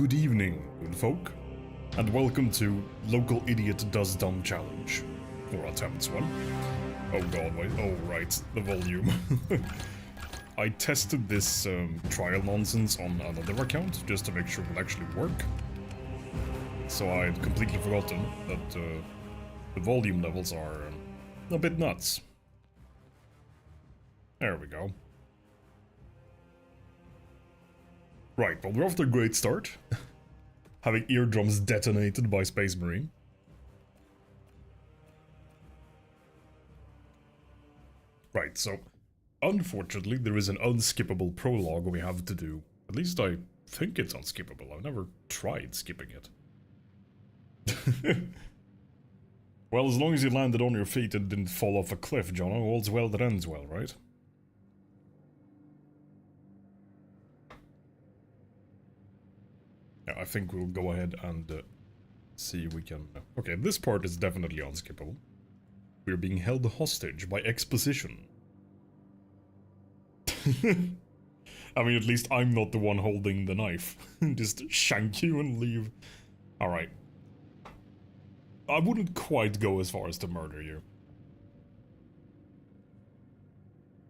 Good evening, good folk, and welcome to Local Idiot Does Dumb Challenge. Or attempts one. Oh god, wait, oh right, the volume. I tested this trial nonsense on another account, just to make sure it would actually work. So I'd completely forgotten that the volume levels are a bit nuts. There we go. Right, well, we're off to a great start. Having eardrums detonated by Space Marine. Right, so unfortunately there is an unskippable prologue we have to do. At least I think it's unskippable. I've never tried skipping it. Well, as long as you landed on your feet and didn't fall off a cliff, Jono, all's well that ends well, right? Yeah, I think we'll go ahead and see if we can... Okay, this part is definitely unskippable. We're being held hostage by exposition. I mean, at least I'm not the one holding the knife. Just shank you and leave. Alright. I wouldn't quite go as far as to murder you.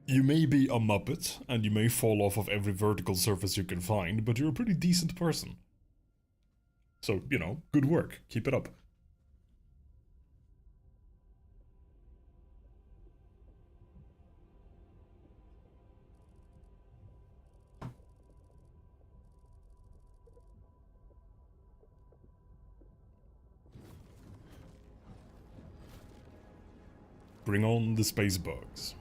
You may be a muppet, and you may fall off of every vertical surface you can find, but you're a pretty decent person. So, you know, good work. Keep it up. Bring on the space bugs.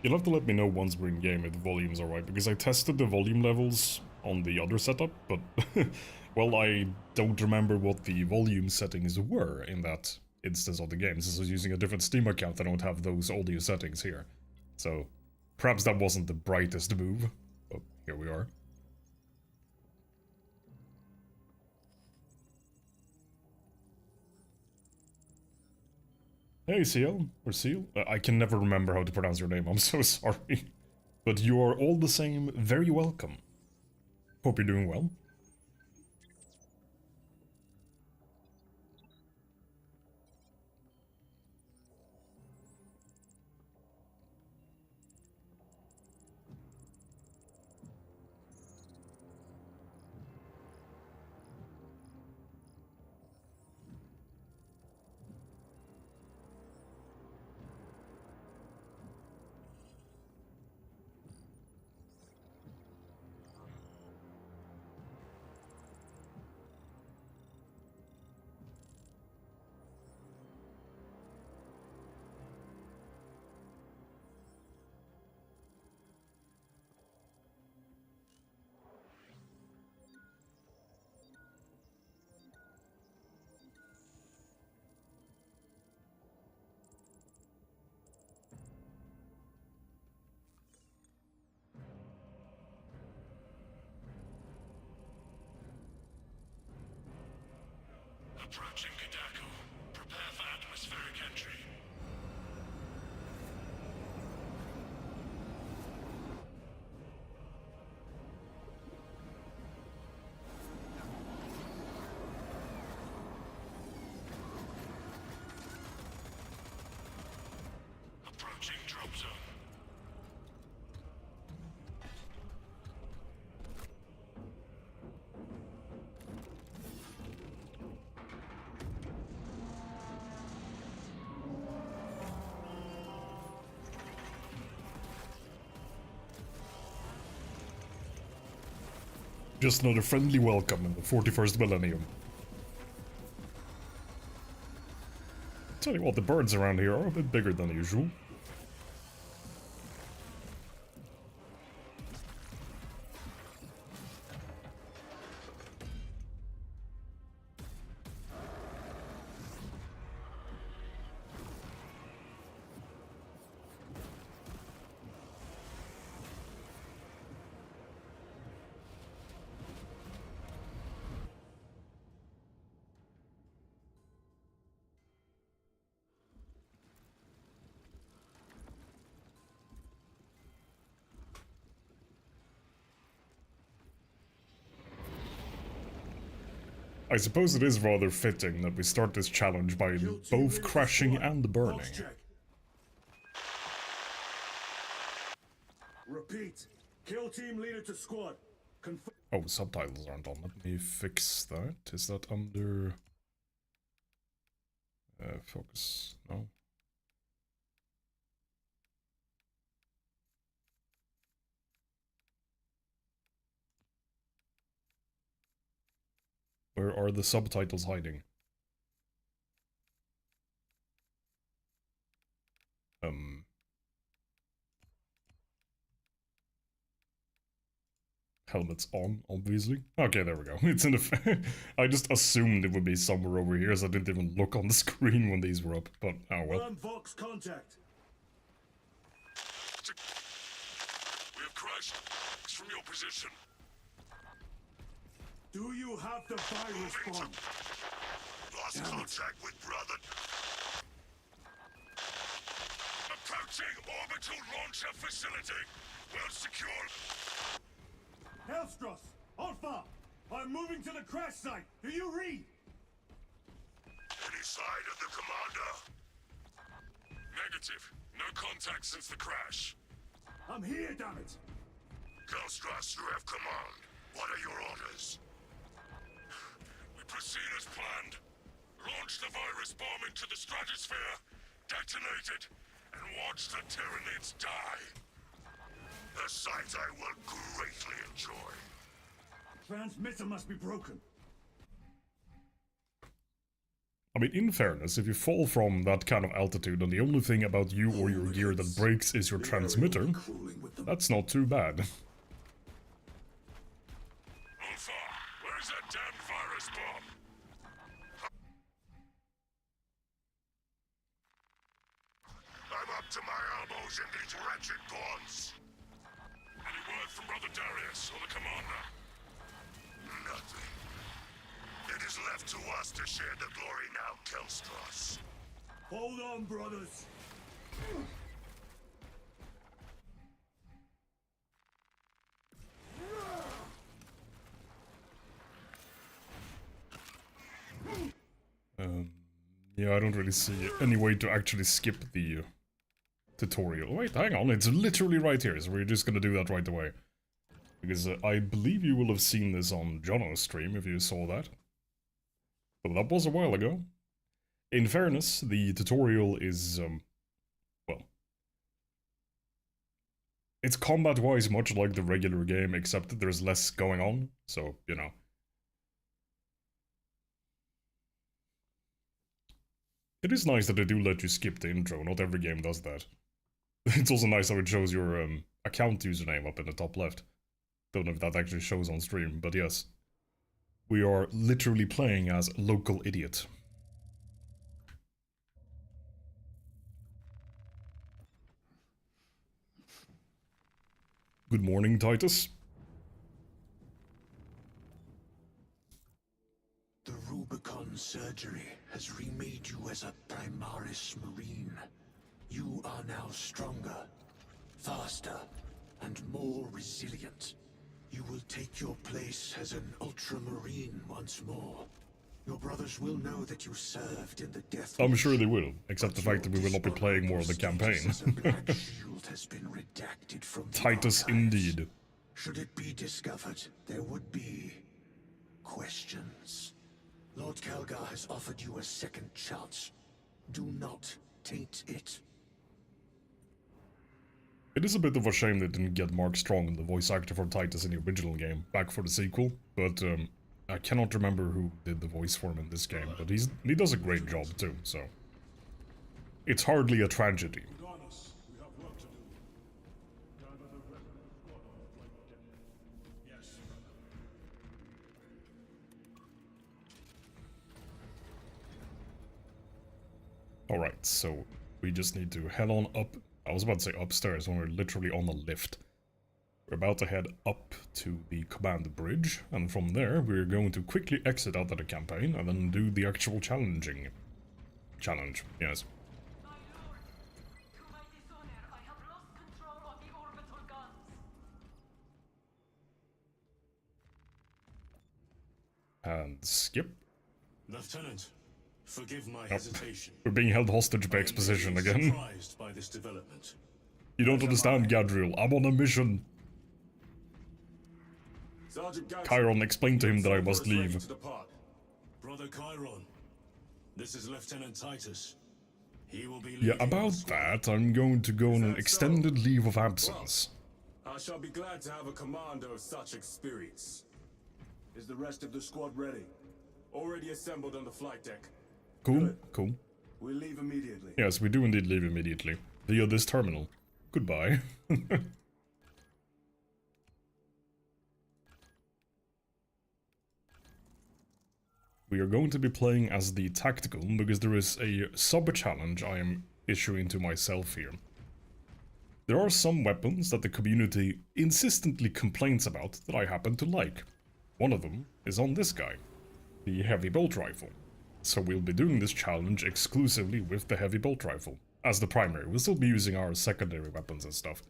You'll have to let me know once we're in game if the volumes are right, because I tested the volume levels on the other setup, but, well, I don't remember what the volume settings were in that instance of the game. Since I was using a different Steam account, I don't have those audio settings here. So, perhaps that wasn't the brightest move, but here we are. Hey, Seal, or Seal? I can never remember how to pronounce your name, I'm so sorry. But you are all the same very welcome. Hope you're doing well. Approaching Kadako. Prepare for atmospheric entry. Approaching drop zone. Just another friendly welcome in the 41st millennium. Tell you what, the birds around here are a bit bigger than usual. I suppose it is rather fitting that we start this challenge by both crashing and burning. Repeat. Kill team leader to squad. Oh, subtitles aren't on. Let me fix that. Is that under... focus? No. Where are the subtitles hiding? Helmet's on, obviously. Okay, there we go. It's in the... I just assumed it would be somewhere over here, so I didn't even look on the screen when these were up, but oh well. Vox contact. We have crashed. It's from your position. Do you have the virus bomb? Lost contact with brother. Approaching orbital launcher facility. Well secured. Hellstross, Alpha! I'm moving to the crash site. Do you read? Any side of the commander? Negative. No contact since the crash. I'm here, damn it! Hellstross, you have command. What are your orders? We proceed as planned. Launch the virus bomb into the stratosphere, detonate it, and watch the Tyranids die. A sight I will greatly enjoy. Transmitter must be broken. I mean, in fairness, if you fall from that kind of altitude and the only thing about you or your gear that breaks is your transmitter, that's not too bad. Alpha, where is that damn virus bomb? I'm up to my elbows in these wretched bonds. Any word from Brother Darius or the commander? Nothing. It is left to us to share the glory now, Kelstros. Hold on, brothers. Yeah, I don't really see any way to actually skip the tutorial. Wait, hang on, it's literally right here, so we're just gonna do that right away. Because I believe you will have seen this on Jono's stream if you saw that. But that was a while ago. In fairness, the tutorial is, well... It's combat-wise much like the regular game, except that there's less going on, so, you know. It is nice that they do let you skip the intro, not every game does that. It's also nice how it shows your account username up in the top left. Don't know if that actually shows on stream, but yes. We are literally playing as Local Idiot. Good morning, Titus. The Rubicon surgery has remade you as a Primaris Marine. You are now stronger, faster, and more resilient. You will take your place as an Ultramarine once more. Your brothers will know that you served in the Death I'm Watch, sure they will, except the fact that we will not be playing more of the campaign. as a Black Shield has been redacted from the Titus archives. indeed. Should it be discovered, there would be questions. Lord Kelgar has offered you a second chance. Do not taint it. It is a bit of a shame they didn't get Mark Strong, the voice actor for Titus in the original game, back for the sequel, but I cannot remember who did the voice for him in this game, but he does a great job too, so... It's hardly a tragedy. Regardless, we have work to do. Gather the remnant squad of Flight Dead. Yes, brother. Alright, so we just need to head on up. I was about to say upstairs when we're literally on the lift. We're about to head up to the command bridge, and from there we're going to quickly exit out of the campaign and then do the actual challenge, yes. My lord, to my dishonor, I have lost control of the orbital guns. And skip. Lieutenant, forgive my hesitation. We're being held hostage by I am exposition really again. surprised by this development. You don't understand, Gadriel. I'm on a mission. Sergeant Chiron explained to him that I must leave. Brother Chiron, this is Lieutenant Titus. He will be Yeah, leading about our squad. that, I'm going to go on an extended leave of absence. I shall be glad to have a commander of such experience. Is the rest of the squad ready? Already assembled on the flight deck. Cool, cool. We'll leave immediately. Yes, we do indeed leave immediately. Via this terminal. Goodbye. We are going to be playing as the tactical, because there is a sub-challenge I am issuing to myself here. There are some weapons that the community insistently complains about that I happen to like. One of them is on this guy, the heavy bolt rifle. So we'll be doing this challenge exclusively with the heavy bolt rifle as the primary. We'll still be using our secondary weapons and stuff.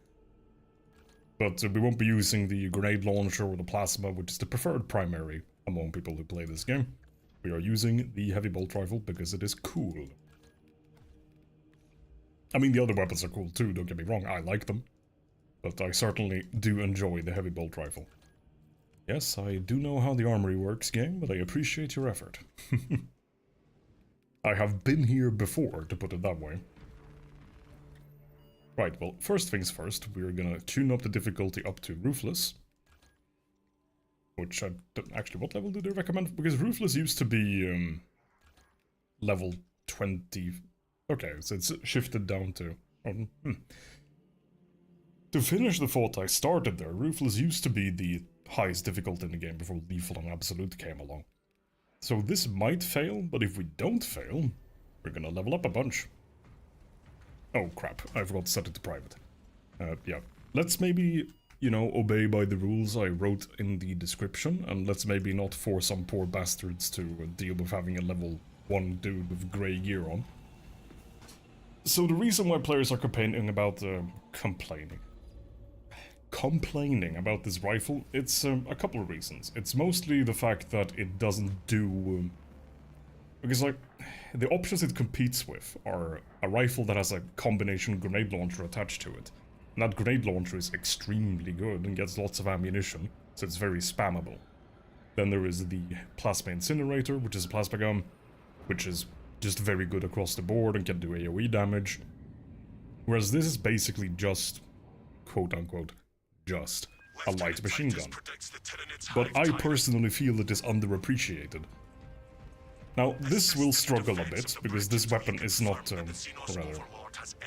But we won't be using the grenade launcher or the plasma, which is the preferred primary among people who play this game. We are using the heavy bolt rifle because it is cool. I mean, the other weapons are cool too, don't get me wrong, I like them. But I certainly do enjoy the heavy bolt rifle. Yes, I do know how the armory works, game, but I appreciate your effort. I have been here before, to put it that way. Right, well, first things first, we're gonna tune up the difficulty up to Ruthless. Which I don't... Actually, what level do they recommend? Because Ruthless used to be, level 20... Okay, so it's shifted down to... To finish the thought I started there, Ruthless used to be the highest difficulty in the game before Lethal and Absolute came along. So this might fail, but if we don't fail, we're gonna level up a bunch. Oh crap, I forgot to set it to private. Yeah, let's maybe, you know, obey by the rules I wrote in the description, and let's maybe not force some poor bastards to deal with having a level 1 dude with grey gear on. So the reason why players are complaining about complaining about this rifle, it's a couple of reasons. It's mostly the fact that it doesn't do... because, like, the options it competes with are a rifle that has a combination grenade launcher attached to it. And that grenade launcher is extremely good and gets lots of ammunition, so it's very spammable. Then there is the plasma incinerator, which is a plasma gun, which is just very good across the board and can do AoE damage. Whereas this is basically just, quote-unquote, just a light machine gun. But I personally feel it is underappreciated. Now, this will struggle a bit, because this weapon is not, or rather,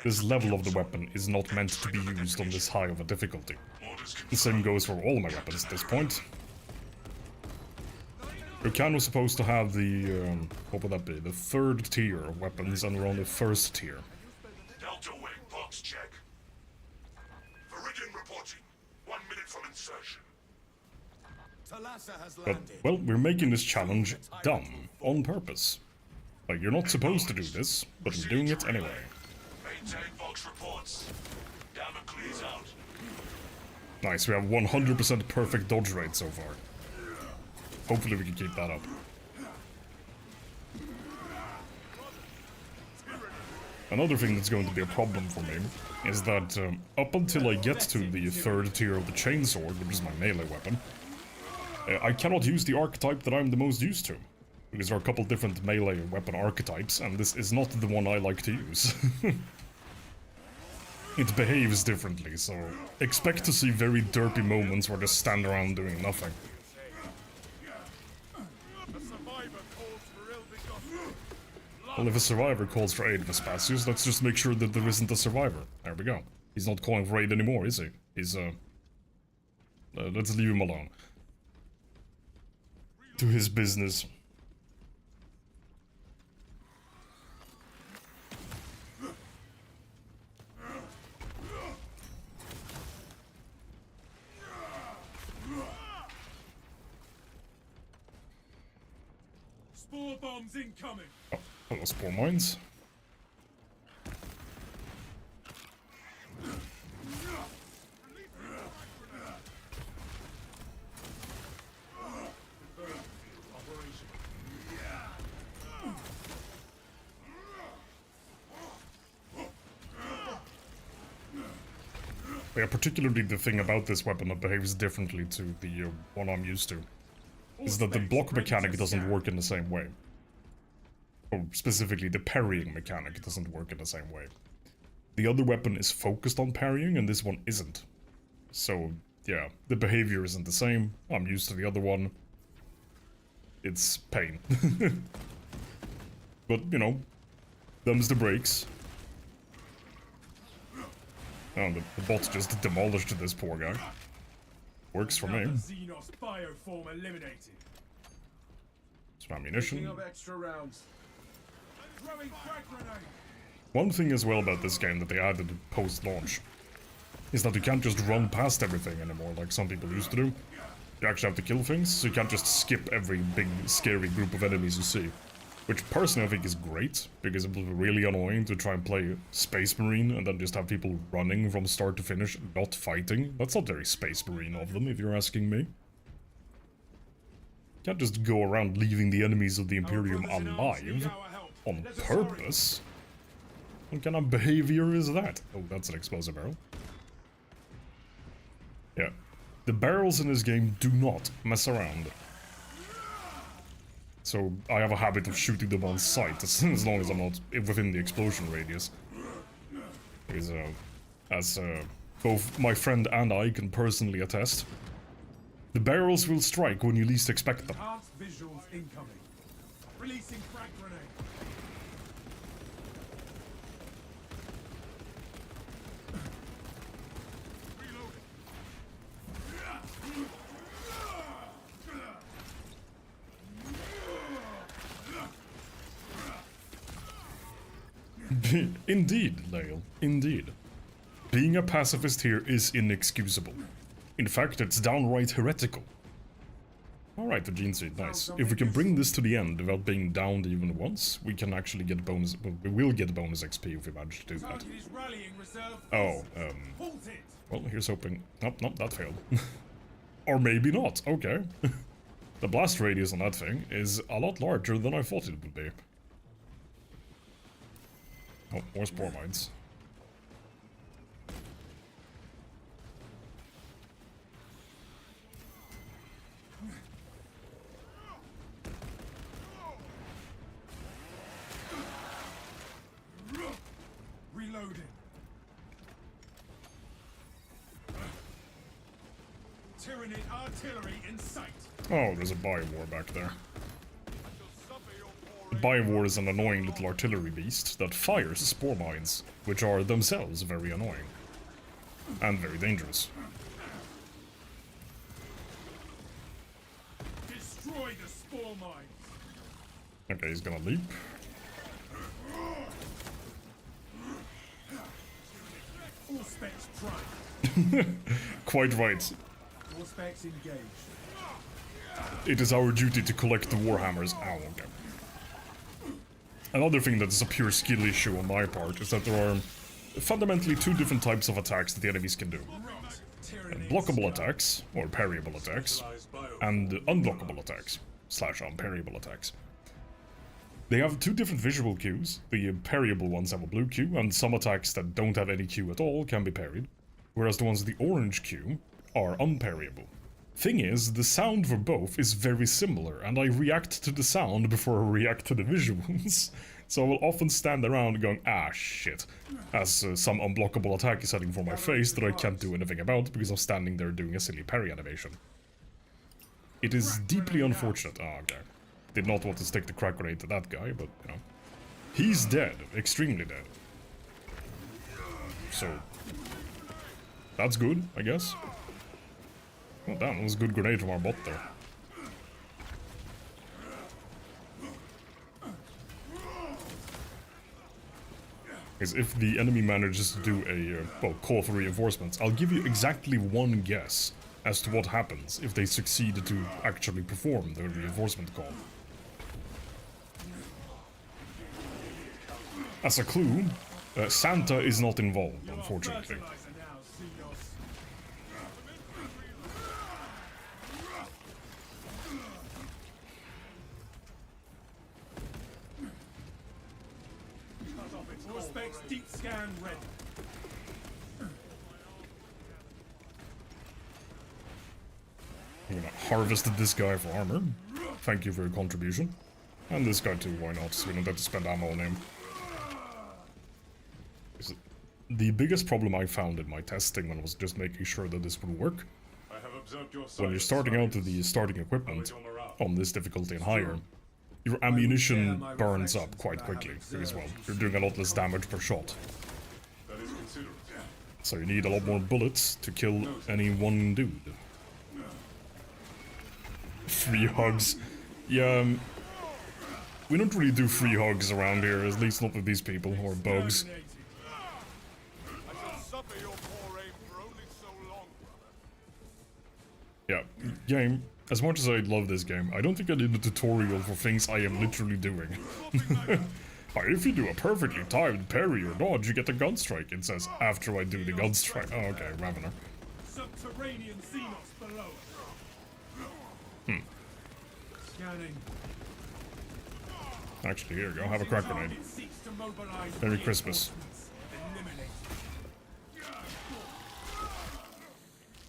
this level of the weapon is not meant to be used on this high of a difficulty. The same goes for all my weapons at this point. We're kind of supposed to have the, what would that be, the third tier of weapons, and we're on the first tier. Delta Wing box check. Viridian reporting. 1 minute from insertion. But, well, we're making this challenge dumb, on purpose. Like, you're not supposed to do this, but we're doing it anyway. Maintain box reports. Damocles out. Nice, we have 100% perfect dodge rate so far. Hopefully we can keep that up. Another thing that's going to be a problem for me is that up until I get to the third tier of the chainsword, which is my melee weapon, I cannot use the archetype that I'm the most used to. Because there are a couple different melee weapon archetypes, and this is not the one I like to use. It behaves differently, so expect to see very derpy moments where I just stand around doing nothing. Well, if a survivor calls for aid, Vespasius, let's just make sure that there isn't a survivor. There we go. He's not calling for aid anymore, is he? He's, let's leave him alone. To his business. Spore bombs incoming. Oh, hello, spore mines. Yeah, particularly the thing about this weapon that behaves differently to the one I'm used to is that the block mechanic doesn't work in the same way. Or specifically, the parrying mechanic doesn't work in the same way. The other weapon is focused on parrying, and this one isn't. So, yeah, the behavior isn't the same. I'm used to the other one. It's pain. But, you know, them's the breaks. Oh, the bot just demolished this poor guy. Works for me. Xenos bioform eliminated. Some ammunition. Up extra rounds. Throwing frag grenade. One thing as well about this game that they added post-launch is that you can't just run past everything anymore like some people used to do. You actually have to kill things, so you can't just skip every big scary group of enemies you see. Which personally I think is great, because it will be really annoying to try and play Space Marine and then just have people running from start to finish, not fighting. That's not very Space Marine of them, if you're asking me. You can't just go around leaving the enemies of the Imperium alive on purpose. What kind of behavior is that? Oh, that's an explosive barrel. Yeah. The barrels in this game do not mess around. So I have a habit of shooting them on sight as long as I'm not within the explosion radius. Because, as both my friend and I can personally attest, the barrels will strike when you least expect them. Enhanced visuals incoming. Releasing frag grenade. Indeed, Lale, indeed. Being a pacifist here is inexcusable. In fact, it's downright heretical. Alright, the gene seed, nice. If we can bring this to the end without being downed even once, we can actually get bonus. Well, we will get bonus XP if we manage to do that. Oh, well, here's hoping. Nope, that failed. Or maybe not, okay. The blast radius on that thing is a lot larger than I thought it would be. Oh, more spore mines. Reloading. Tyranid artillery in sight. Oh, there's a Biowar back there. The Biowar is an annoying little artillery beast that fires spore mines, which are themselves very annoying. And very dangerous. Destroy the spore mines. Okay, he's gonna leap. All specs prime. Quite right. All specs engaged. It is our duty to collect the Warhammers. Ow, okay. Another thing that is a pure skill issue on my part is that there are fundamentally two different types of attacks that the enemies can do. Blockable attacks, or parryable attacks, and unblockable attacks, / unparryable attacks. They have two different visual cues. The parryable ones have a blue cue, and some attacks that don't have any cue at all can be parried, whereas the ones with the orange cue are unparryable. Thing is, the sound for both is very similar, and I react to the sound before I react to the visuals. So I will often stand around going, ah shit, as some unblockable attack is heading for my face that I can't do anything about because I'm standing there doing a silly parry animation. It is deeply unfortunate. Ah, okay. Did not want to stick the crack grenade to that guy, but, you know. He's dead. Extremely dead. So, that's good, I guess. Oh, damn, that was a good grenade from our bot there. Because if the enemy manages to do a, well, call for reinforcements, I'll give you exactly one guess as to what happens if they succeed to actually perform the reinforcement call. As a clue, Santa is not involved, unfortunately. Specs deep scan ready. I'm gonna harvest this guy for armor. Thank you for your contribution. And this guy too, why not? So we don't have to spend ammo on him. The biggest problem I found in my testing was just making sure that this would work. I have observed your When you're silence, starting out with Science. the starting equipment, How is your morale? on this difficulty and higher, your ammunition burns up quite quickly as well. You're doing a lot less damage per shot. That is considerate. So you need a lot more bullets to kill any one dude. Free hugs. Yeah, we don't really do free hugs around here, at least not with these people, or bugs. I shall suffer your poor aim for only so long, brother. Yeah, game. As much as I love this game, I don't think I need a tutorial for things I am literally doing. If you do a perfectly timed parry or dodge, you get a gun strike, it says, after I do the gun strike. Oh, okay, Ravener. Subterranean Xenos below us. Scanning. Actually, here you go, have a crack grenade. Target seeks to mobilize Merry Christmas. Eliminate.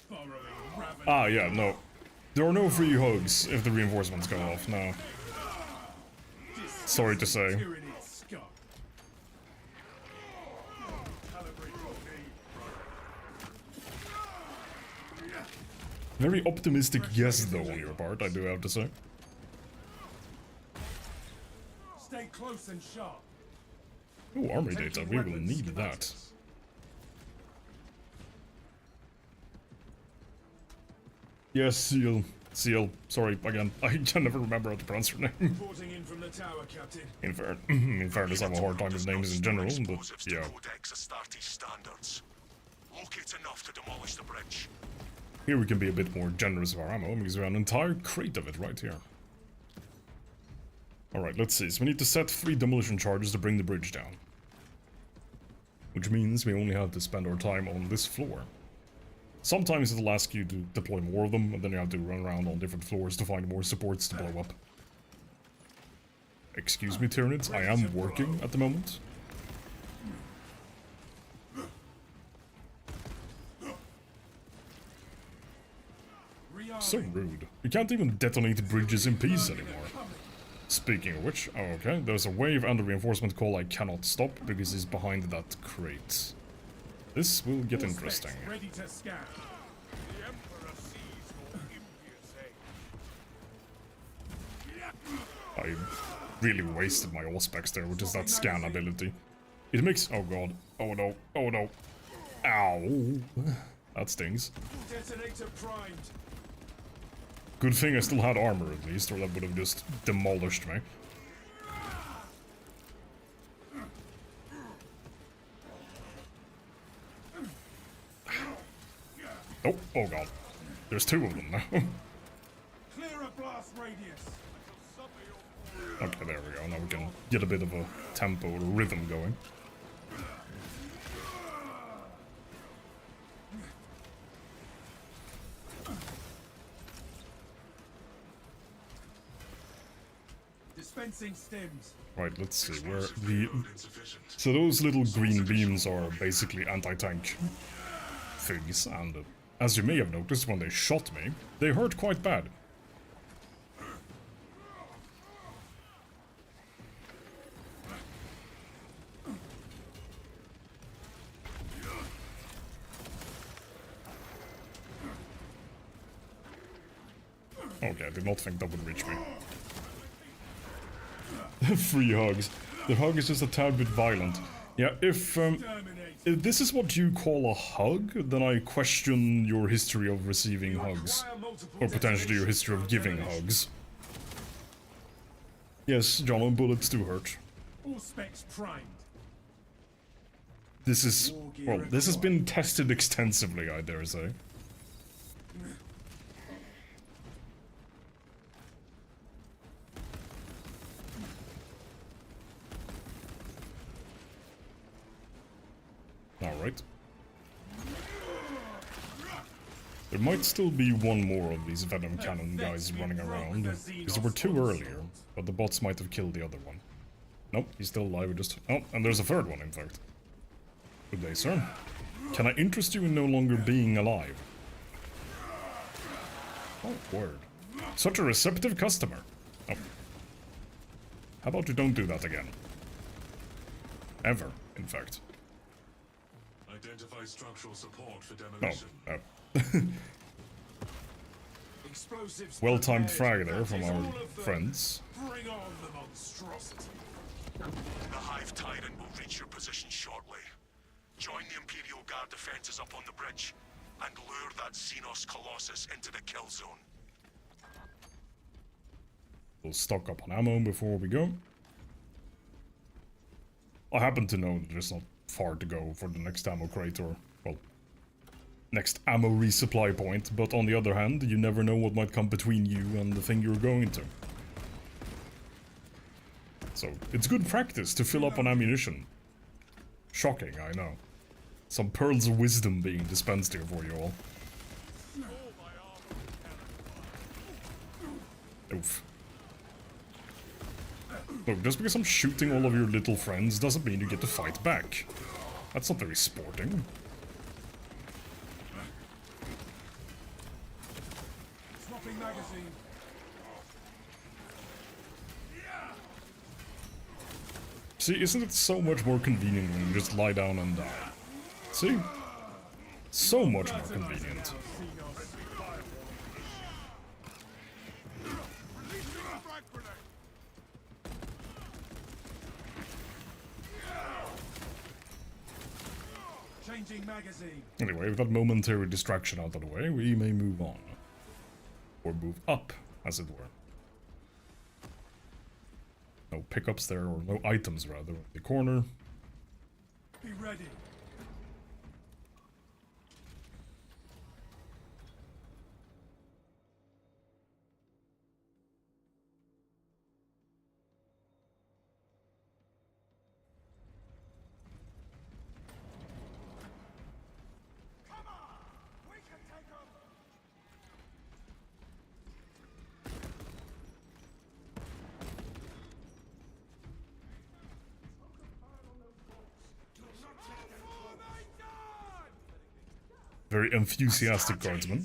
Burrowing raven. Ah, yeah, no. There are no free hugs if the reinforcements go off, no. Sorry to say. Tyranny scum. Calibrate your aim. Very optimistic guess, though, on your part, I do have to say. Stay close and sharp. Ooh, army data, we will need that. Yes, Seal. Sorry, again, I can never remember how to pronounce your name. Reporting in from the tower, Captain. In fairness, I have a hard time with names in general, but Explosives to yeah. Codex Astartes standards. Locate enough to demolish the bridge. Here we can be a bit more generous with our ammo, because we have an entire crate of it right here. Alright, let's see. So we need to set 3 demolition charges to bring the bridge down. Which means we only have to spend our time on this floor. Sometimes it'll ask you to deploy more of them, and then you have to run around on different floors to find more supports to blow up. Excuse me, Tyranids, I am working at the moment. So rude. You can't even detonate bridges in peace anymore. Speaking of which, oh, okay, there's a wave and a reinforcement call I cannot stop because he's behind that crate. This will get interesting. Ready to scan. The Emperor sees your impious aim. I really wasted my Auspex there, which is that scan ability. It makes... oh god. Oh no. Oh no. Ow. That stings. Detonator primed. Good thing I still had armor at least, or that would have just demolished me. Oh, oh god. There's 2 of them now. Clear a blast radius. Okay, there we go. Now we can get a bit of a tempo or rhythm going. Dispensing stims. Right, let's see where the... So those little green beams are basically anti-tank things, and as you may have noticed when they shot me, they hurt quite bad. Okay, I did not think that would reach me. 3 hugs. The hug is just a tad bit violent. Yeah, if this is what you call a hug, then I question your history of receiving hugs. Or potentially your history of giving hugs. Yes, John, bullets do hurt. All specs primed. This is... well, this has been tested extensively, I dare say. Alright. There might still be one more of these Venom Cannon guys running around, because there were 2 earlier, but the bots might have killed the other one. Nope, he's still alive, just... oh, and there's a 3rd one, in fact. Good day, sir. Can I interest you in no longer being alive? Oh, word. Such a receptive customer. Oh. How about you don't do that again? Ever, in fact. Identify structural support for Oh, demolition. Explosives well-timed prepared. frag there from That is our all of them. friends. Bring on the monstrosity. The Hive Tyrant will reach your position shortly. Join the Imperial Guard defenses up on the bridge and lure that Xenos Colossus into the kill zone. We'll stock up on ammo before we go. I happen to know that there's not far to go for the next ammo crate or, well, next ammo resupply point, but on the other hand, you never know what might come between you and the thing you're going to. So, it's good practice to fill up on ammunition. Shocking, I know. Some pearls of wisdom being dispensed here for you all. Oof. Look, just because I'm shooting all of your little friends doesn't mean you get to fight back. That's not very sporting. Swapping magazine. See, isn't it so much more convenient when you just lie down and die? See? So much more convenient. Changing magazine. Anyway, with that momentary distraction out of the way, we may move on. Or move up, as it were. No pickups there, or no items rather, in the corner. Be ready. Very enthusiastic guardsman.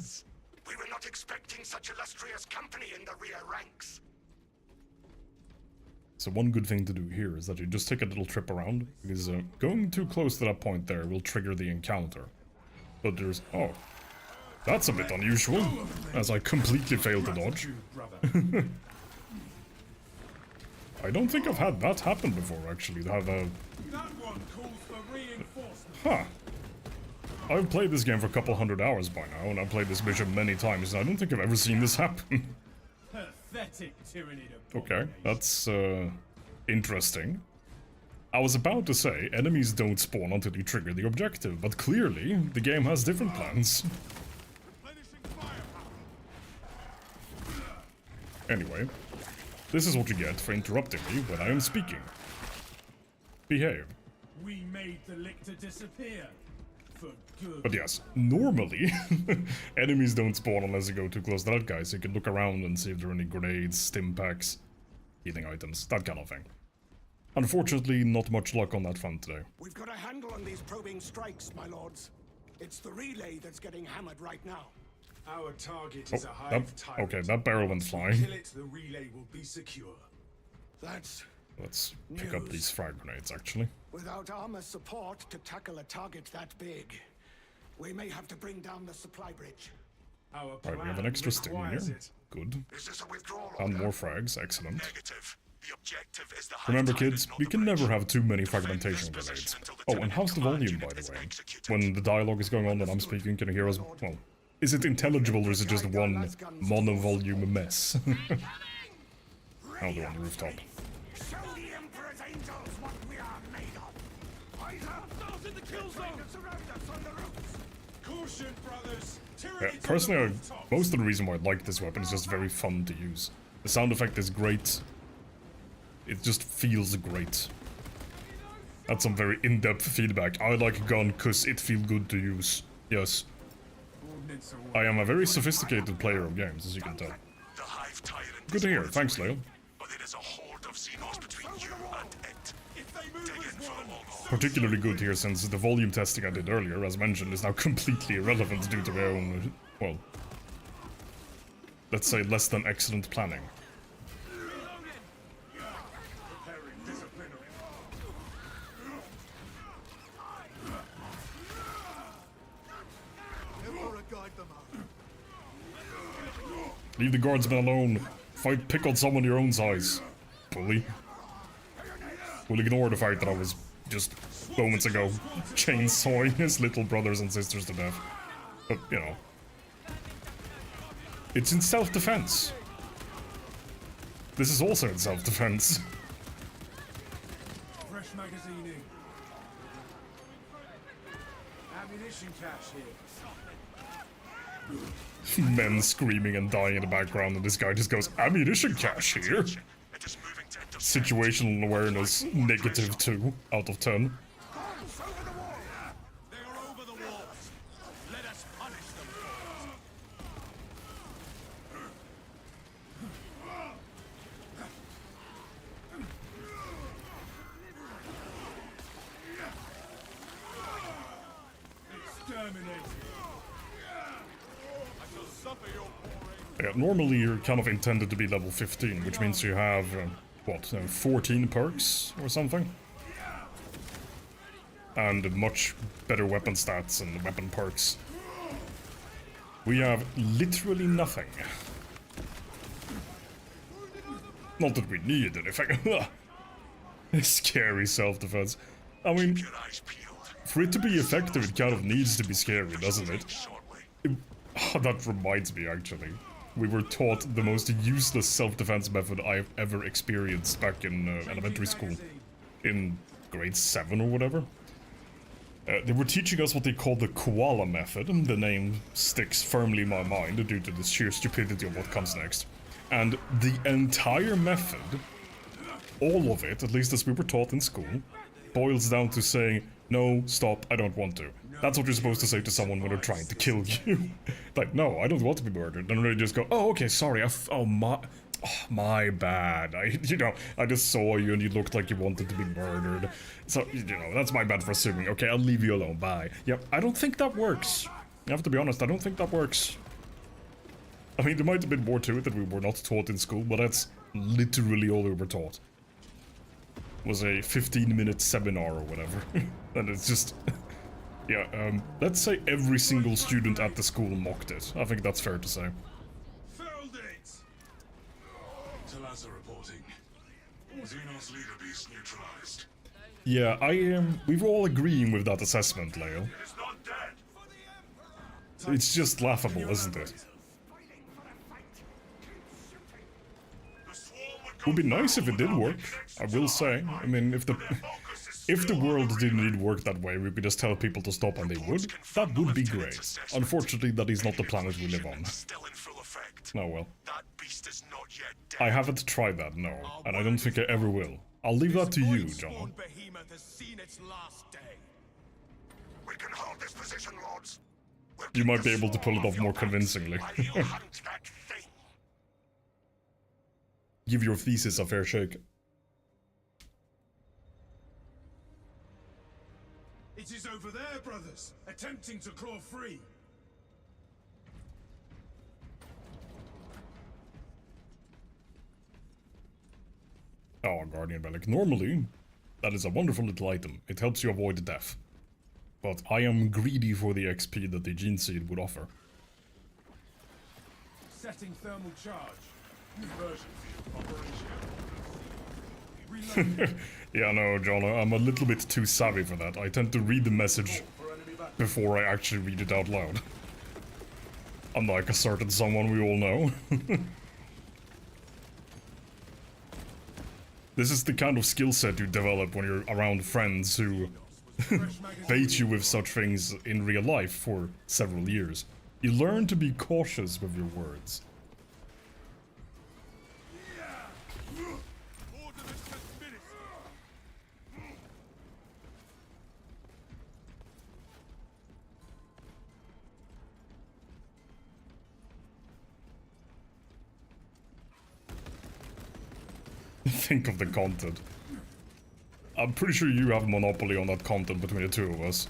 We were not expecting such illustrious company in the rear ranks. So one good thing to do here is that you just take a little trip around, because going too close to that point there will trigger the encounter. But there's... oh. That's a bit unusual, as I completely failed to dodge. I don't think I've had that happen before, actually, to have a... That one calls for reinforcement. Huh. I've played this game for a couple hundred hours by now, and I've played this mission many times, and I don't think I've ever seen this happen. Pathetic tyranny to Okay, that's, interesting. I was about to say, enemies don't spawn until you trigger the objective, but clearly, the game has different plans. Anyway, this is what you get for interrupting me when I am speaking. Behave. We made the lictor disappear. For good. But yes, normally, enemies don't spawn unless you go too close to that guy, so you can look around and see if there are any grenades, stim packs, healing items, that kind of thing. Unfortunately, not much luck on that front today. We've got a handle on these probing strikes, my lords. It's the relay that's getting hammered right now. Our target Oh, is a hive that, tyrant. okay, that barrel went flying. Kill it, the relay will be secure. That's Let's pick up these frag grenades, actually. without armor support to tackle a target that big. We may have to bring down the supply bridge. Our Right, we have an plan extra stim here. requires it. Good. Is this a withdrawal And order? more frags, excellent. Negative. The objective is the Hive Remember Tyrant, kids, not we the can bridge. never have too many Defend fragmentation this grenades. position until the Oh, and Tyrant how's the command volume, by unit is the way? executed. When the dialogue is going on and I'm speaking, can you hear us? Well, is it intelligible or is it just one mono-volume mess? Now they're on the rooftop. Show the Emperor's angels what we are made of. Either in the kill zone surround us on the roofs. Caution, brothers. Yeah, Tyranny personally, most of the reason why I like this weapon is just very fun to use. The sound effect is great. It just feels great. That's some very in-depth feedback. I like a gun cause it feels good to use. Yes. I am a very sophisticated player of games, as you can tell. The Hive Tyrant Good is to hear, on its thanks, way, Leo. But it is a horde of Xenos between you and it. If they move Dig in as for the one, long haul. Particularly good here since the volume testing I did earlier, as mentioned, is now completely irrelevant due to my own, well, let's say, less than excellent planning. Preparing disciplinary. Leave the guardsmen alone. Pick on someone your own size. Bully. We'll ignore the fact that I was just moments ago chainsawing his little brothers and sisters to death. But, you know. It's in self-defense. This is also in self-defense. Fresh magazine in. Ammunition cache here. Men screaming and dying in the background, and this guy just goes, ammunition cache here? It is moving to end of Situational awareness, negative 2 out of 10. They are over the walls. Let us punish them. Exterminate. I shall suffer your pouring. Yeah, normally you're kind of intended to be level 15, which means you have, what, 14 perks or something? And much better weapon stats and weapon perks. We have literally nothing. Not that we need anything. Scary self-defense. I mean, your eyes peeled. for it to be effective, it kind of needs to be scary, doesn't it? Shortly. Oh, that reminds me, actually. We were taught the most useless self-defense method I've ever experienced back in elementary school. In grade 7 or whatever. They were teaching us what they call the koala method. The name sticks firmly in my mind due to the sheer stupidity of what comes next. And the entire method, all of it, at least as we were taught in school, boils down to saying, no, stop, I don't want to. That's what you're supposed to say to someone when they're trying to kill you. Like, no, I don't want to be murdered. And they just go, oh, okay, sorry, my bad. I just saw you and you looked like you wanted to be murdered. So, that's my bad for assuming. Okay, I'll leave you alone, bye. Yep, I don't think that works. I have to be honest, I don't think that works. I mean, there might have been more to it that we were not taught in school, but that's literally all we were taught. Was a 15-minute seminar or whatever. And it's just... yeah, let's say every single student at the school mocked it. I think that's fair to say. Felled it! Talazza reporting. Xenos leader beast neutralized. Yeah, we were all agreeing with that assessment, Leo. It is not dead. It's just laughable, isn't it? The swarm would It would be nice if it did work, I will say. I mean, if the world didn't need work that way, we could just tell people to stop and they would. That would be great. Unfortunately, that is not the planet we live on. Still in full effect. Oh well. That beast is not yet dead. I haven't tried that, no. And I don't think I ever will. I'll leave that to you, John. Void-spawn behemoth has seen its last day. We can hold this position, Lords. We'll You keep might the be able to pull it swarm off more your backs convincingly. while you hunt that thing. Give your thesis a fair shake. It is over there, brothers, attempting to claw free. Oh, Guardian Relic. Normally, that is a wonderful little item. It helps you avoid death. But I am greedy for the XP that the Gene Seed would offer. Setting thermal charge. Conversion field operation. Reloading. Yeah, no, John, I'm a little bit too savvy for that. I tend to read the message For enemy back. before I actually read it out loud. Unlike a certain someone we all know. This is the kind of skill set you develop when you're around friends who bait you with such things in real life for several years. You learn to be cautious with your words. Ordnance has finished. Think of the content. I'm pretty sure you have a monopoly on that content between the two of us.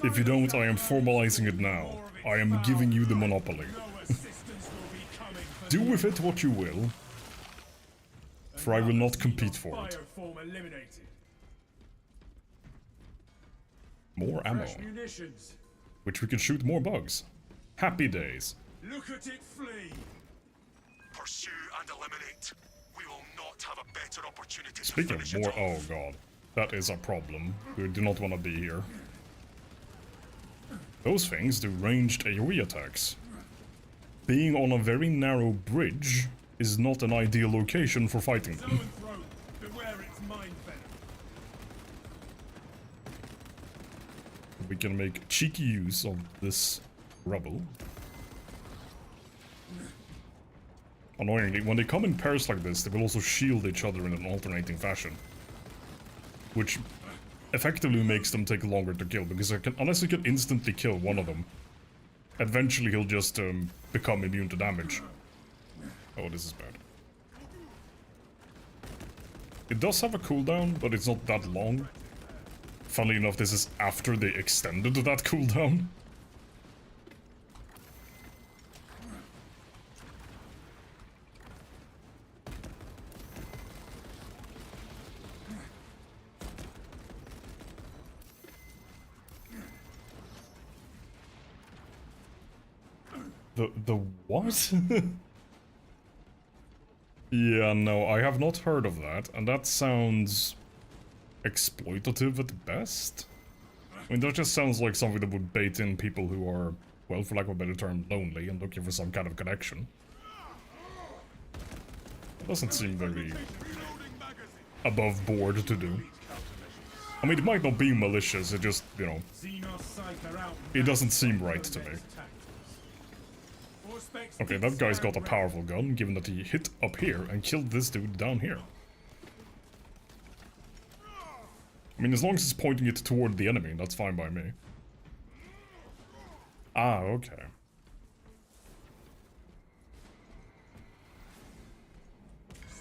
If you don't, I am formalizing it now. I am giving you the monopoly. Do with it what you will, for I will not compete for it. More ammo, which we can shoot more bugs. Happy days. Look at it flee! Pursue and eliminate. We will not have a better opportunity Speaking to of finish more, it oh off. god, that is a problem. We do not want to be here. Those things do ranged AoE attacks. Being on a very narrow bridge is not an ideal location for fighting them. We can make cheeky use of this rubble. Annoyingly, when they come in pairs like this, they will also shield each other in an alternating fashion. Which effectively makes them take longer to kill, because unless you can instantly kill one of them, eventually he'll just become immune to damage. Oh, this is bad. It does have a cooldown, but it's not that long. Funnily enough, this is after they extended that cooldown. The what? Yeah, no, I have not heard of that, and that sounds exploitative at best. I mean, that just sounds like something that would bait in people who are, well, for lack of a better term, lonely and looking for some kind of connection. It doesn't seem very above board to do. I mean, it might not be malicious, it just, you know, it doesn't seem right to me. Okay, that guy's got a powerful gun, given that he hit up here and killed this dude down here. I mean, as long as he's pointing it toward the enemy, that's fine by me. Ah, okay.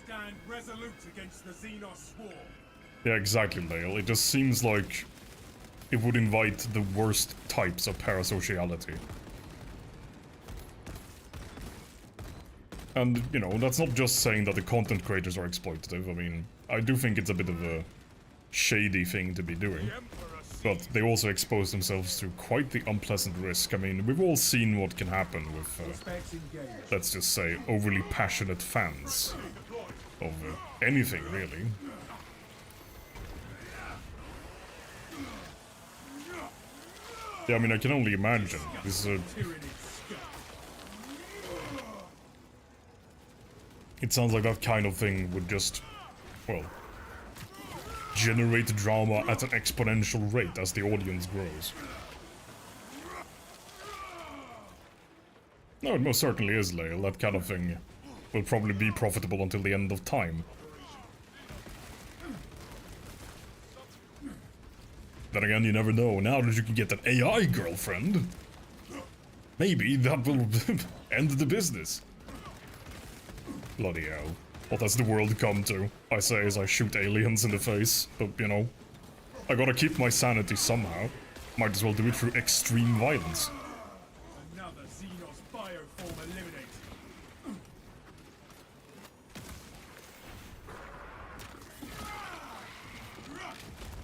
Stand resolute against the Xenos swarm. Yeah, exactly, Lale. It just seems like it would invite the worst types of parasociality. And, you know, that's not just saying that the content creators are exploitative. I mean, I do think it's a bit of a shady thing to be doing. But they also expose themselves to quite the unpleasant risk. I mean, we've all seen what can happen with, let's just say, overly passionate fans of anything, really. Yeah, I mean, I can only imagine. This is a... It sounds like that kind of thing would just, well, generate drama at an exponential rate as the audience grows. No, it most certainly is, Lale. That kind of thing will probably be profitable until the end of time. Then again, you never know. Now that you can get an AI girlfriend, maybe that will end the business. Bloody hell. What has the world come to? I say as I shoot aliens in the face, but you know, I gotta keep my sanity somehow. Might as well do it through extreme violence. Another Xenos bioform eliminated.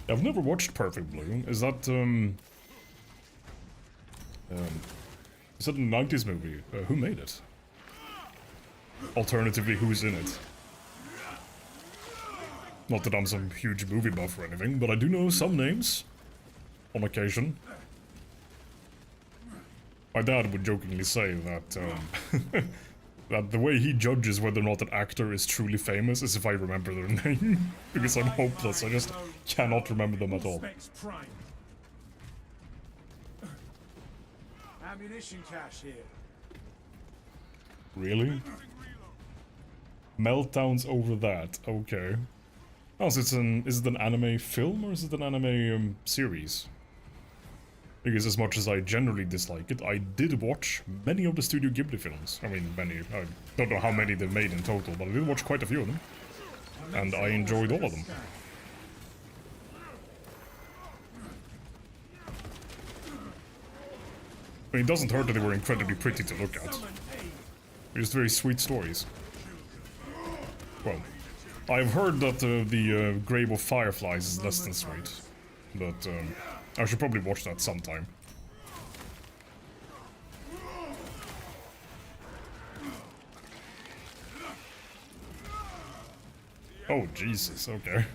I've never watched Perfect Blue. Is that a 90s movie? Who made it? Alternatively, who's in it? Not that I'm some huge movie buff or anything, but I do know some names. On occasion. My dad would jokingly say that, that the way he judges whether or not an actor is truly famous is if I remember their name. Because I'm hopeless, I just cannot remember them at all. Ammunition cache here. Really? Meltdowns over that, okay. Oh, so is it an anime film or is it an anime series? Because as much as I generally dislike it, I did watch many of the Studio Ghibli films. I mean, many, I don't know how many they've made in total, but I did watch quite a few of them. And I enjoyed all of them. I mean, it doesn't hurt that they were incredibly pretty to look at. They're just very sweet stories. Well, I've heard that the Grave of Fireflies is less than sweet, but I should probably watch that sometime. Oh, Jesus, okay.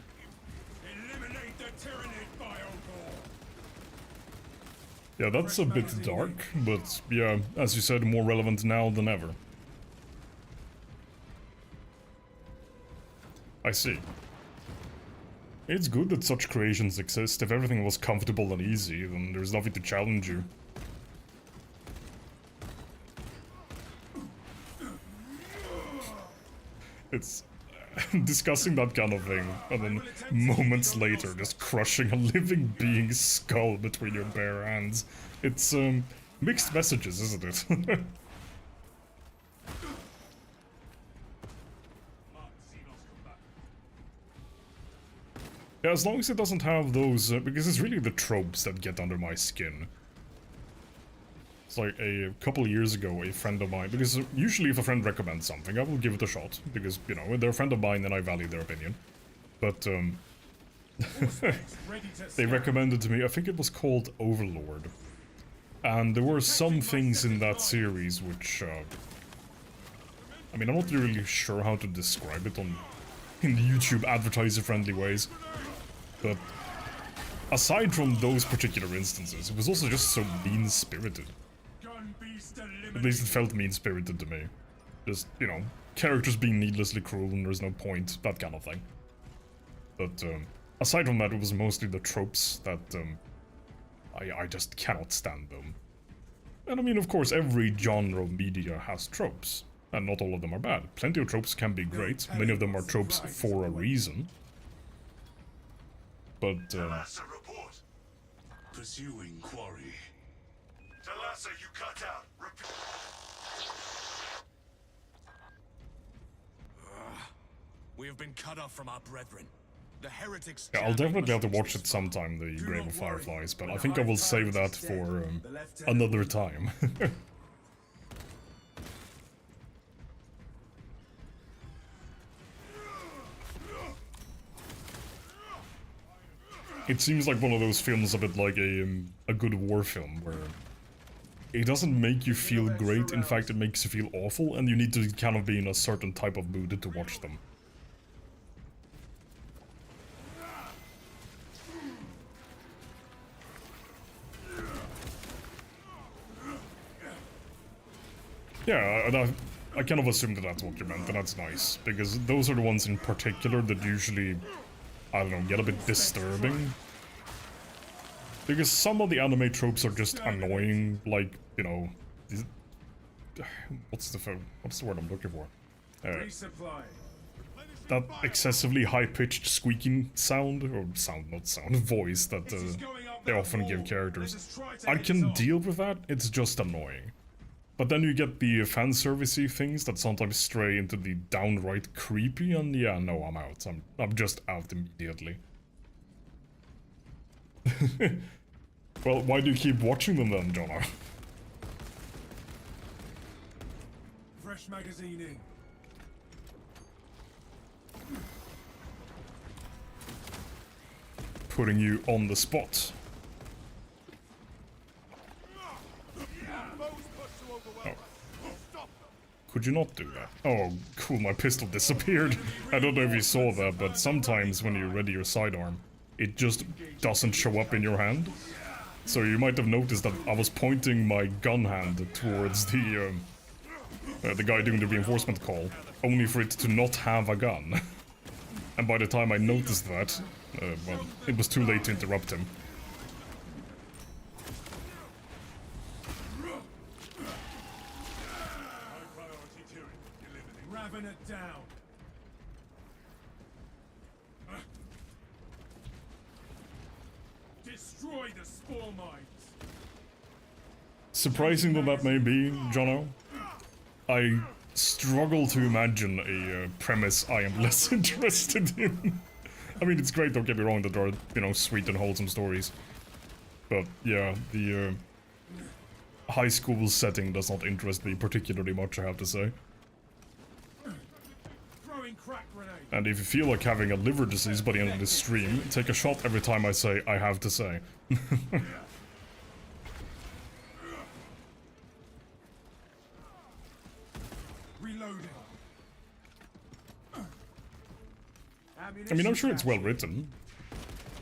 Eliminate the Tyrannid Biogore. Yeah, that's a bit dark, but yeah, as you said, more relevant now than ever. I see. It's good that such creations exist. If everything was comfortable and easy, then there's nothing to challenge you. It's discussing that kind of thing, and then moments later just crushing a living being's skull between your bare hands. It's, mixed messages, isn't it? Yeah, as long as it doesn't have those, because it's really the tropes that get under my skin. It's like a couple years ago, a friend of mine, because usually if a friend recommends something, I will give it a shot, because, you know, they're a friend of mine and I value their opinion. But, they recommended to me, I think it was called Overlord. And there were some things in that series which, I mean, I'm not really sure how to describe it in the YouTube advertiser-friendly ways. But aside from those particular instances, it was also just so mean-spirited. At least it felt mean-spirited to me. Just, you know, characters being needlessly cruel and there's no point, that kind of thing. But, aside from that, it was mostly the tropes that, I just cannot stand them. And I mean, of course, every genre of media has tropes, and not all of them are bad. Plenty of tropes can be great, many of them are tropes for a reason. But, Talassa, report. Pursuing quarry. Talassa, you cut out. Repeat. We have been cut off from our brethren. The heretics. yeah, I'll definitely have to watch it sometime, the Grave of Fireflies, but I think I will save that for another time. It seems like one of those films a bit like a good war film, where it doesn't make you feel great, in fact it makes you feel awful, and you need to kind of be in a certain type of mood to watch them. Yeah, I kind of assumed that that's what you meant, and that's nice, because those are the ones in particular that usually, I don't know, get a bit disturbing. Because some of the anime tropes are just annoying, like, you know, what's the word I'm looking for? That excessively high-pitched squeaking sound, or voice that they often give characters. I can deal with that, it's just annoying. But then you get the fan-servicey things that sometimes stray into the downright creepy, and yeah, no, I'm out. I'm just out immediately. Well, why do you keep watching them then, Jonah? Fresh magazine in. Putting you on the spot. Oh. Could you not do that? Oh, cool, my pistol disappeared. I don't know if you saw that, but sometimes when you ready your sidearm, it just doesn't show up in your hand. So you might have noticed that I was pointing my gun hand towards the guy doing the reinforcement call, only for it to not have a gun. And by the time I noticed that, well, it was too late to interrupt him. Ravin it down. Destroy the spore mines. Surprising though that may be, Jono, I struggle to imagine a premise I am less interested in. I mean, it's great, don't get me wrong, that there are, you know, sweet and wholesome stories. But, yeah, high school setting does not interest me particularly much, I have to say. Throwing crack grenade. And if you feel like having a liver disease by the end of this stream, take a shot every time I say I have to say. Reloading. I mean, I'm sure it's well written.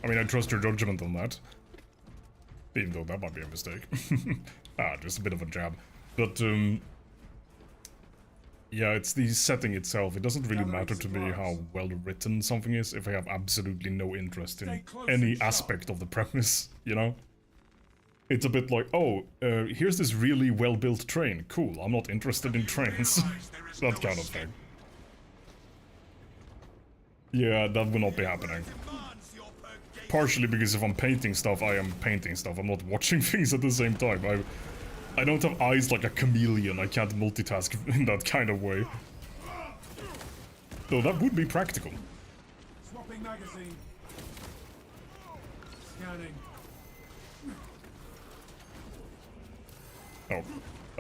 I mean, I trust your judgment on that. Even though that might be a mistake. Just a bit of a jab. But, yeah, it's the setting itself. It doesn't really matter to me how well written something is if I have absolutely no interest in any aspect of the premise, you know? It's a bit like, oh, here's this really well-built train. Cool, I'm not interested in trains. That kind of thing. Yeah, that will not be happening. Partially because if I'm painting stuff, I am painting stuff. I'm not watching things at the same time. I don't have eyes like a chameleon. I can't multitask in that kind of way. Though that would be practical. Swapping magazine. Scanning. Oh,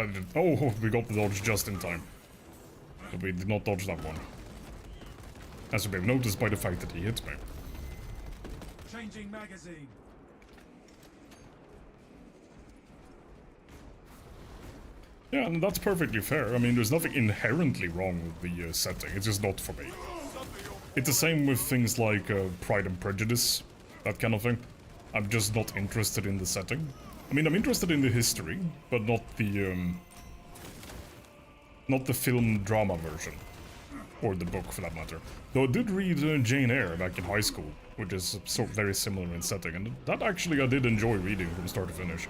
I did. Oh, we got the dodge just in time. But we did not dodge that one. As you may have noticed by the fact that he hit me. Changing magazine. Yeah, and that's perfectly fair. I mean, there's nothing inherently wrong with the setting. It's just not for me. It's the same with things like Pride and Prejudice, that kind of thing. I'm just not interested in the setting. I mean, I'm interested in the history, but not the film drama version. Or the book, for that matter. Though I did read Jane Eyre back in high school, which is very similar in setting, and that actually I did enjoy reading from start to finish.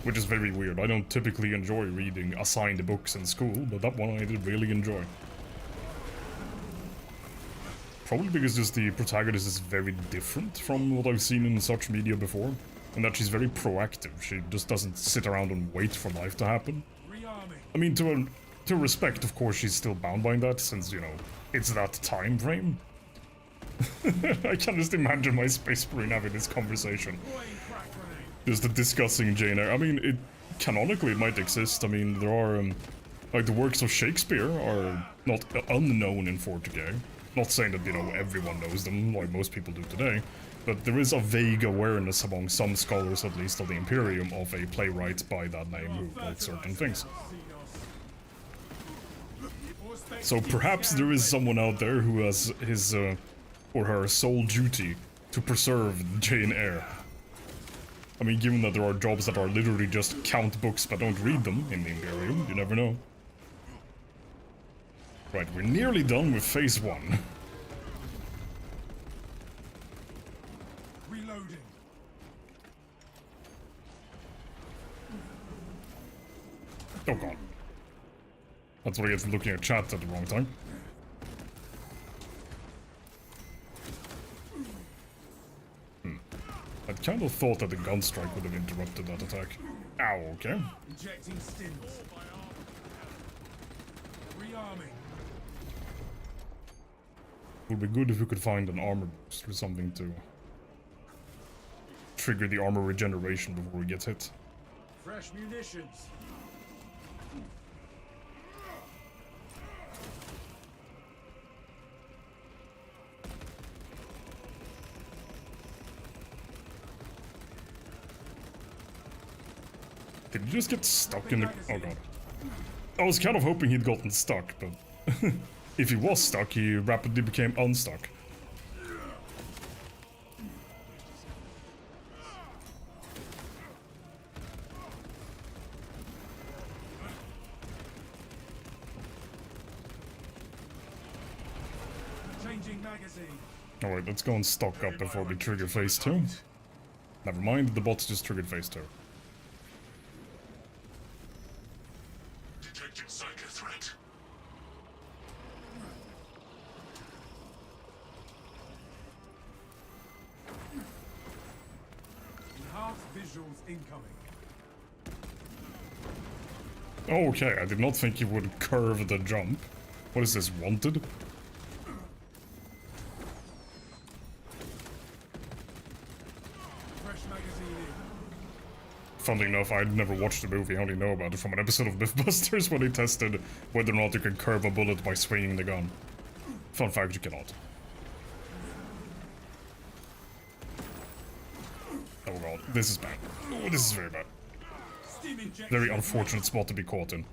Which is very weird. I don't typically enjoy reading assigned books in school, but that one I did really enjoy. Probably because just the protagonist is very different from what I've seen in such media before, and that she's very proactive. She just doesn't sit around and wait for life to happen. I mean, to respect, of course, she's still bound by that, since, you know, it's that time frame. I can just imagine my Space Marine having this conversation. Just discussing Jane Eyre. I mean, it canonically it might exist. I mean, there are, like, the works of Shakespeare are not unknown in 40k. Not saying that, you know, everyone knows them, like most people do today, but there is a vague awareness among some scholars, at least, of the Imperium, of a playwright by that name who wrote certain things. So perhaps there is someone out there who has his, or her sole duty to preserve Jane Eyre. I mean, given that there are jobs that are literally just count books but don't read them in the Imperium, you never know. Right, we're nearly done with phase 1. Reloading. Oh god. That's what I get for looking at chat at the wrong time. I'd kind of thought that the gun strike would have interrupted that attack. Ow, okay. Injecting stims. Rearming. Would be good if we could find an armor boost or something to trigger the armor regeneration before we get hit. Fresh munitions. Did he just get stuck in the... Oh god. I was kind of hoping he'd gotten stuck, but... if he was stuck, he rapidly became unstuck. Changing magazine. Alright, let's go and stock up before we trigger phase 2. Never mind, the bots just triggered phase 2. Detected psycho threat. Enhanced visuals incoming. Okay, I did not think he would curve the jump. What is this, wanted? Fresh magazine Funnily enough, I'd never watched the movie, I only know about it from an episode of Mythbusters when they tested whether or not you can curve a bullet by swinging the gun. Fun fact, you cannot. Oh god, this is bad. Oh, this is very bad. Very unfortunate spot to be caught in.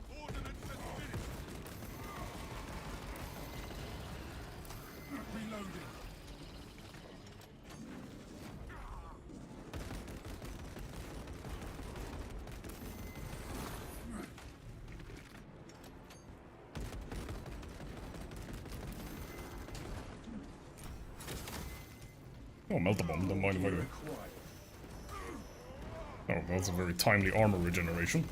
Oh, melt a bomb, don't mind if I do. Oh, that's a very timely armor regeneration.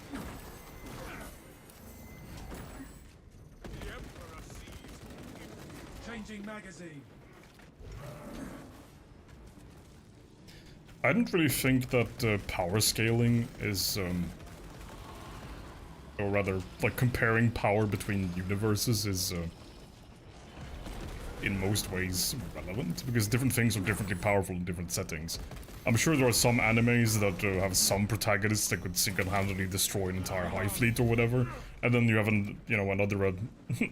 Changing magazine. I didn't really think that power scaling is, or rather, like comparing power between universes is, in most ways relevant, because different things are differently powerful in different settings. I'm sure there are some animes that have some protagonists that could single-handedly destroy an entire hive fleet or whatever, and then you have another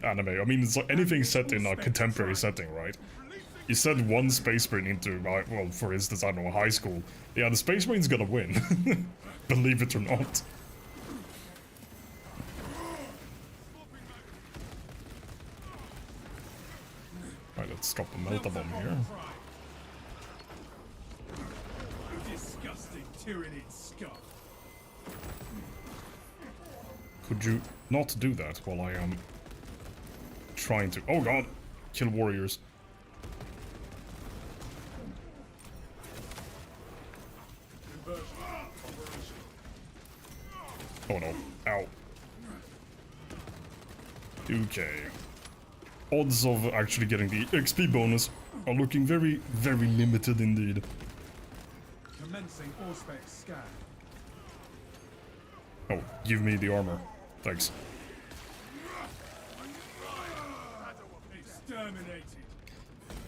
anime. I mean, it's like anything set in a contemporary setting, right? You send one space marine into, well, for instance, I don't know, a high school. Yeah, the space marine's gonna win, believe it or not. Right, let's drop a melta bomb here. Disgusting tyrannid scum. Could you not do that while I am trying to... Oh god! Kill warriors. Oh no. Ow. Okay. Odds of actually getting the XP bonus are looking very, very limited indeed. Commencing Auspex scan. Oh, give me the armor. Thanks. Exterminated.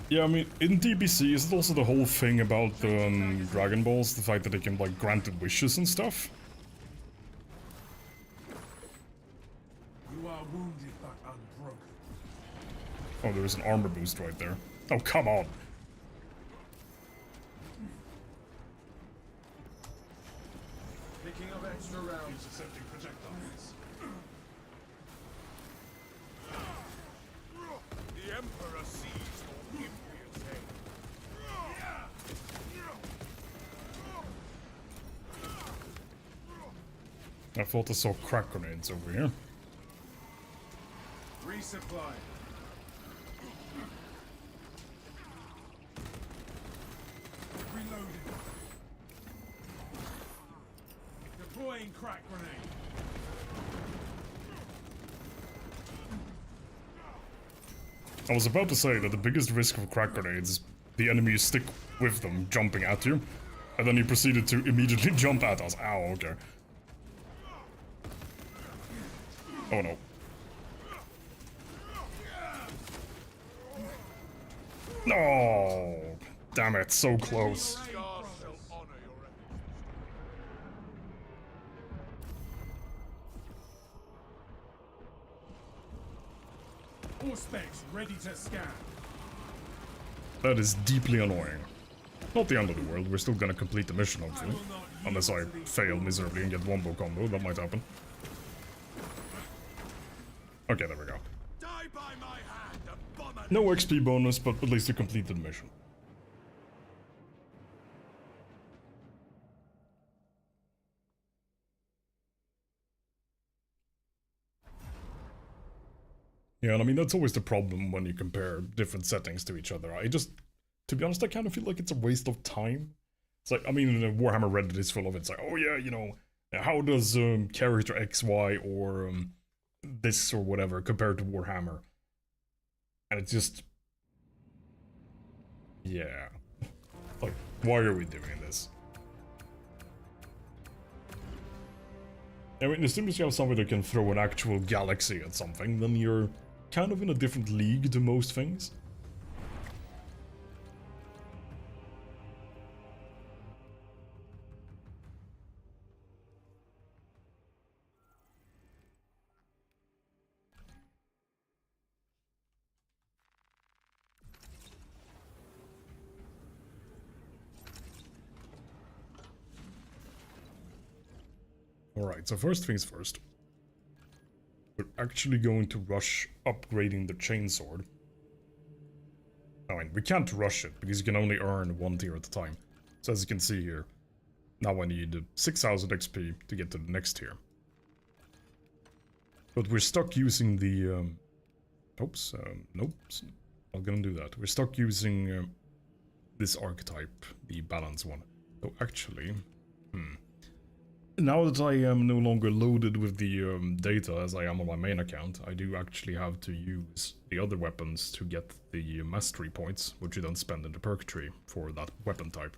Yeah, I mean, in DBC, is it also the whole thing about the Dragon Balls? The fact that they can, like, grant wishes and stuff? You are wounded but unbroken. Oh, there's an armor boost right there. Oh, come on! Picking up extra rounds. Intercepting projectiles. The Emperor sees your impious head. I thought I saw crack grenades over here. Resupply. Reloading. Deploying crack grenade. I was about to say that the biggest risk of crack grenades is the enemy you stick with them jumping at you, and then you proceeded to immediately jump at us. Ow, okay. Oh no. No! Damn it, so close. Scars shall honor your efforts. Auspex ready to scan. That is deeply annoying. Not the end of the world, we're still gonna complete the mission, hopefully. Unless I fail miserably and get wombo combo, that might happen. Okay, there we go. Die by my hand, abomination! No XP bonus, but at least you completed the mission. Yeah, and I mean, that's always the problem when you compare different settings to each other. To be honest, I kind of feel like it's a waste of time. It's like, I mean, Warhammer Reddit is full of it. It's like, oh yeah, you know, how does character XY or this or whatever compare to Warhammer? And it's just... yeah. Like, why are we doing this? I mean, as soon as you have somebody that can throw an actual galaxy at something, then you're kind of in a different league to most things. Alright, so first things first. We're actually going to rush upgrading the chainsword. I mean, we can't rush it, because you can only earn 1 tier at a time. So as you can see here, now I need 6000 XP to get to the next tier. But we're stuck using the... nope, not gonna do that. We're stuck using this archetype, the balance one. So actually, now that I am no longer loaded with the data as I am on my main account, I do actually have to use the other weapons to get the mastery points, which you don't spend in the perk tree for that weapon type.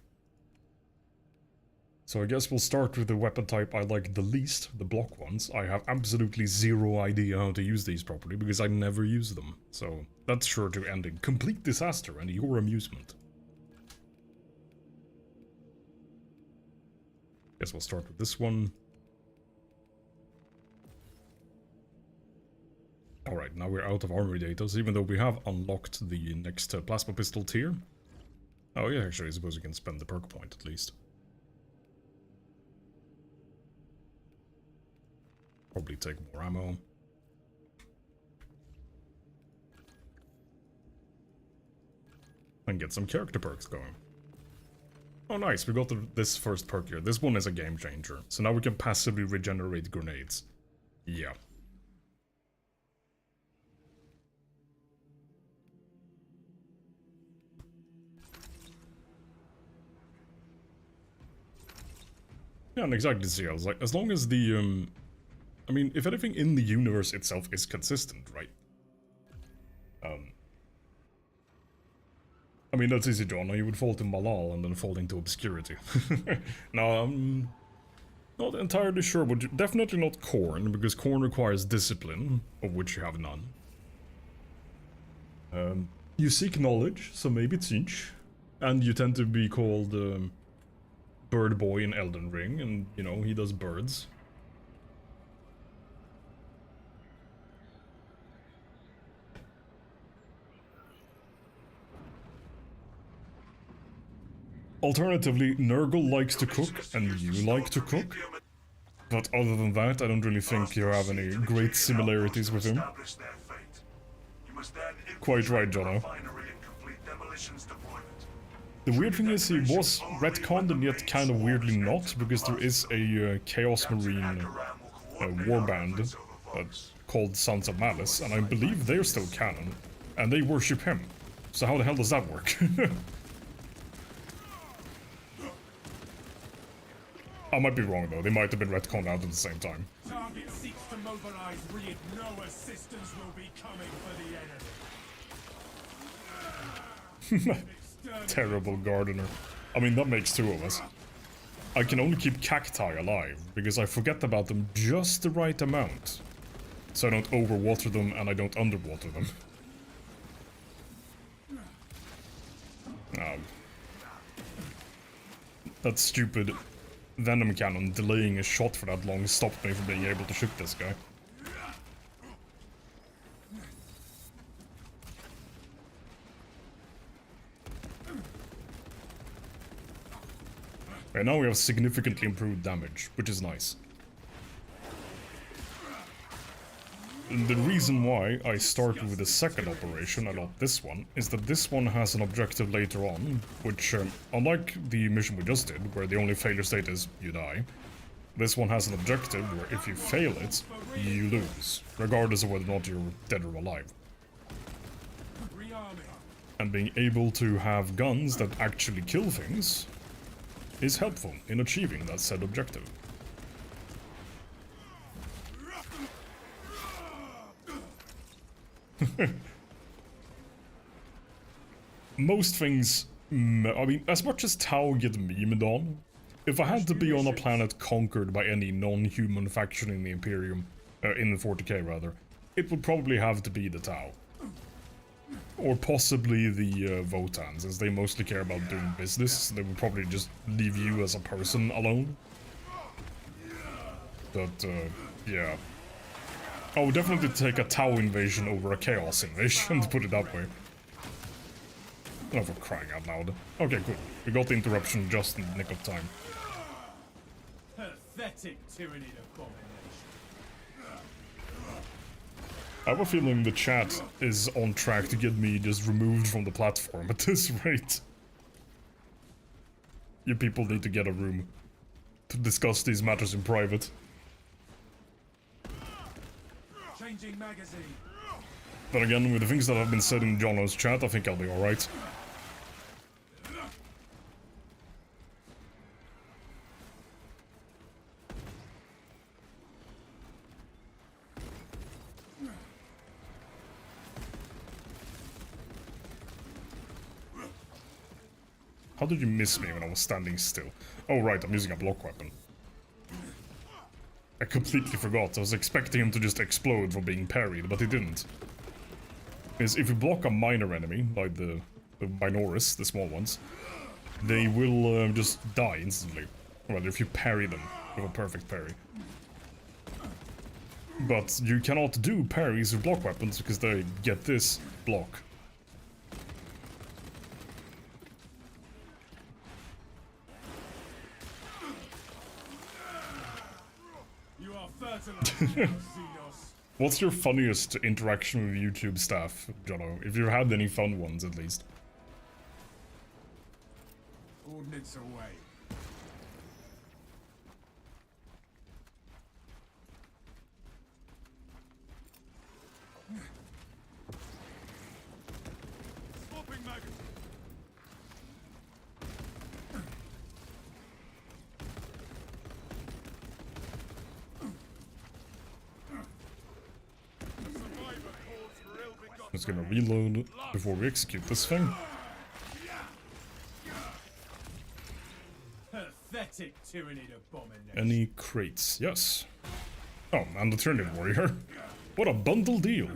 So I guess we'll start with the weapon type I like the least, the block ones. I have absolutely zero idea how to use these properly, because I never use them. So that's sure to end in complete disaster and your amusement. Guess we'll start with this one. Alright, now we're out of armory data, so even though we have unlocked the next plasma pistol tier. Oh yeah, actually I suppose we can spend the perk point at least. Probably take more ammo. And get some character perks going. Oh nice, we got this first perk here. This one is a game changer. So now we can passively regenerate grenades. Yeah. Yeah, and exactly, see, I was like, as long as the, I mean, if anything in the universe itself is consistent, right? I mean, that's easy, John. You would fall to Malal and then fall into obscurity. Now, I'm not entirely sure, but definitely not Korn, because Korn requires discipline, of which you have none. You seek knowledge, so maybe teach, and you tend to be called Bird Boy in Elden Ring, and, you know, he does birds. Alternatively, Nurgle likes to cook, and you like to cook. But other than that, I don't really think you have any great similarities with him. Quite right, Jono. The weird thing is he was retconned and yet kind of weirdly not, because there is a Chaos Marine warband called Sons of Malice, and I believe they're still canon, and they worship him. So how the hell does that work? I might be wrong though, they might have been retconned out at the same time. Target seeks to mobilize Reed. No assistance will be coming for the enemy. Terrible gardener. I mean, that makes two of us. I can only keep cacti alive, because I forget about them just the right amount. So I don't overwater them and I don't underwater them. That stupid venom cannon delaying a shot for that long stopped me from being able to shoot this guy. Okay, now we have significantly improved damage, which is nice. And the reason why I started with the second operation and not this one is that this one has an objective later on, which, unlike the mission we just did, where the only failure state is you die, this one has an objective where if you fail it, you lose, regardless of whether or not you're dead or alive. And being able to have guns that actually kill things is helpful in achieving that said objective. Most things, I mean, as much as Tau get memed on, if I had to be on a planet conquered by any non-human faction in the Imperium, in the 40k rather, it would probably have to be the Tau. Or possibly the Votans, as they mostly care about doing business. They would probably just leave you as a person alone. But, yeah. I would definitely take a Tau invasion over a Chaos invasion, to put it that way. Oh, for crying out loud. Okay, cool. We got the interruption just in the nick of time. Pathetic tyranny abomination. I have a feeling the chat is on track to get me just removed from the platform at this rate. You people need to get a room to discuss these matters in private. Changing magazine. But again, with the things that have been said in Jono's chat, I think I'll be alright. How did you miss me when I was standing still? Oh right, I'm using a block weapon. I completely forgot. I was expecting him to just explode from being parried, but he didn't. Because if you block a minor enemy, like the Minoris, the small ones, they will just die instantly. Rather, if you parry them with a perfect parry. But you cannot do parries with block weapons because they get this block. You are fertilized, Xenos. What's your funniest interaction with YouTube staff, Jono? If you've had any fun ones, at least. Ordnance away. Swapping magazine. Just gonna reload before we execute this thing. Pathetic tyranny abomination. Any crates? Yes. Oh, and the Trinity Warrior. What a bundle deal.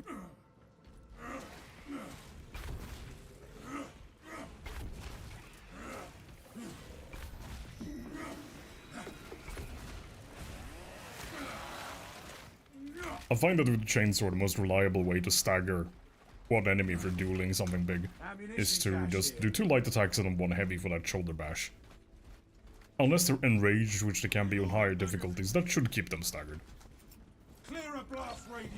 I find that with the chainsaw, the most reliable way to stagger one enemy if you're dueling something big is to just do 2 light attacks and then 1 heavy for that shoulder bash. Unless they're enraged, which they can be on higher difficulties, that should keep them staggered. Clear a blast radius.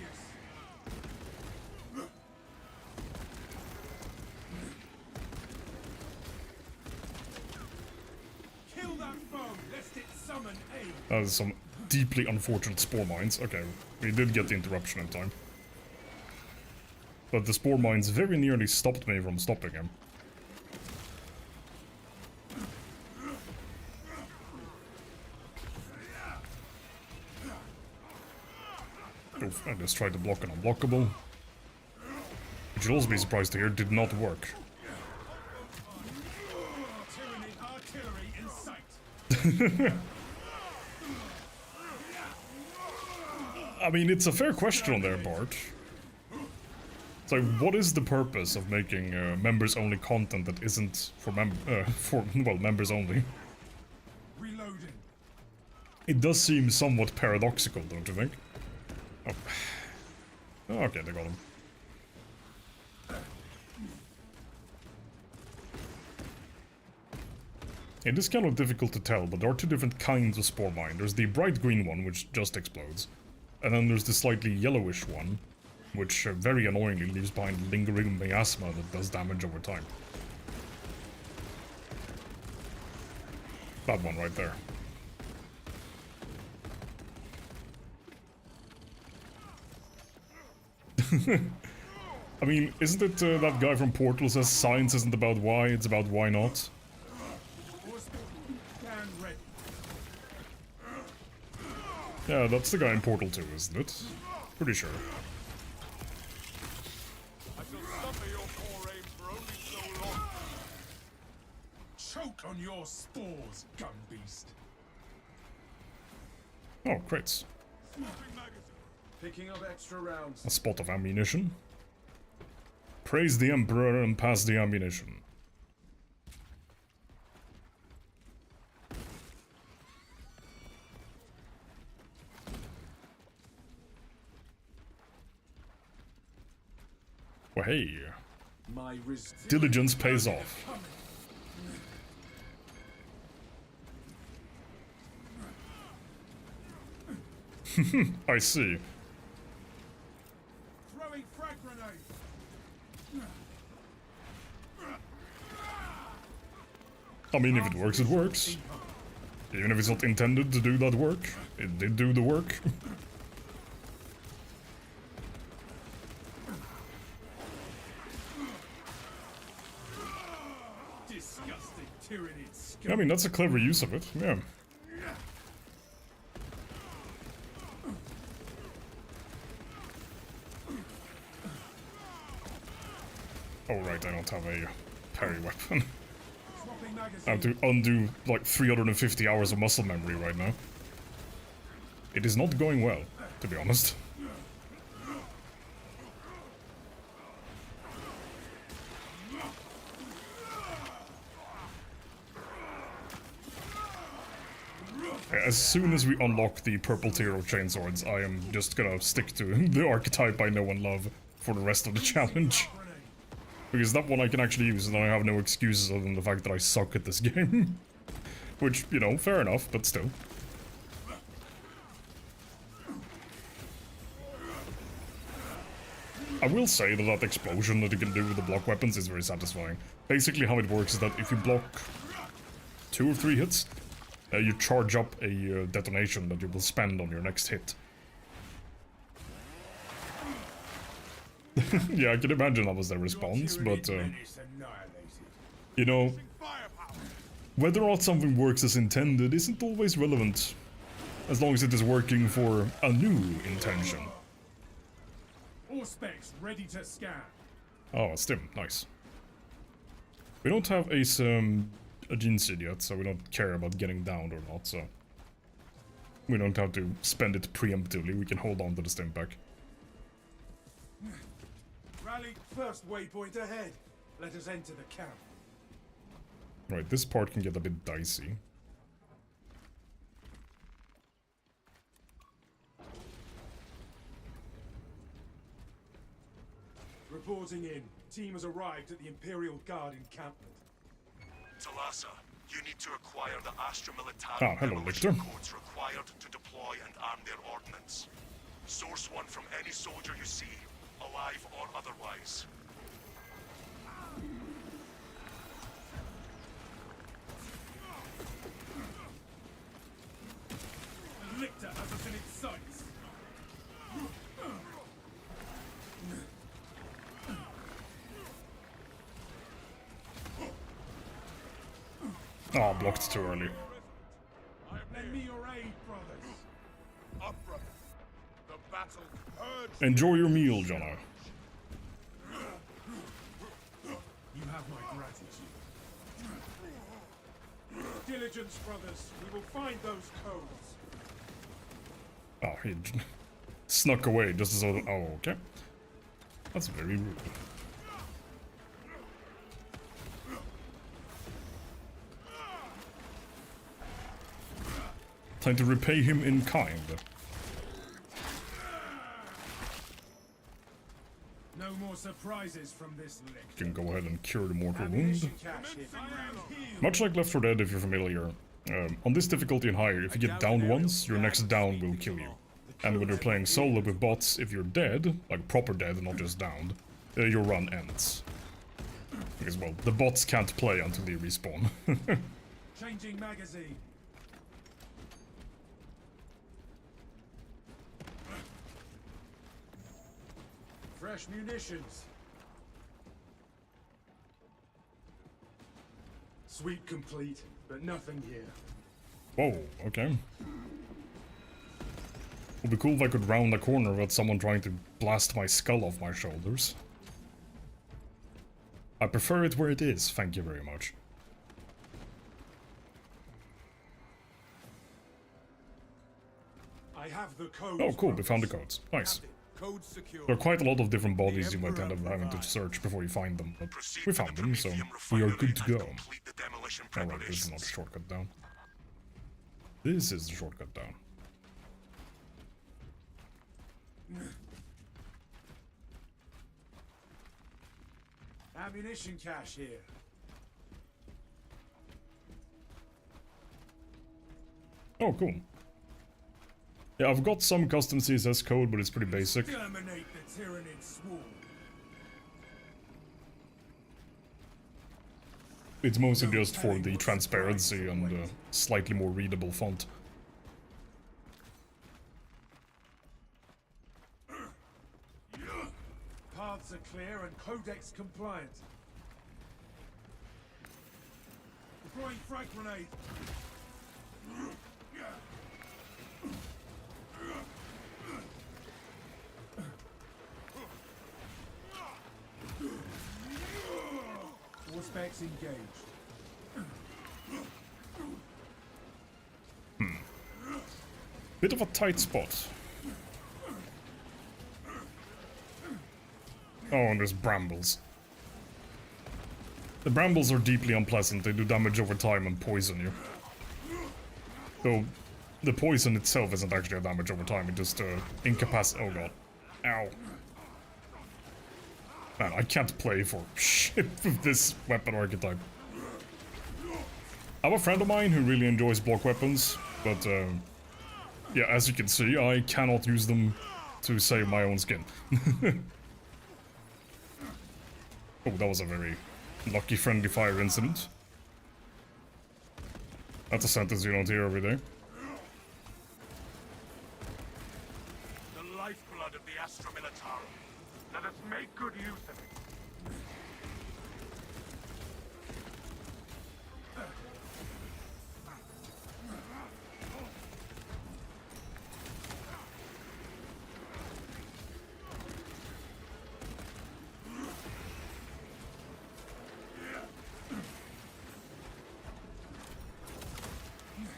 Kill that foe, lest it summon aid. That is some deeply unfortunate spore mines. Okay, we did get the interruption in time. But the spore mines very nearly stopped me from stopping him. Oof, I just tried to block an unblockable. Which you'll also be surprised to hear did not work. Tyranny artillery in sight. I mean, it's a fair question on their part. It's like, what is the purpose of making members-only content that isn't for members only? Reloading. It does seem somewhat paradoxical, don't you think? Oh. Oh, okay, they got him. It is kind of difficult to tell, but there are 2 different kinds of spore mine. There's the bright green one, which just explodes. And then there's the slightly yellowish one, which very annoyingly leaves behind lingering miasma that does damage over time. That one right there. I mean, isn't it that guy from Portal says science isn't about why, it's about why not? Stand ready. Yeah, that's the guy in Portal 2, isn't it? Pretty sure. I shall suffer your poor aims for only so long. Choke on your spores, gun beast. Oh, crates. Swapping magazine. Picking up extra rounds. A spot of ammunition. Praise the Emperor and pass the ammunition. Well, hey. My Diligence pays off. I see. Throwing frag grenade. I mean, if it works, it works. Even if it's not intended to do that work, it did do the work. Disgusting tyrannid scum. I mean, that's a clever use of it, yeah. Oh right, I don't have a parry weapon. Swapping I magazine. have to undo like 350 hours of muscle memory right now. It is not going well, to be honest. As soon as we unlock the purple tier of chainswords, I am just gonna stick to the archetype I know and love for the rest of the challenge. Because that one I can actually use, and then I have no excuses other than the fact that I suck at this game. Which, you know, fair enough, but still. I will say that that explosion that you can do with the block weapons is very satisfying. Basically how it works is that if you block 2 or 3 hits, you charge up a detonation that you will spend on your next hit. Yeah, I can imagine that was their response, but you know, whether or not something works as intended isn't always relevant, as long as it is working for a new intention. All specs ready to scan. Oh, stim, nice. We don't have a Jinsid yet, so we don't care about getting downed or not, so we don't have to spend it preemptively, we can hold on to the stim pack. Rally first waypoint ahead. Let us enter the camp. Right, this part can get a bit dicey. Reporting in. Team has arrived at the Imperial Guard encampment. Talassa, you need to acquire the Astra Militari Ah, hello, demolition Victor. codes required to deploy and arm their ordnance. Source one from any soldier you see, alive or otherwise. Lictor has us in its sights. Ah, blocked too early. Lend me your aid, brothers. Up, brother. The battle purged. Enjoy your meal, Jono. You have my gratitude. Diligence, brothers. We will find those codes. Oh, he snuck away just as though... Oh, okay. That's very rude. Time to repay him in kind. No more surprises from this lick. You can go ahead and cure the mortal wound. Ammunition cache here. Much like Left 4 Dead, if you're familiar, on this difficulty and higher, if you get downed once, your next down will kill you. And when you're playing solo with bots, if you're dead, like proper dead, not just downed, your run ends. Because, well, the bots can't play until they respawn. Changing magazine. Fresh munitions. Sweep complete, but nothing here. Whoa, okay. Would be cool if I could round a corner without someone trying to blast my skull off my shoulders. I prefer it where it is, thank you very much. I have the code. Oh cool, we found the codes. Nice. Code secure. There are quite a lot of different bodies you might end up having to search before you find them, but we found them, so we are good to go. Complete the demolition Alright, this is not a shortcut down. This is the shortcut down. Ammunition cache here. Oh, cool. Yeah, I've got some custom CSS code, but it's pretty basic. Exterminate the Tyranid swarm. It's mostly just for the transparency and slightly more readable font. Paths are clear and codex compliant. Deploying frag grenade. All specs engaged. Bit of a tight spot. Oh, and there's brambles. The brambles are deeply unpleasant. They do damage over time and poison you. Though the poison itself isn't actually a damage over time, it just oh god. Ow. Man, I can't play for shit with this weapon archetype. I have a friend of mine who really enjoys block weapons, but yeah, as you can see, I cannot use them to save my own skin. Oh, that was a very lucky friendly fire incident. That's a sentence you don't hear every day. The lifeblood of the Astra Militarum. Let us make good use of it.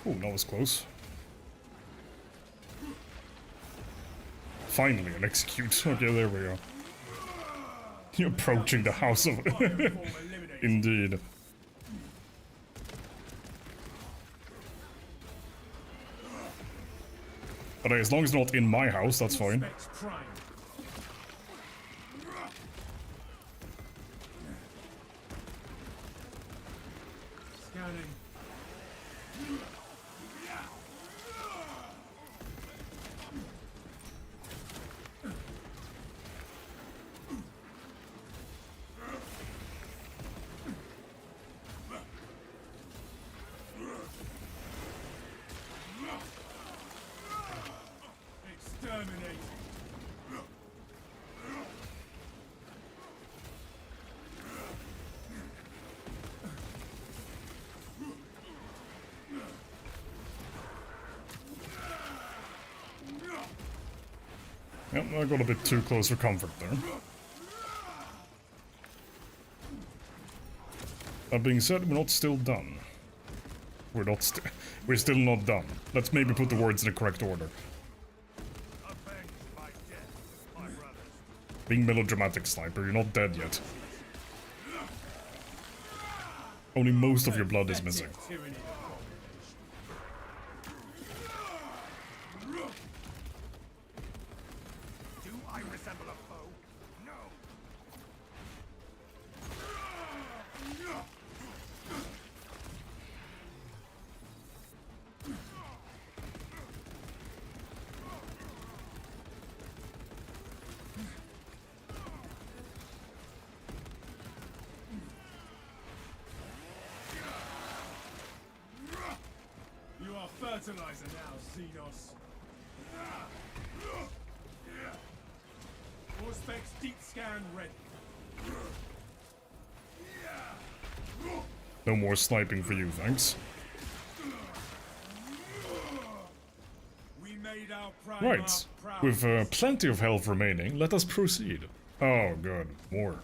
Oh, that was close. Finally, an execute. Okay, there we go. You're approaching the house of... Indeed. But as long as not in my house, that's fine. Specs prime. Scanning. Exterminate. Yep, I got a bit too close for comfort there. That being said, we're not still done. We're still not done. Let's maybe put the words in the correct order. Avenge my death, my brothers. Being melodramatic, Sniper, you're not dead yet. Only most of your blood is missing. Tyranny. Do I resemble a foe? No. You are fertilizer now, Xenos. All specs deep scan ready. No more sniping for you, thanks. We made our prime Right, proud. with plenty of health remaining, let us proceed. Oh, good, more.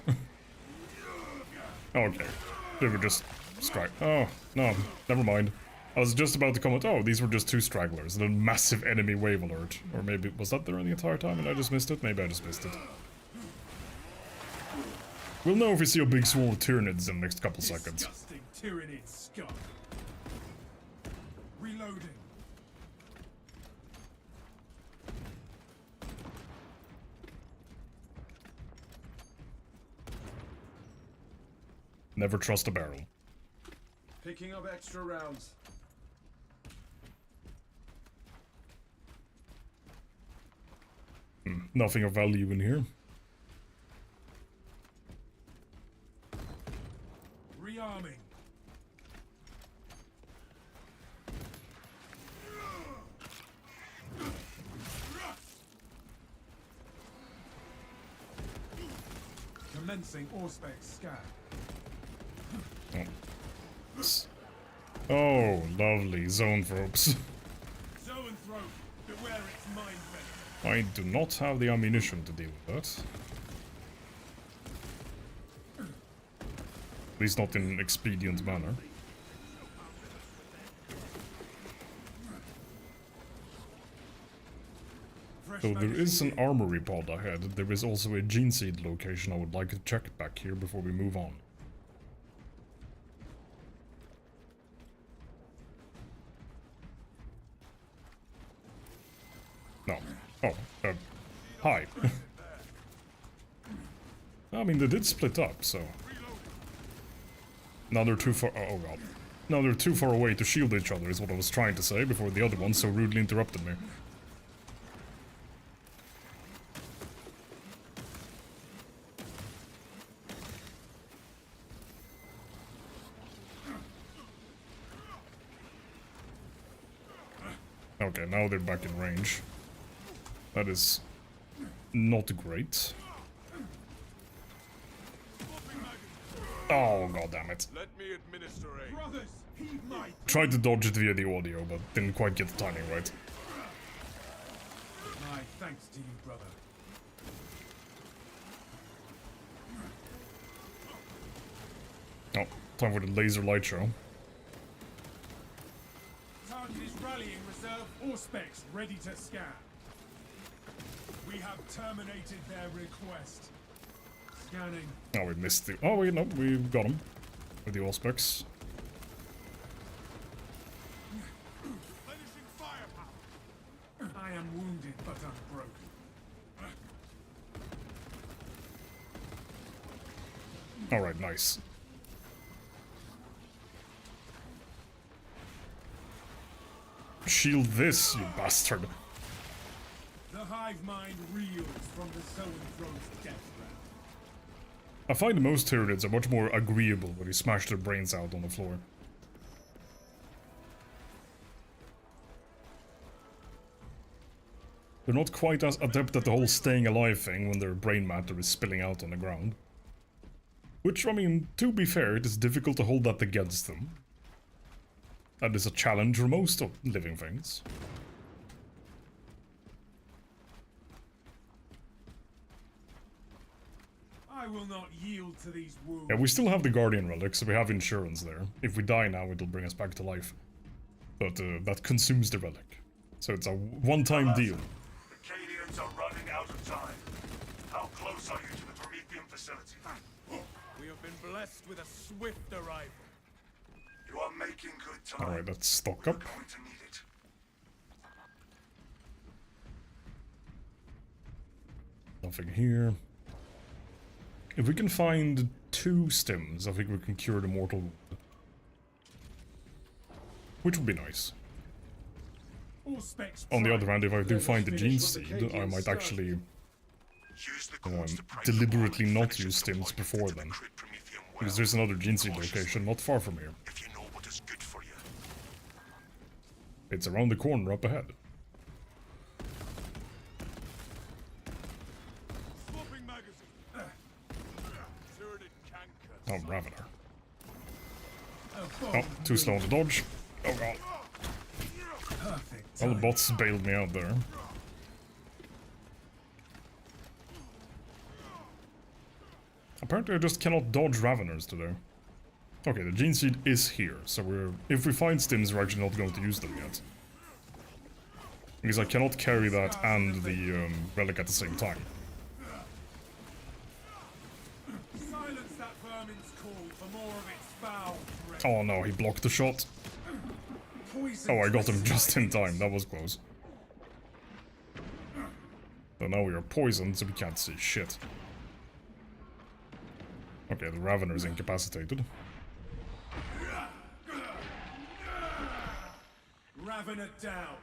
Okay, they were just strike. Oh, no, never mind. I was just about to comment, oh, these were just two stragglers, and a massive enemy wave alert. Or maybe, was that there the entire time and I just missed it? Maybe I just missed it. We'll know if we see a big swarm of Tyranids in the next couple seconds. Disgusting Tyranid scum. Reloading. Never trust a barrel. Picking up extra rounds. nothing of value in here. Rearming. Commencing Auspex scan. Oh, lovely. Zone ropes. Zoanthrope, beware its mind bend. I do not have the ammunition to deal with that. At least not in an expedient manner. So there is an armory pod ahead. There is also a gene seed location I would like to check back here before we move on. No. Oh, hi. I mean, they did split up, so... Now they're too far... Oh god. Now they're too far away to shield each other, is what I was trying to say before the other one so rudely interrupted me. Okay, now they're back in range. That is not great. Oh, god damn it. Let me administer a... Brothers, heed my... Tried to dodge it via the audio, but didn't quite get the timing right. My thanks to you, brother. Oh, time for the laser light show. Target is rallying reserve Auspex ready to scan. We have terminated their request. Scanning. Oh, we missed the... Oh, wait, no, we got him. With the Auspex. Replenishing firepower. I am wounded but unbroken. Alright, nice. Shield this, you bastard. The hive mind reels from the Zoanthrope's death round. I find most Tyranids are much more agreeable when you smash their brains out on the floor. They're not quite as adept at the whole staying alive thing when their brain matter is spilling out on the ground. Which, I mean, to be fair, it is difficult to hold that against them. That is a challenge for most of living things. I will not yield to these wounds. Yeah, we still have the Guardian Relic, so we have insurance there. If we die now, it'll bring us back to life. But that consumes the Relic. So it's a one-time deal. The Cadians are running out of time. How close are you to the Promethean facility? We have been blessed with a swift arrival. You are making good time. Alright, let's stock up. We're going to need it. Nothing here. If we can find 2 stims, I think we can cure the mortal wound. Which would be nice. On the other hand, if I do find the gene seed, I might actually Use the codes to pry deliberately the not finish use the stims point before into the then. crit Promethean well. Because there's another gene seed location not far from here. If you know what is good for you. It's around the corner up ahead. Swapping magazine. Tyranid canker. Oh, Ravener. Oh, too slow to dodge. Oh god. Perfect. All the bots bailed me out there. Apparently I just cannot dodge Raveners today. Okay, the gene seed is here, so if we find stims, we're actually not going to use them yet. Because I cannot carry that and the relic at the same time. Silence that vermin's call for more of its foul breath. Oh no, he blocked the shot. Poison Oh, I got him twists just in time. That was close. But now we are poisoned, so we can't see shit. Okay, the Ravener is incapacitated. Ravener down.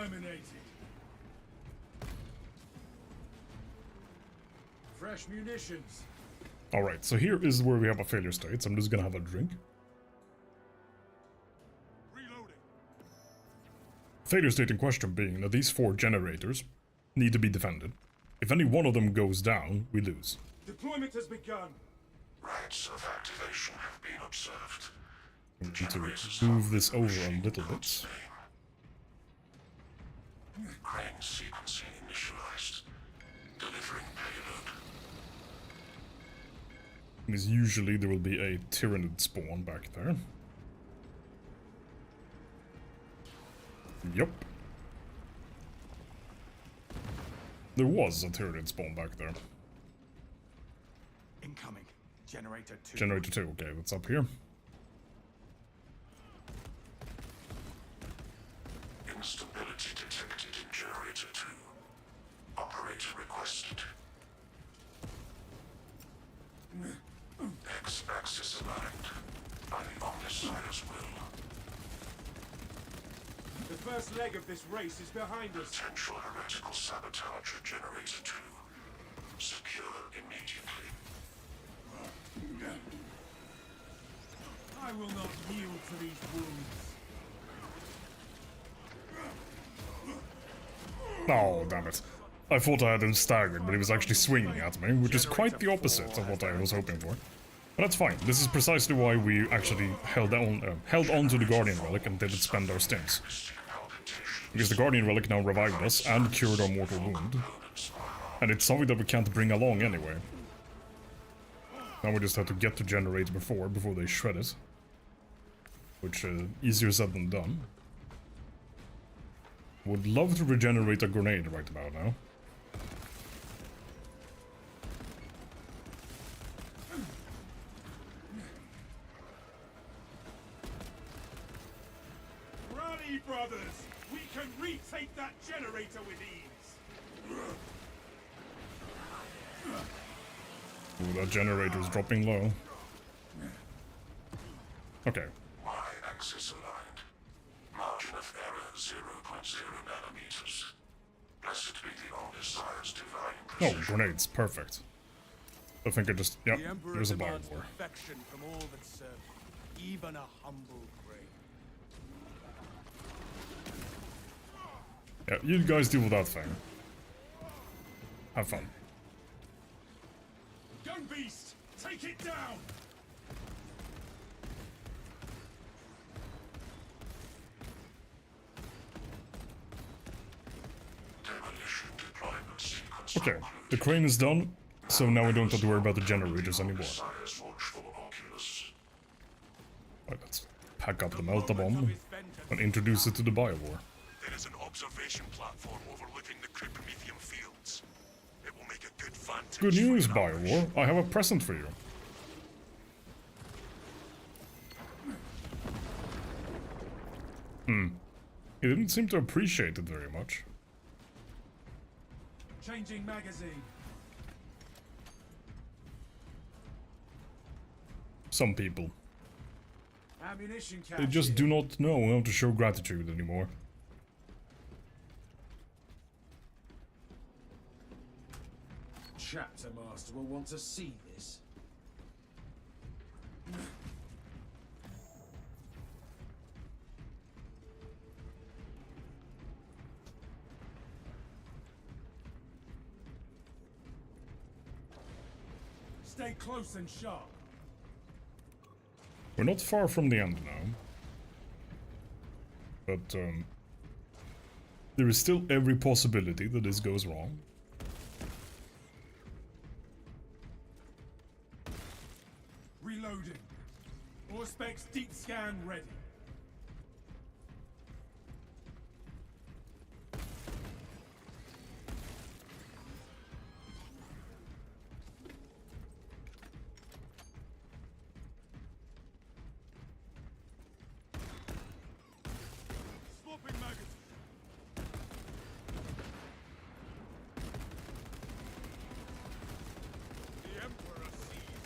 terminated. Fresh munitions. Alright, so here is where we have a failure state, so I'm just gonna have a drink. Reloading. Failure state in question being that these 4 generators need to be defended. If any one of them goes down, we lose. Deployment has begun. Rates of activation have been observed. We need to move this over a little bit. Crane sequencing initialized. Delivering payload. Because usually there will be a Tyranid spawn back there. Yup. There was a Tyranid spawn back there. Incoming. Generator 2. Generator 2, okay, that's up here. Instability detected in generator 2. Operator requested. X-axis aligned by the Omnissiah's will. The first leg of this race is behind us. Potential heretical sabotage of generator 2. Secure immediately. I will not yield to these wounds. Oh, damn it. I thought I had him staggered, but he was actually swinging at me, which is quite the opposite of what I was hoping for. But that's fine. This is precisely why we actually held on to the Guardian Relic and didn't spend our stints. Because the Guardian Relic now revived us and cured our mortal wound. And it's something that we can't bring along anyway. Now we just have to get to generate before they shred it. Which, easier said than done. Would love to regenerate a grenade right about now. Rally, brothers! We can retake that generator with ease! Ooh, that generator's dropping low. Okay. Y-axis aligned. Margin of error 0.0 nanometers. Blessed be the Omnissiah's divine Oh, precision. grenades, perfect. I think I just... Yep, The Emperor there's a demands Biowar. perfection from all that serve him, even a humble grave. Yeah, you guys deal with that thing. Have fun. Gun beast! Take it down! Demolition deployment sequence. Okay, the crane is done, so now we don't have to worry about the generators anymore. Omnissiah's watchful oculus. Right, let's pack up the melta bomb and introduce it to the Biowar. There is an observation platform overlooking the Cryptomethium fields. It will make a good vantage. Good news, for an Biowar. I have a present for you. He didn't seem to appreciate it very much. Changing magazine. Some people. Ammunition cache. They just do not know how to show gratitude anymore. Chapter Master will want to see this. Stay close and sharp. We're not far from the end now. But, there is still every possibility that this goes wrong. Reloading. Auspex deep scan ready. Swapping magazine. The Emperor sees.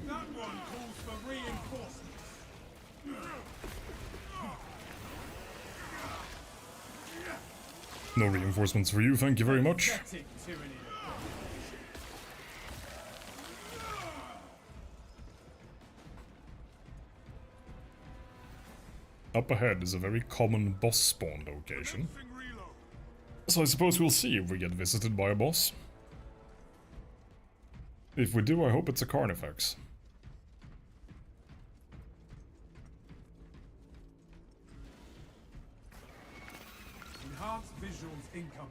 That one calls for reinforcements. No reinforcements for you, thank you very much. Pathetic tyranny. Up ahead is a very common boss spawn location. So I suppose we'll see if we get visited by a boss. If we do, I hope it's a Carnifex. Enhanced visuals incoming.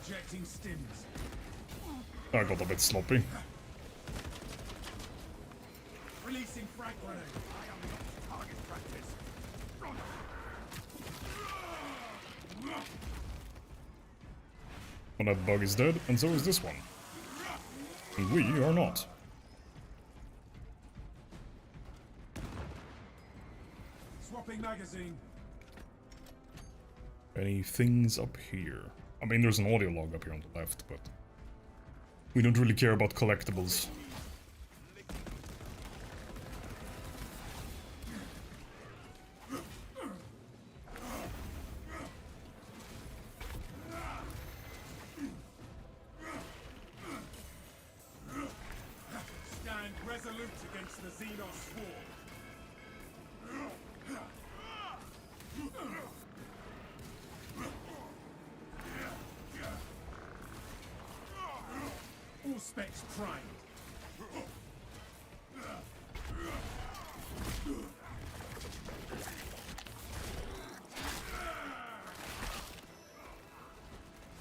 Injecting stims. I got a bit sloppy. Releasing frag grenade. I am not target practice. Well, that bug is dead, and so is this one. And we are not. Swapping magazine. Any things up here? I mean, there's an audio log up here on the left, but we don't really care about collectibles. Stand resolute against the Xenos swarm. All specs primed.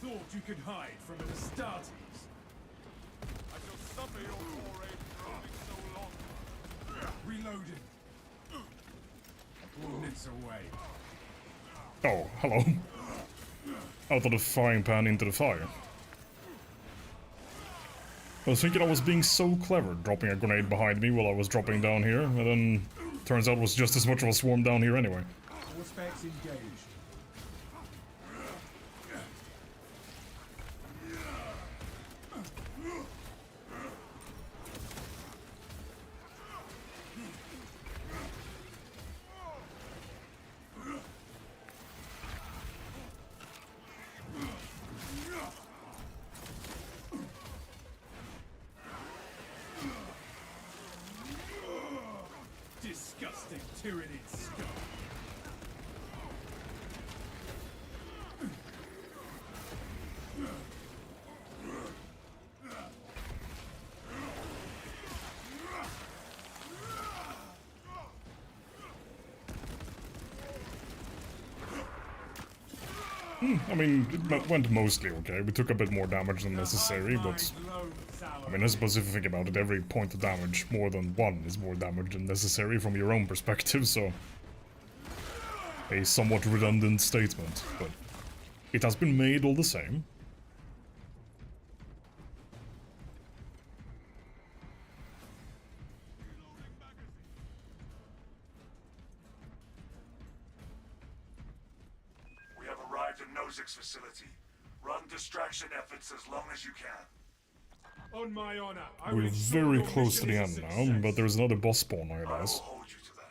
Thought you could hide from an Astartes. I shall suffer your foray for running so long. Reloading. Coordinates away. Oh, hello. Out of the frying pan into the fire. I was thinking I was being so clever, dropping a grenade behind me while I was dropping down here, and then turns out it was just as much of a swarm down here anyway. All specs engaged. Disgusting tyrannid scum. I mean, it went mostly okay. We took a bit more damage than necessary, but I mean, I suppose if you think about it, every point of damage, more than one, is more damage than necessary from your own perspective, so... a somewhat redundant statement, but it has been made all the same. We have arrived at Nozik's facility. Run distraction efforts as long as you can. On my honor, I We're will ensure very your close to the mission is end a now, success. but there's another boss spawn, I I will realize. hold you to that.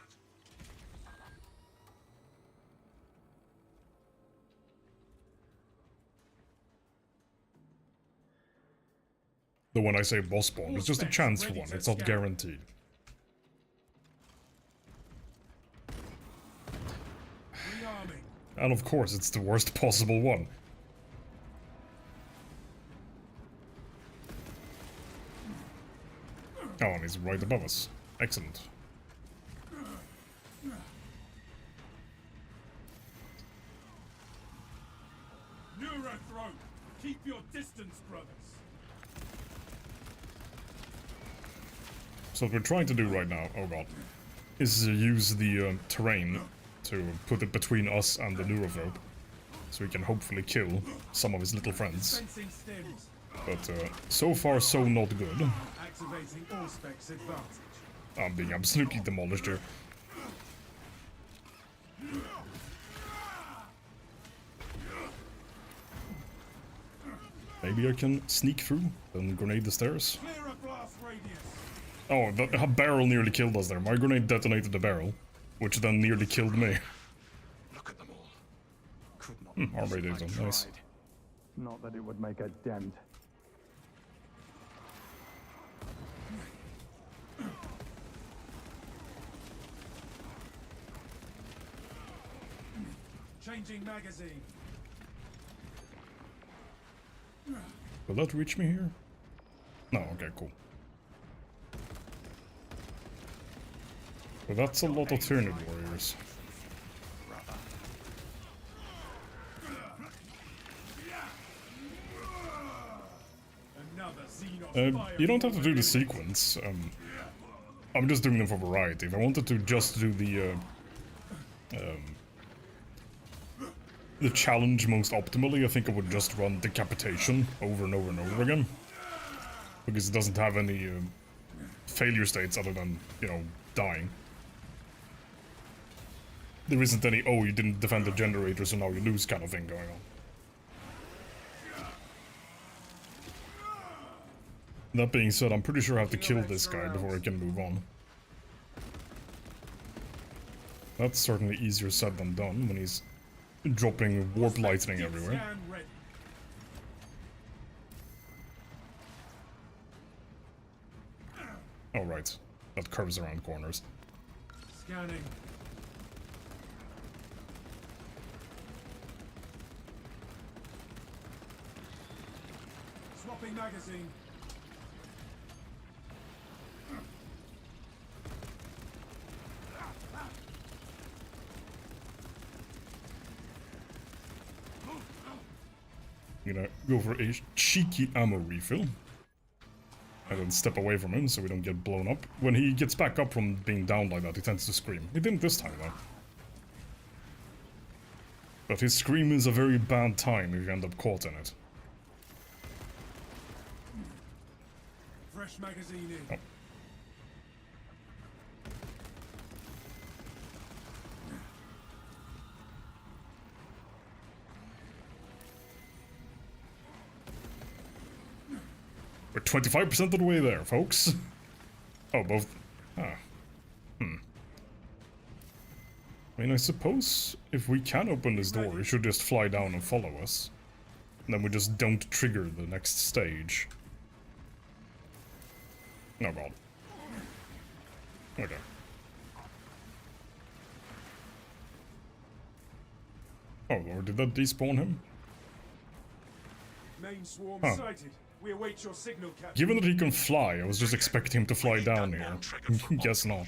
Though when I say boss spawn, All it's just a specs chance for ready one, to it's not scan. guaranteed. Rearming. And of course, it's the worst possible one. Oh, and he's right above us. Excellent. Neurothroat. Keep your distance, brothers. So what we're trying to do right now, oh god, is use the terrain to put it between us and the Neurophrobe. so he can hopefully kill some of his little friends. Fencing stims. But so far, so not good. Activating Allspec's advantage. I'm being absolutely demolished here. Maybe I can sneak through and grenade the stairs. Clear a blast radius. Oh, the barrel nearly killed us there. My grenade detonated the barrel, which then nearly killed me. Look at them all. Could not Arm radiator, nice. Not that it would make a dent. Changing magazine. Will that reach me here? No, okay, cool. Well, that's a lot of Tyranid warriors. Another Xenos fire You don't have to do the sequence. I'm just doing them for variety. If I wanted to just do the challenge most optimally, I think I would just run Decapitation over and over and over again. Because it doesn't have any failure states other than, you know, dying. There isn't any, oh, you didn't defend the generator, so now you lose kind of thing going on. That being said, I'm pretty sure I have to kill this guy before I can move on. That's certainly easier said than done when he's dropping warp lightning everywhere. Scan ready. Oh, right. That curves around corners. Scanning. Swapping magazine. I'm gonna go for a cheeky ammo refill. And then step away from him so we don't get blown up. When he gets back up from being down like that, he tends to scream. He didn't this time, though. But his scream is a very bad time if you end up caught in it. Fresh magazine in. Oh. We're 25% of the way there, folks. Oh, both. Ah. I mean, I suppose if we can open this door, he should just fly down and follow us. And then we just don't trigger the next stage. Oh god. Okay. Oh, or did that despawn him? Main swarm Huh. sighted. We await your signal, Captain. Given that he can fly, I was just expecting him to fly down here. Guess not.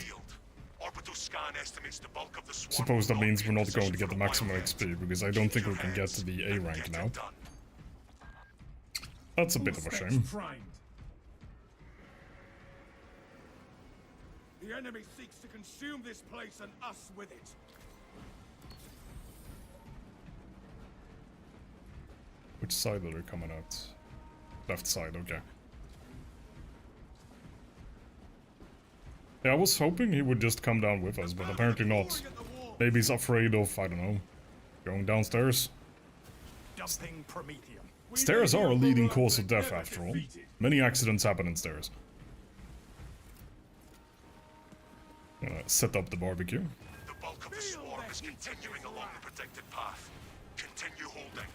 Orbital scan estimates the bulk of the swarm. Suppose that means we're not going to get the maximum XP, because I don't think we can get to the A rank now. That's a bit of a shame. Primed. The enemy seeks to consume this place and us with it. Which side are they coming at? Left side, okay. Yeah, I was hoping he would just come down with us, but apparently not. Maybe he's afraid of, I don't know, going downstairs. Dumping Prometheum. Stairs are a leading cause of death, after all. Many accidents happen in stairs. Set up the barbecue. The bulk of the swarm is continuing along the protected path. Continue holding.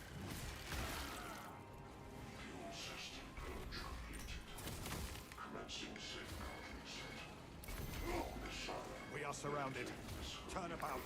We are surrounded. Turn about.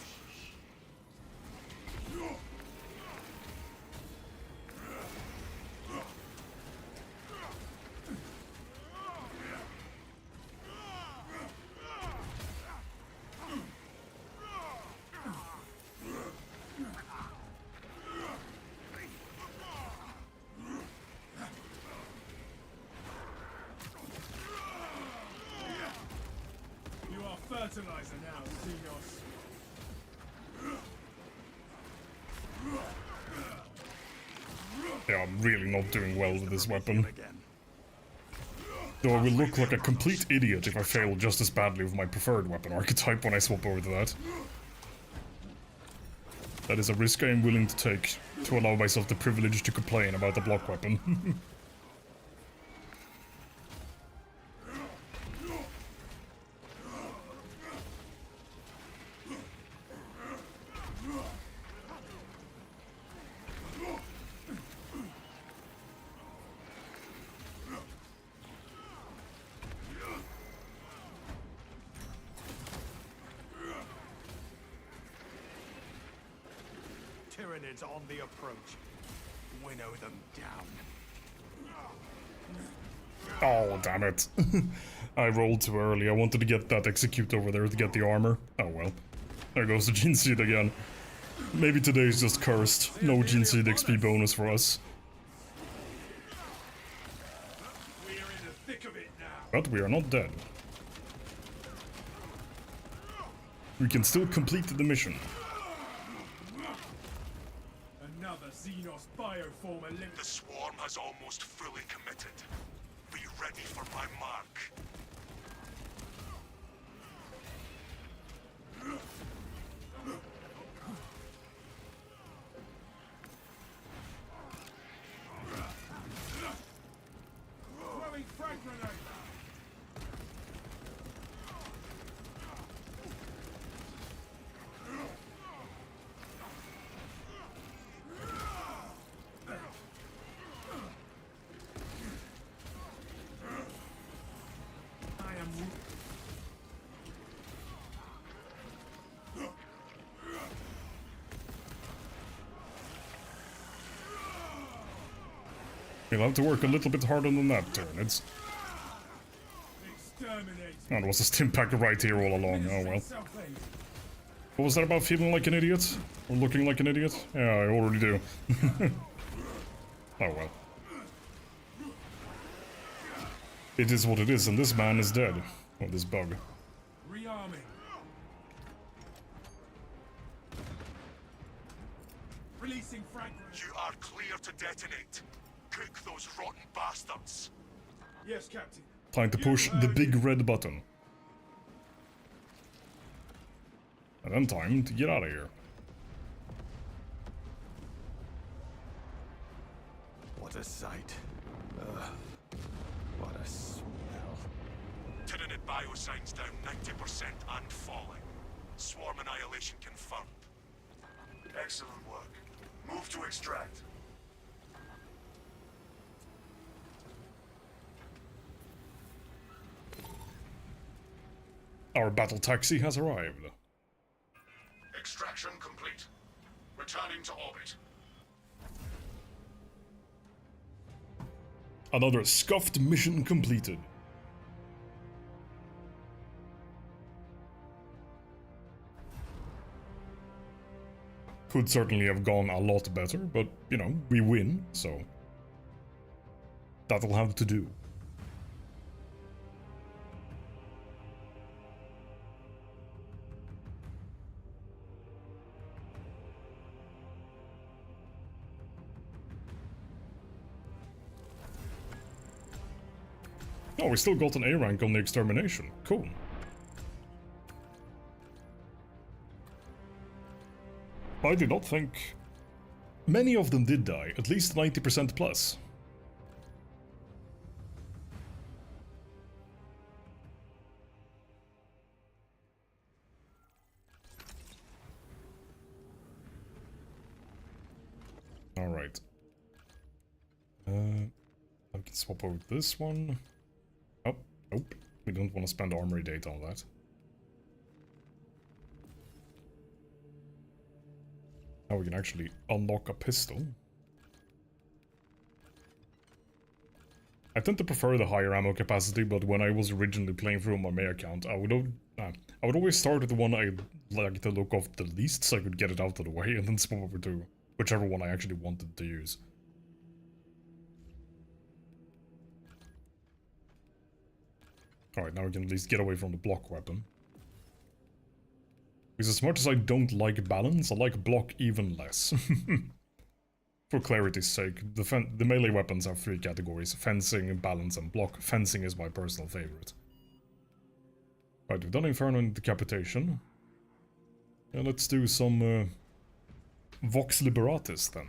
You are fertilizer now, Xenos. Yeah, I'm really not doing well with this weapon. Though I will look like a complete idiot if I fail just as badly with my preferred weapon archetype when I swap over to that. That is a risk I am willing to take to allow myself the privilege to complain about the block weapon. Tyranids on the approach. Winnow them down. Oh, damn it. I rolled too early. I wanted to get that execute over there to get the armor. Oh well. There goes the Gene Seed again. Maybe today is just cursed. No Gene Seed XP bonus for us. We're in the thick of it now. But we are not dead. We can still complete the mission. Another Xenos bioform Olympic. The swarm has almost fully committed. Be ready for my mark. Throwing frag grenade. I am We'll have to work a little bit harder than that turn. It's... exterminated. Oh, there was a stim pack right here all along. Oh well. Self-aid. What was that about feeling like an idiot? Or looking like an idiot? Yeah, I already do. Oh well. It is what it is, and this man is dead. Or this bug. Rearming. Releasing frag grenade. You are clear to detonate. Cook those rotten bastards. Yes, Captain. Time to push the big red button. And then time to get out of here. What a sight. What a smell. Tyranid biosigns down 90% and falling. Swarm annihilation confirmed. Excellent work. Move to extract. Our battle taxi has arrived. Extraction complete. Returning to orbit. Another scuffed mission completed. Could certainly have gone a lot better, but, you know, we win, so... that'll have to do. Oh, we still got an A rank on the extermination. Cool. I did not think... Many of them did die, at least 90% plus. Alright. I can swap over this one. Oh, nope. We don't want to spend armory data on that. Now we can actually unlock a pistol. I tend to prefer the higher ammo capacity, but when I was originally playing through on my May account, I would always start with the one I like the look of the least, so I could get it out of the way, and then swap over to whichever one I actually wanted to use. Alright, now we can at least get away from the block weapon. Because as much as I don't like balance, I like block even less. For clarity's sake, the melee weapons have 3 categories: fencing, balance, and block. Fencing is my personal favorite. Right, we've done Inferno and Decapitation. Yeah, let's do some Vox Liberatis then.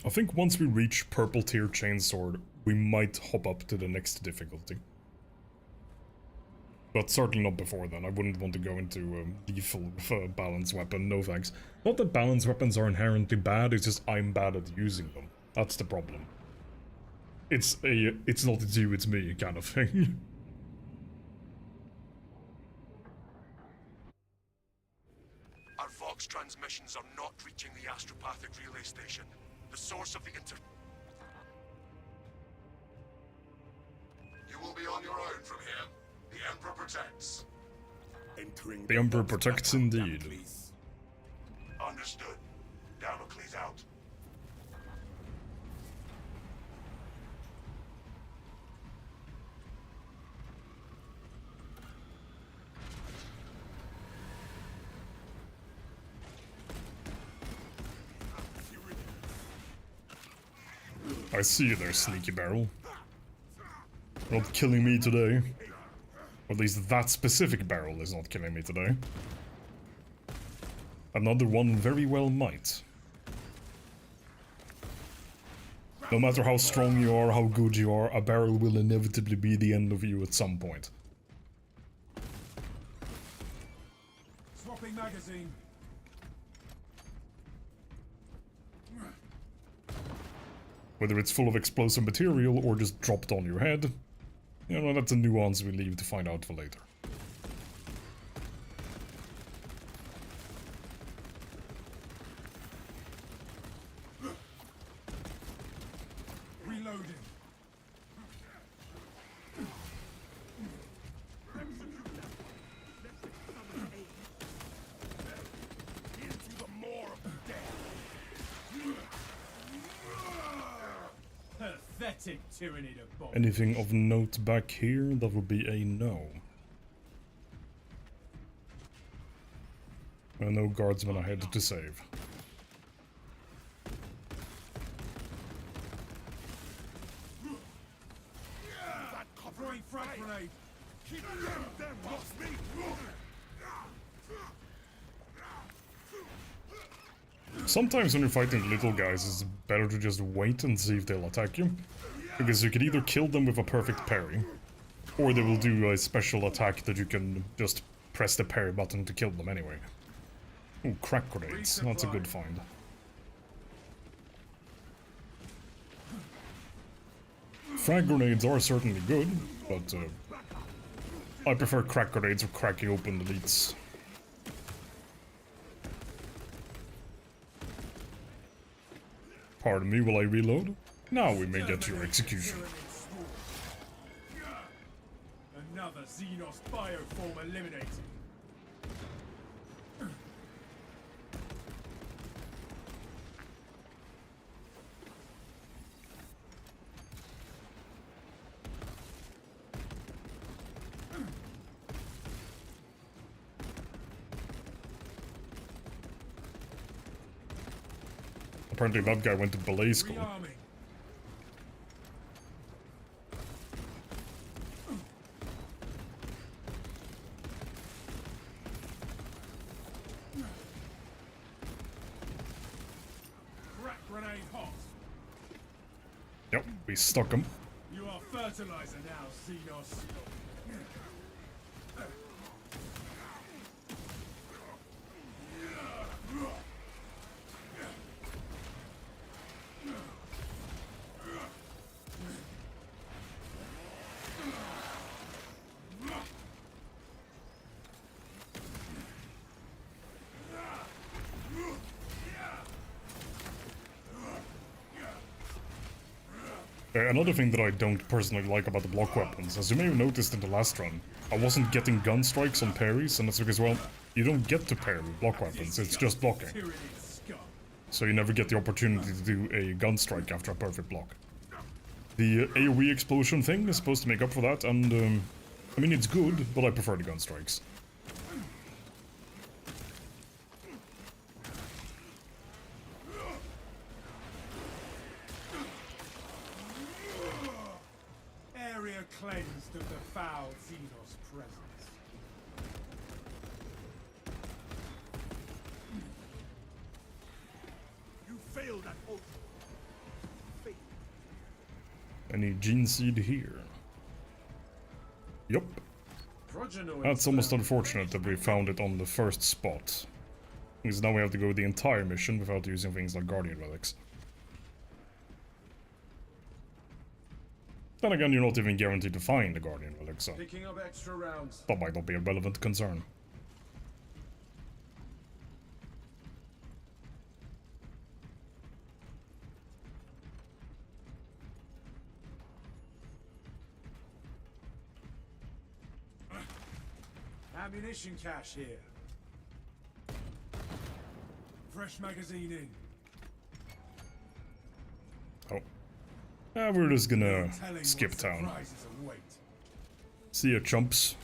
I think once we reach purple tier chainsword, we might hop up to the next difficulty. But certainly not before then. I wouldn't want to go into lethal with a balance weapon, no thanks. Not that balance weapons are inherently bad, it's just I'm bad at using them. That's the problem. It's not it's you, it's me kind of thing. Our Vox transmissions are not reaching the astropathic relay station. The source of the You will be on your own from here. The Emperor protects. Entering The Emperor Vox protects battle, indeed. Damocles. Understood. Damocles out. I see you there, sneaky barrel. Not killing me today. Or at least that specific barrel is not killing me today. Another one very well might. No matter how strong you are, how good you are, a barrel will inevitably be the end of you at some point. Swapping magazine. Whether it's full of explosive material or just dropped on your head, you know, that's a nuance we leave to find out for later. Reloading. Into the maw of the dead. Pathetic tyranny to bomb. Anything of note back here? That would be a no. No guardsmen ahead to save. Throwing frag grenade. Keep them off me. Sometimes when you're fighting little guys, it's better to just wait and see if they'll attack you. Because you can either kill them with a perfect parry, or they will do a special attack that you can just press the parry button to kill them anyway. Ooh, crack grenades. That's a good find. Frag grenades are certainly good, but I prefer crack grenades for cracking open elites. Pardon me while I reload. Now we may get to your execution. Another Xenos bioform eliminated. Apparently that guy went to ballet school. Rearming. Crack grenade hot. Yep, we stuck him. You are fertilizer now, Xenos. Another thing that I don't personally like about the block weapons, as you may have noticed in the last run, I wasn't getting gun strikes on parries, and that's because, well, you don't get to parry with block weapons, it's just blocking. Tyranny scum. So you never get the opportunity to do a gun strike after a perfect block. The AoE explosion thing is supposed to make up for that, and I mean, it's good, but I prefer the gun strikes. Area cleansed of the foul Xenos presence. You failed at oath. Any gene seed here? Yup. Progenoids That's almost found- unfortunate that we found it on the first spot. Because now we have to go the entire mission without using things like Guardian Relics. Then again, you're not even guaranteed to find the Guardian Relic, so Picking up extra rounds. that might not be a relevant concern. Ammunition cache here. Fresh magazine in. Oh. We're just gonna Telling skip what town. surprises await. See ya, chumps.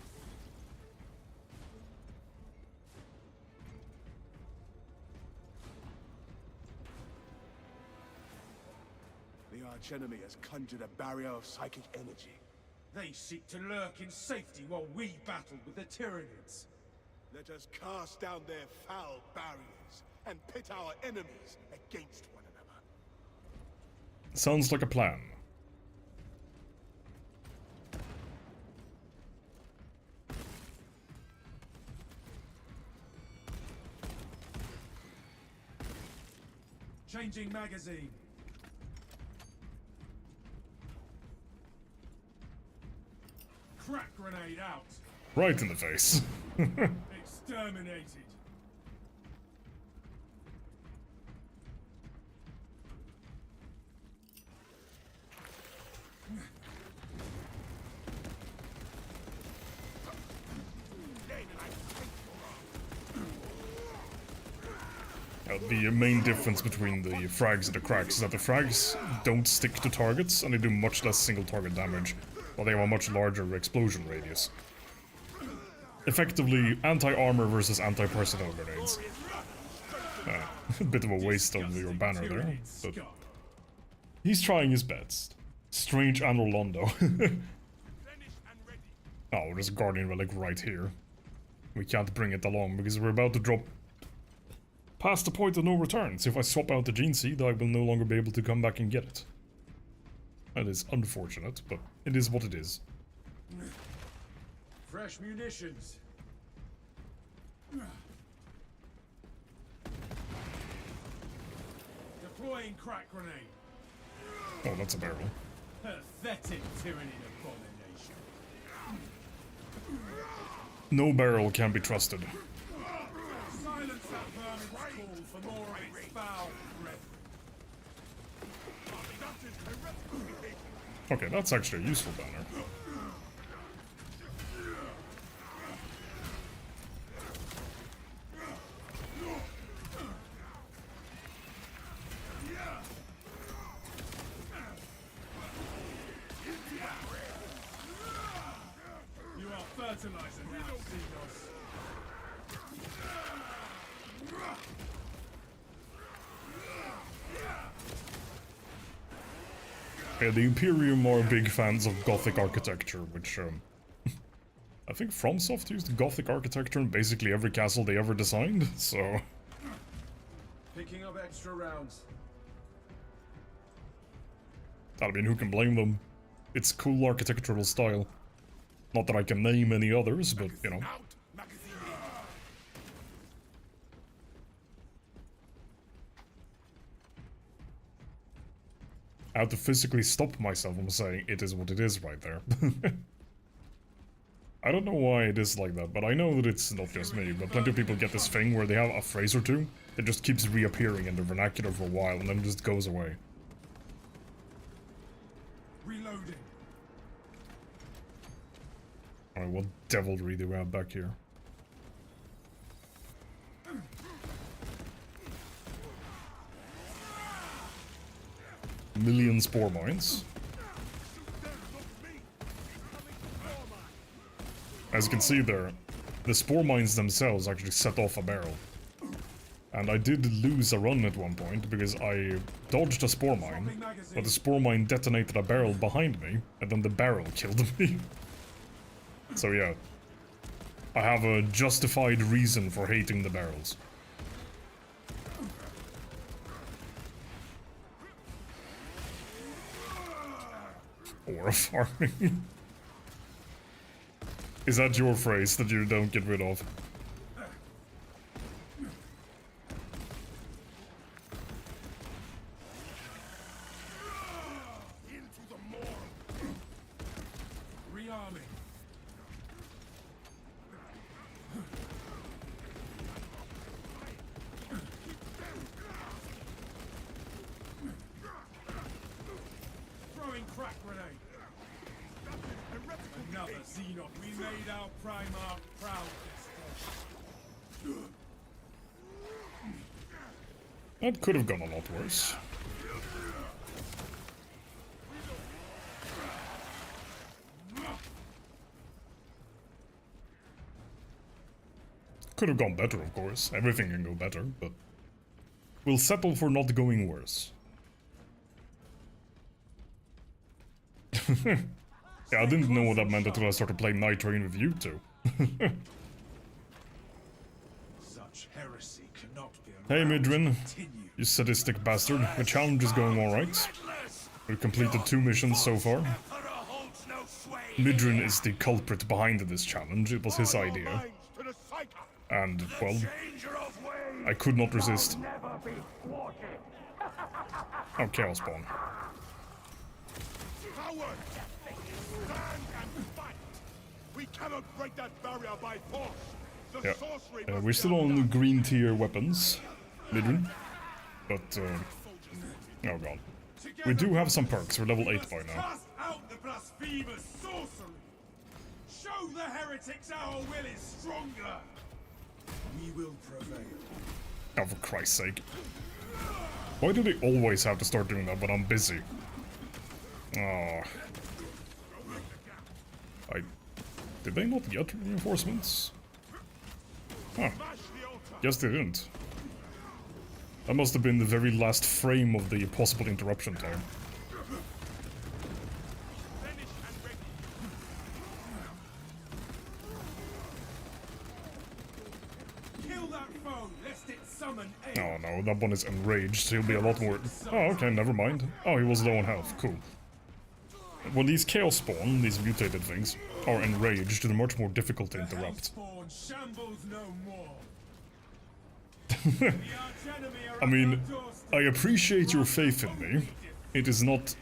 The archenemy has conjured a barrier of psychic energy. They seek to lurk in safety while we battle with the Tyranids. Let us cast down their foul barriers and pit our enemies against one another. Sounds like a plan. Changing magazine. Crack grenade out. Right in the face. Exterminated. The main difference between the frags and the cracks is that the frags don't stick to targets and they do much less single target damage, while they have a much larger explosion radius. Effectively, anti-armor versus anti-personnel grenades. A bit of a waste of your banner there, but he's trying his best. Strange and Orlando. Oh, there's a Guardian Relic right here. We can't bring it along because we're about to drop past the point of no return, so if I swap out the gene seed, I will no longer be able to come back and get it. That is unfortunate, but it is what it is. Fresh munitions. Deploying crack grenade. Oh, that's a barrel. Pathetic Tyranid abomination. No barrel can be trusted. Silence that vermin's call for more of its foul breath. Okay, that's actually a useful banner. You are fertilizer now, Xenos. Yeah, the Imperium are big fans of Gothic architecture, which, I think FromSoft used Gothic architecture in basically every castle they ever designed, so... Picking up extra rounds. I mean, who can blame them? It's cool architectural style. Not that I can name any others, but, you know. Out! Magazine in. I have to physically stop myself from saying it is what it is right there. I don't know why it is like that, but I know that it's not just me, but plenty of people get this thing where they have a phrase or two that just keeps reappearing in the vernacular for a while and then just goes away. Reloading. Alright, what devilry do we have back here? Million spore mines. as you can see there, the spore mines themselves actually set off a barrel. And I did lose a run at one point because I dodged a spore mine, but the spore mine detonated a barrel behind me, and then the barrel killed me. So yeah, I have a justified reason for hating the barrels. Or farming. Is that your phrase that you don't get rid of? Rearming. Throwing crack grenade. Another Xenon. We made our Primarch proud this day. That could have gone a lot worse. Could have gone better, of course. Everything can go better, but we'll settle for not going worse. Yeah, I didn't know what that meant until I started playing Night Train with you two. Such heresy cannot be Hey Midrin, continued. you sadistic bastard. The challenge is going alright. We've completed 2 missions so far. Midrin is the culprit behind this challenge. It was his idea. And, well, I could not resist. Oh, Chaos Spawn. Coward! Stand and fight! We cannot break that barrier by force. The Yeah. sorcery We're must still be on the undone. green tier weapons, Midrin. But, oh god. We do have some perks. We're level 8 by now. Cast out the blasphemous sorcery. Show the heretics our will is stronger. We will prevail. Oh, for Christ's sake. Why do they always have to start doing that when I'm busy? Oh. Did they not get reinforcements? Huh. Guess they didn't. That must have been the very last frame of the possible interruption time. Kill that foe, lest it summon aid. Oh no, that one is enraged. He'll be a lot more... Oh, okay, never mind. Oh, he was low on health. Cool. When these Chaos Spawn, these mutated things, are enraged, they're much more difficult to interrupt. Hellspawn shambles no more. I mean, I appreciate your faith in me. It is not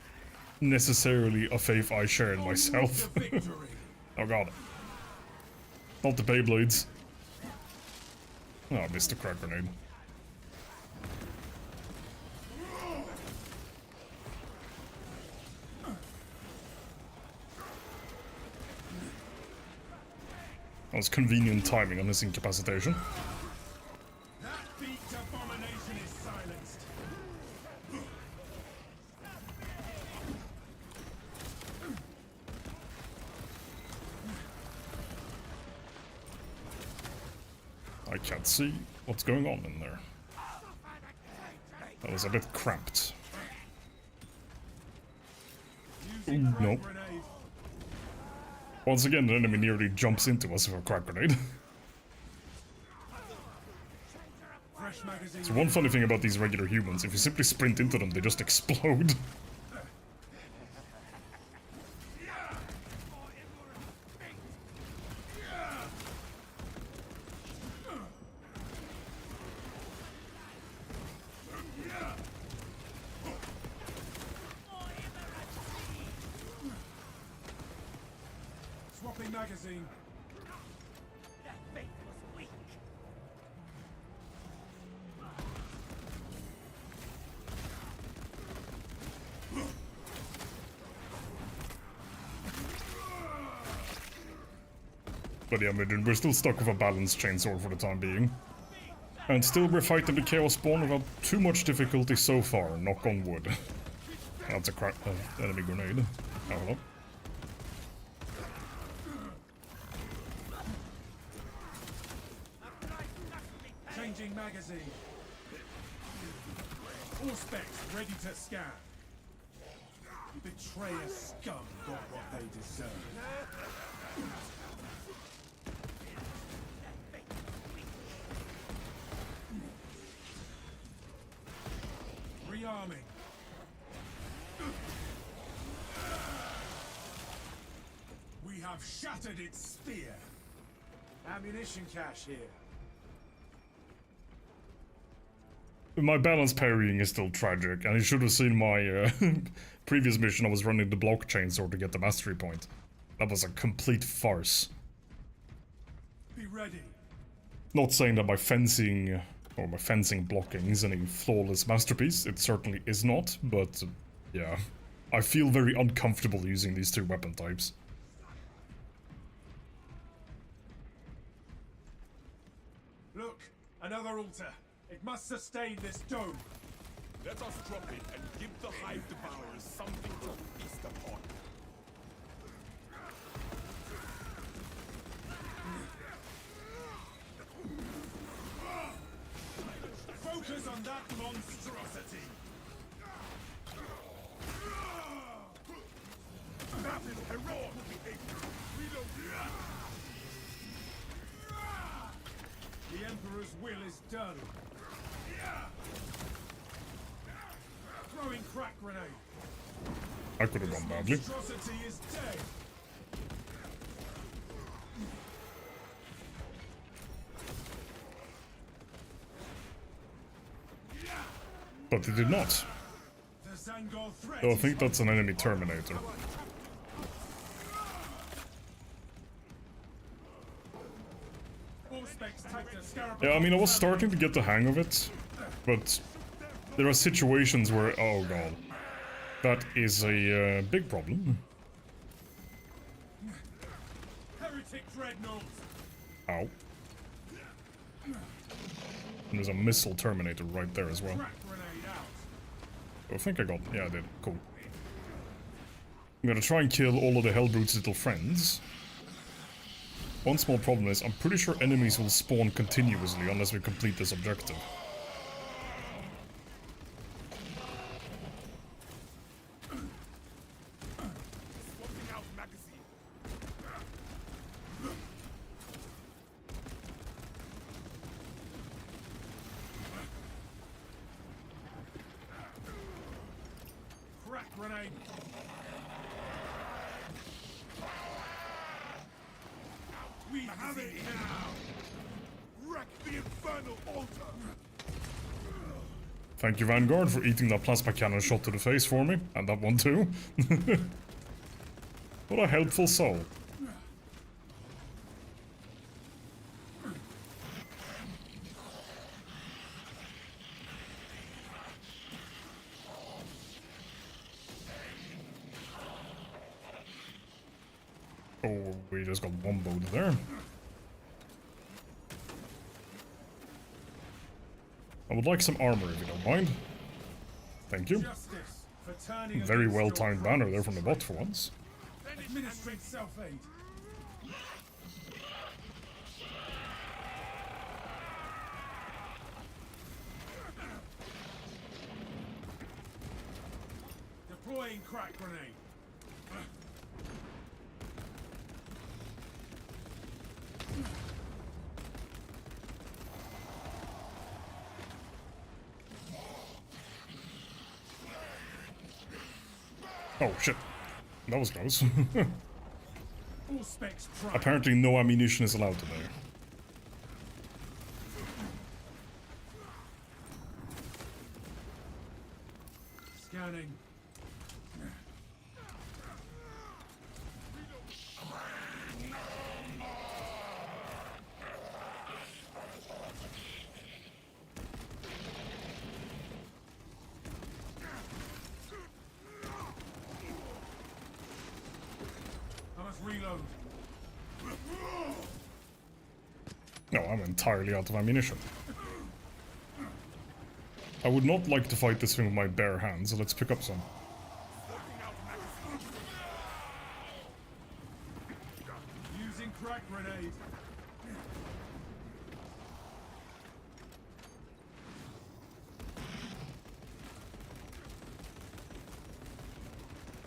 necessarily a faith I share in myself. Oh god. Not the Beyblades. Oh, I missed a crack grenade. That was convenient timing on his incapacitation. That beaked abomination is silenced. I can't see what's going on in there. That was a bit cramped. Ooh, no. Grenade. Once again, the enemy nearly jumps into us with a crack grenade. Fresh magazine. So one funny thing about these regular humans, if you simply sprint into them, they just explode. Swapping magazine. But yeah, we're still stuck with a balanced chainsaw for the time being. And still we're fighting the Chaos Spawn without too much difficulty so far, knock on wood. That's a enemy grenade. Oh, hello. Changing magazine. All specs ready to scan. Betrayer scum got what they deserve. Rearming. We have shattered its spear. Ammunition cache here. My balance parrying is still tragic, and you should have seen my previous mission. I was running the block chainsaw to get the mastery point. That was a complete farce. Be ready. Not saying that my fencing or my fencing blocking is any flawless masterpiece. It certainly is not, but yeah. I feel very uncomfortable using these two weapon types. Look, another altar. It must sustain this dome. Let us drop it and give the Hive Devourers something to feast upon. Focus on that monstrosity. That is heroic behavior. Reload. The Emperor's will is done. Throwing crack grenade. I could have gone badly. Monstrosity is dead. But it did not. The Zangor threat. So I think that's an enemy Terminator. All specs take the scarab. Yeah, I mean, I was starting to get the hang of it, but there are situations where, oh god, that is a big problem. Heretic dreadnoughts. Ow. And there's a missile Terminator right there as well. Crack grenade out. I think I got, yeah I did, cool. I'm gonna try and kill all of the Hellbrute's little friends. One small problem is, I'm pretty sure enemies will spawn continuously unless we complete this objective. Swapping out magazine. Crack grenade. We have it now. Wreck the infernal altar. Thank you, Vanguard, for eating that plasma cannon shot to the face for me, and that one too. What a helpful soul. Oh, we just got womboed there. I would like some armor if you don't mind. Thank you. Justice for turning Very against well your timed banner there crimes. from the bot for once. Administering self-aid. Deploying crack grenade. Oh shit. That was close. All specs prime. Apparently no ammunition is allowed today. Scanning. I must reload. No, I'm entirely out of ammunition. I would not like to fight this thing with my bare hands, so let's pick up some. Using crack grenade.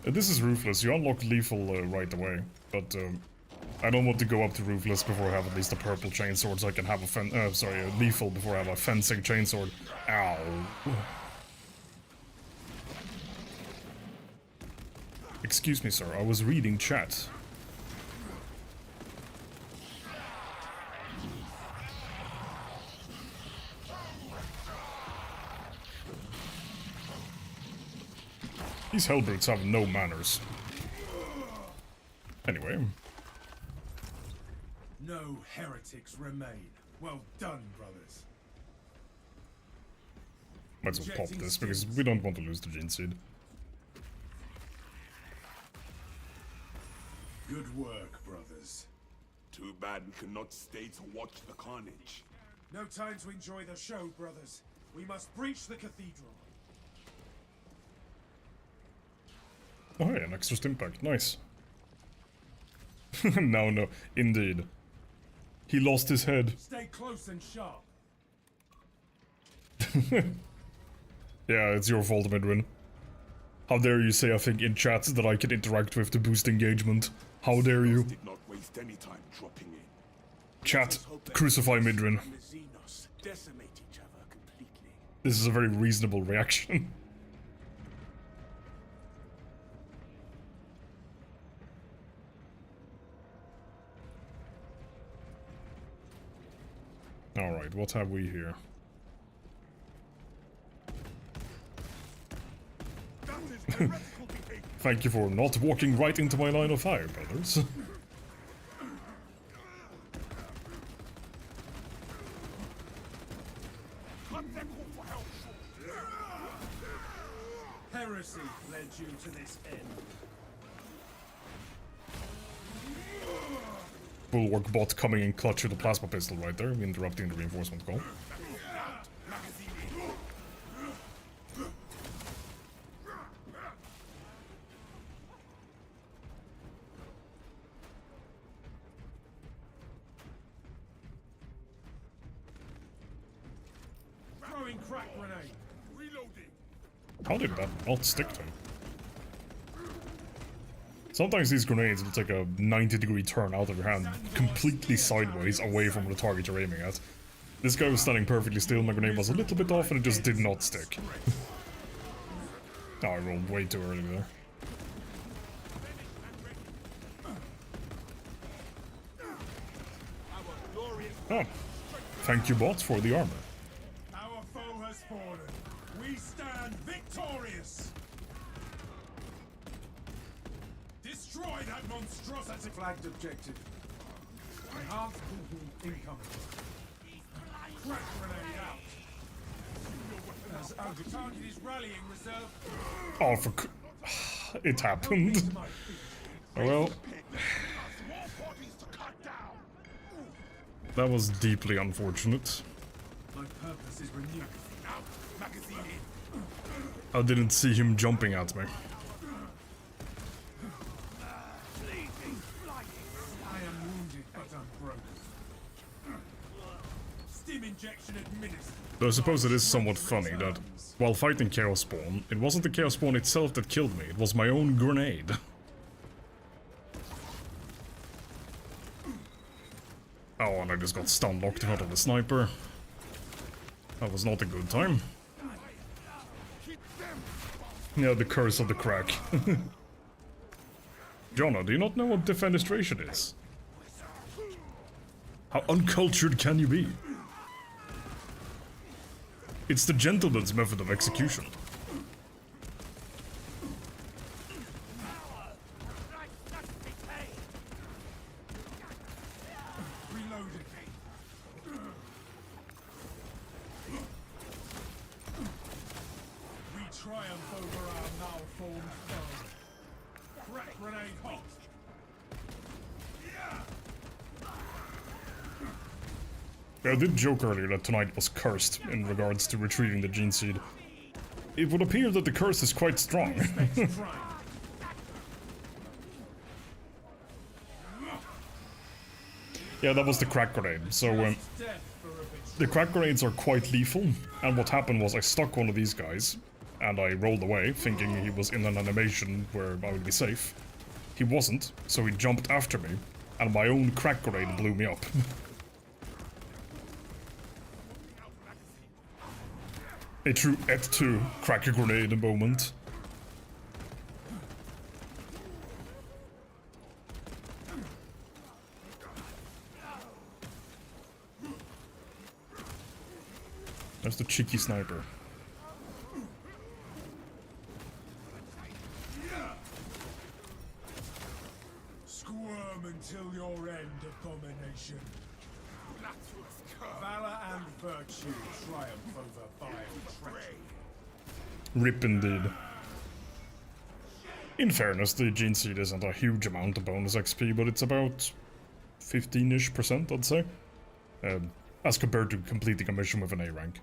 This is Ruthless. You unlock Lethal right away, but I don't want to go up to Ruthless before I have at least a purple chainsword, so I can have a Lethal before I have a fencing chainsword. Ow. Excuse me, sir. I was reading chat. These Hellbrutes have no manners. Anyway. No heretics remain. Well done, brothers. Might as well pop this, because we don't want to lose the Gene Seed. Good work, brothers. Too bad we cannot stay to watch the carnage. No time to enjoy the show, brothers. We must breach the cathedral. Oh hey, an extra stim pack. Nice. No, indeed. He lost his head. Stay close and sharp. Yeah, it's your fault, Midwin. How dare you say a thing in chat that I can interact with to boost engagement? How dare you? Did not waste any time dropping in. Chat, crucify Midwin. Xenos decimate each other completely. This is a very reasonable reaction. Alright, what have we here? That is heretical behavior. Thank you for not walking right into my line of fire, brothers. Heresy led you to this end. Bulwark bot coming in clutch with a plasma pistol right there, interrupting the reinforcement call. Throwing crack grenade. Reloading. How did that not stick to him? Sometimes these grenades will take a 90-degree turn out of your hand, completely sideways away from the target you're aiming at. This guy was standing perfectly still, my grenade was a little bit off and it just did not stick. Oh, I rolled way too early there. Oh, thank you bots for the armor. Our foe has fallen. We stand victorious. Destroy that monstrosity. Flagged objective. Enhanced incoming. Crack grenade out. As our target is rallying reserve. Oh, it happened. Well, that was deeply unfortunate. My purpose is renewed. Magazine in. I didn't see him jumping at me. I am wounded, but unbroken. Stim injection administered. Though I suppose it is somewhat funny that, while fighting Chaos Spawn, it wasn't the Chaos Spawn itself that killed me, it was my own grenade. Oh, and I just got stun locked in front of the sniper. That was not a good time. Yeah, the curse of the crack. Jonna, do you not know what defenestration is? How uncultured can you be? It's the gentleman's method of execution. Reloaded. We triumph over our malformed foe. Crack grenade hot. I did joke earlier that tonight was cursed in regards to retrieving the Gene Seed. It would appear that the curse is quite strong. Yeah, that was the crack grenade. So, the crack grenades are quite lethal, and what happened was I stuck one of these guys, and I rolled away, thinking he was in an animation where I would be safe. He wasn't, so he jumped after me, and my own crack grenade blew me up. A true Et2 crack grenade moment. That's the cheeky sniper. Squirm until your end, abomination. Valor and virtue triumph over vile treachery. Rip indeed. In fairness, the Gene Seed isn't a huge amount of bonus XP, but it's about 15-ish%, I'd say. As compared to completing a mission with an A rank.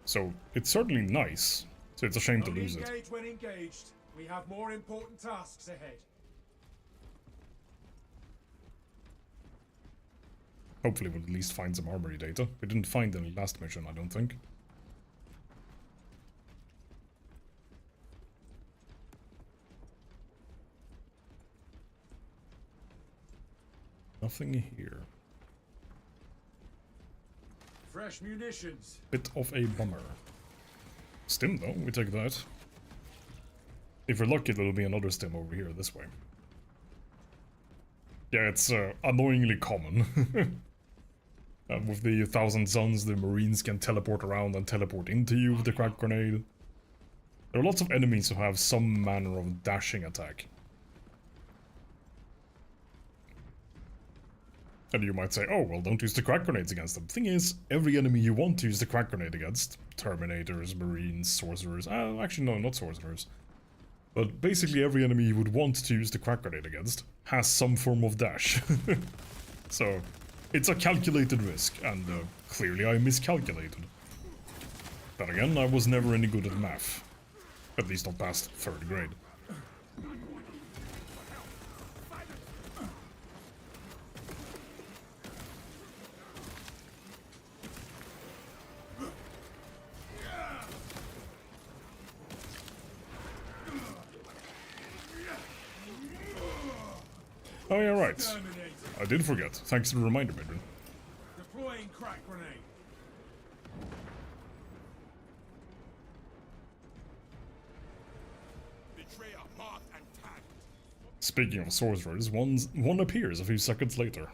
So, it's certainly nice. So it's a shame to Only lose it. engage when engaged. We have more important tasks ahead. Hopefully we'll at least find some armory data. We didn't find any last mission, I don't think. Nothing here. Fresh munitions. Bit of a bummer. Stim though, we take that. If we're lucky, there'll be another stim over here this way. Yeah, it's annoyingly common. With the 1,000 Suns, the Marines can teleport around and teleport into you with the crack grenade. There are lots of enemies who have some manner of dashing attack. And you might say, oh, well, don't use the crack grenades against them. Thing is, every enemy you want to use the crack grenade against, Terminators, Marines, Sorcerers, actually no, not Sorcerers. But basically every enemy you would want to use the crack grenade against has some form of dash. So, it's a calculated risk, and clearly I miscalculated. But again, I was never any good at math. At least not past 3rd grade. Oh yeah, right. I did forget. Thanks for the reminder, Midrin. Deploying crack grenade. Betrayer marked and tagged. Speaking of sorcerers, one appears a few seconds later.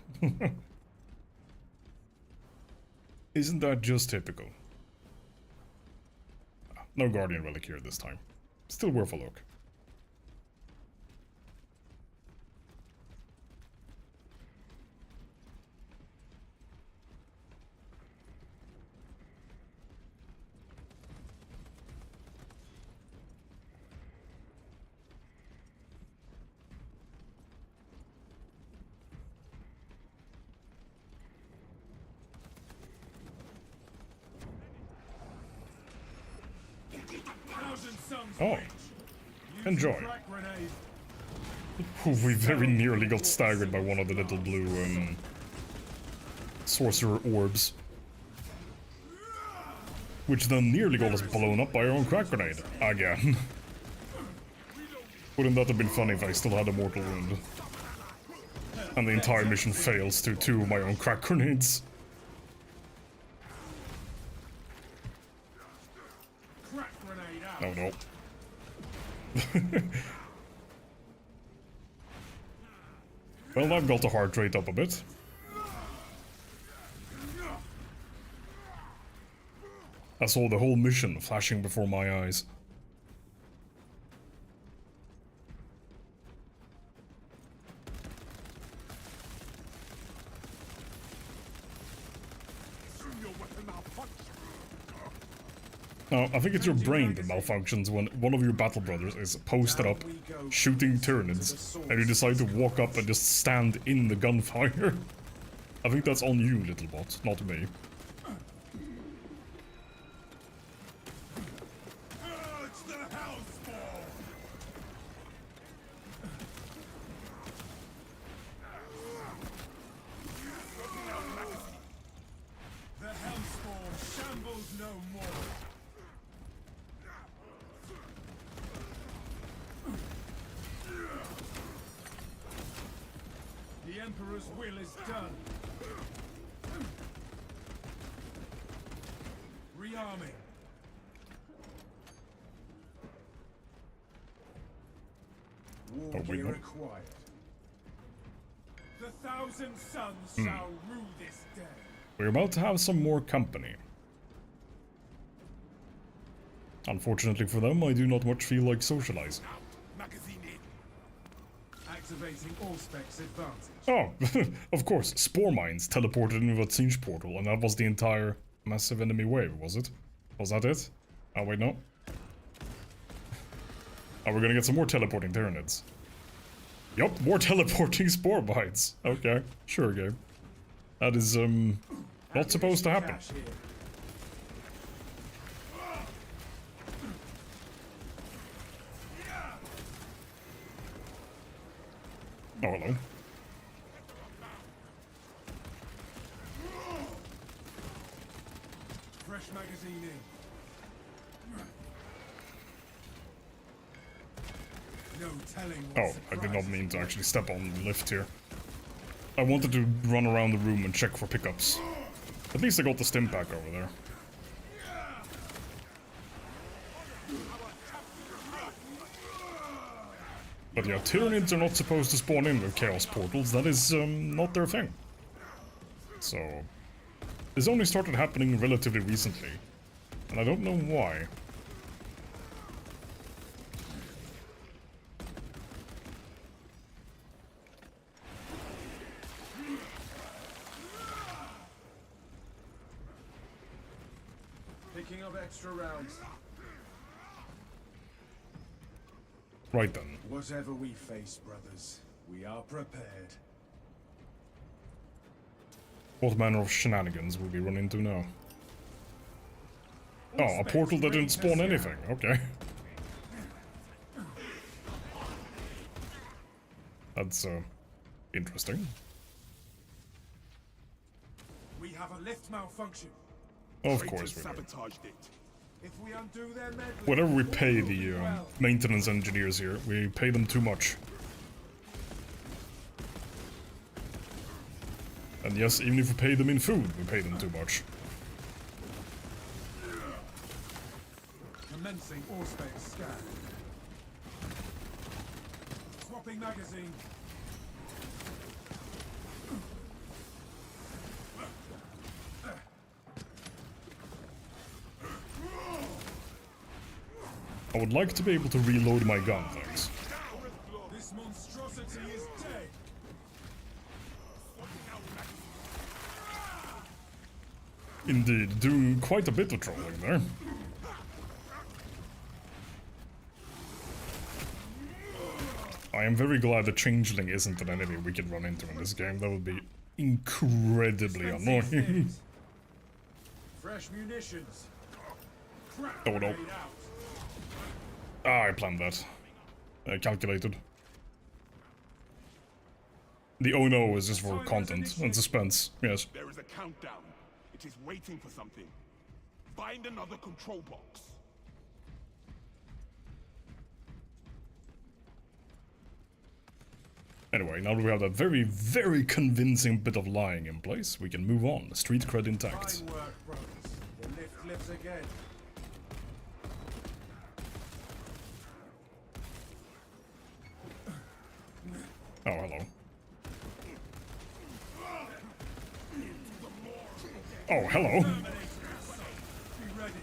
Isn't that just typical? No Guardian Relic here this time. Still worth a look. Oh, enjoy. We very nearly got staggered by one of the little blue sorcerer orbs. Which then nearly got us blown up by our own crack grenade. Again. Wouldn't that have been funny if I still had a mortal wound? And the entire mission fails to 2 of my own crack grenades. Crack grenade out. Oh no. Well, I've got the heart rate up a bit. I saw the whole mission flashing before my eyes. Now, I think it's your brain that malfunctions when one of your battle brothers is posted up, shooting Tyranids, and you decide to walk up and just stand in the gunfire. I think that's on you, little bot, not me. It's the Hellspawn! The Hellspawn shambles no more. Emperor's will is done. Rearming. War Oh, wait, gear no. acquired. The Thousand Suns shall rule this day. We're about to have some more company. Unfortunately for them, I do not much feel like socializing. Magazine in. Activating Allspec's advantage. Oh, of course, spore mines teleported into that siege portal, and that was the entire massive enemy wave, was it? Was that it? Oh, wait, no. Oh, we're gonna get some more teleporting Tyranids. Yup, more teleporting spore mines. Okay, sure, game. That is, not supposed to happen. Cash here. Oh, hello. Fresh magazine in. No telling what Oh, I did not surprises mean to await. actually step on the lift here. I wanted to run around the room and check for pickups. At least I got the stim pack over there. But yeah, Tyranids are not supposed to spawn in with Chaos Portals. That is, not their thing. So, this only started happening relatively recently. And I don't know why. Picking up extra rounds. Right then. Whatever we face, brothers, we are prepared. What manner of shenanigans will we run into now? Oh, a portal that didn't spawn anything. Okay. That's, interesting. We have a lift malfunction. Of Traitors course we do. sabotaged it. If we undo their meddling, Whenever we pay all will the be well. maintenance engineers here, we pay them too much. And yes, even if we pay them in food, we pay them too much. Commencing Allspec scan. Swapping magazine. I would like to be able to reload my gun, thanks. This monstrosity is dead. Indeed, doing quite a bit of trolling there. I am very glad the Changeling isn't an enemy we can run into in this game. That would be incredibly annoying. Stairs. Fresh munitions. Crack Oh, no. grenade out. Ah, I planned that. Calculated. The oh no is just for content and suspense, yes. There is a countdown. It is waiting for something. Find another control box. Anyway, now that we have that very, very convincing bit of lying in place, we can move on. Street cred intact. Fine work, brothers. The lift lives again. Oh, hello. Oh, hello. Be ready.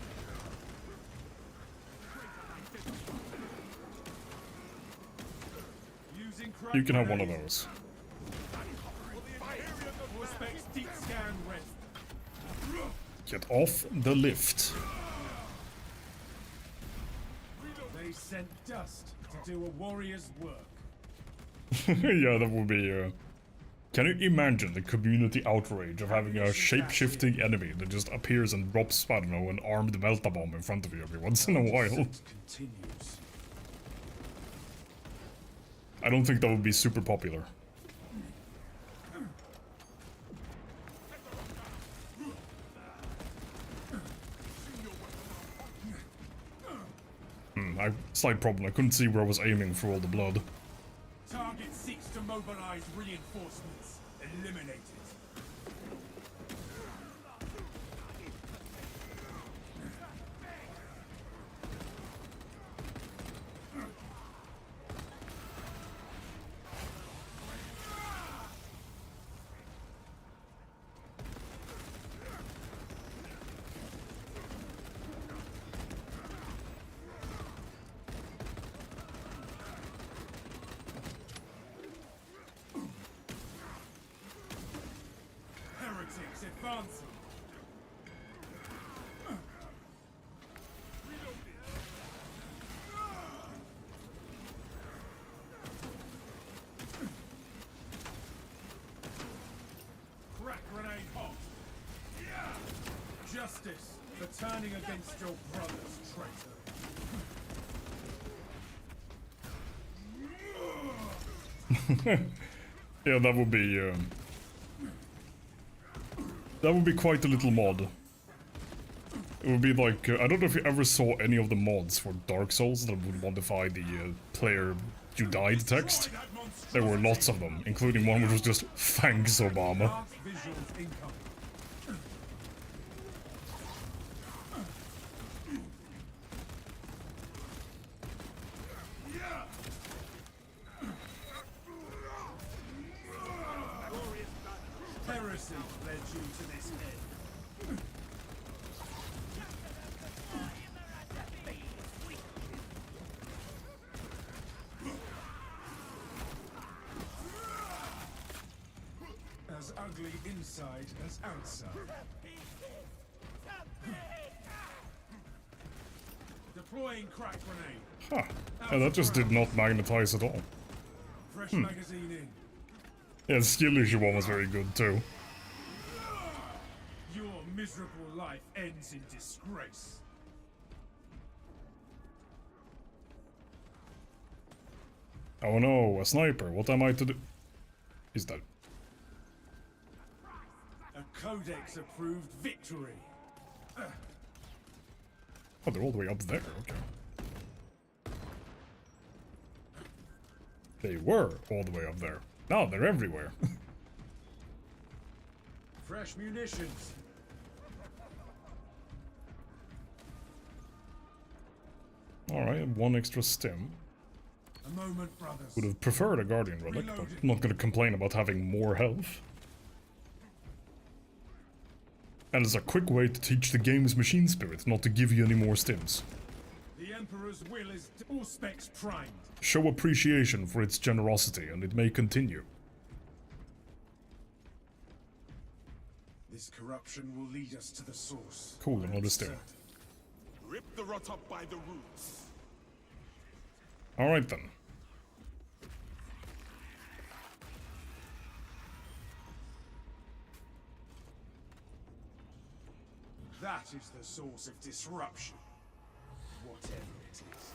Using crack You can have one of grenade. those. Allspec's deep scan ready. Get off the lift. They sent dust to do a warrior's work. Yeah, that would be, Can you imagine the community outrage of having a shape-shifting enemy that just appears and drops, I don't know, an armed Melta bomb in front of you every once in a while? Continues. I don't think that would be super popular. Slight problem, I couldn't see where I was aiming for all the blood. Target seeks to mobilize Allies' reinforcements eliminated. Heretics advancing. Crack grenade hot. Justice for turning against your brother's traitor. Yeah, that would be quite a little mod. It would be like, I don't know if you ever saw any of the mods for Dark Souls that would modify the player you died text. There were lots of them, including one which was just thanks Obama. Visuals incoming. Heresy led you to this end. As ugly inside as outside. Deploying crack grenade. Huh. Yeah, that just did not magnetize at all. Fresh magazine in. Yeah, the skill issue one was very good too. Your miserable life ends in disgrace. Oh no, a sniper, what am I to do? Is that... A Codex approved victory. Oh, they're all the way up there, okay. They were all the way up there. Now they're everywhere. Fresh munitions. Alright, one extra stim. A moment, brothers. Would have preferred a Guardian Relic, but I'm not gonna complain about having more health. And it's a quick way to teach the game's machine spirit not to give you any more stims. The Emperor's will is all specs primed. Show appreciation for its generosity, and it may continue. This corruption will lead us to the source. Cool, another stim. Rip the rot up by the roots. Alright then. That is the source of disruption. Whatever it is.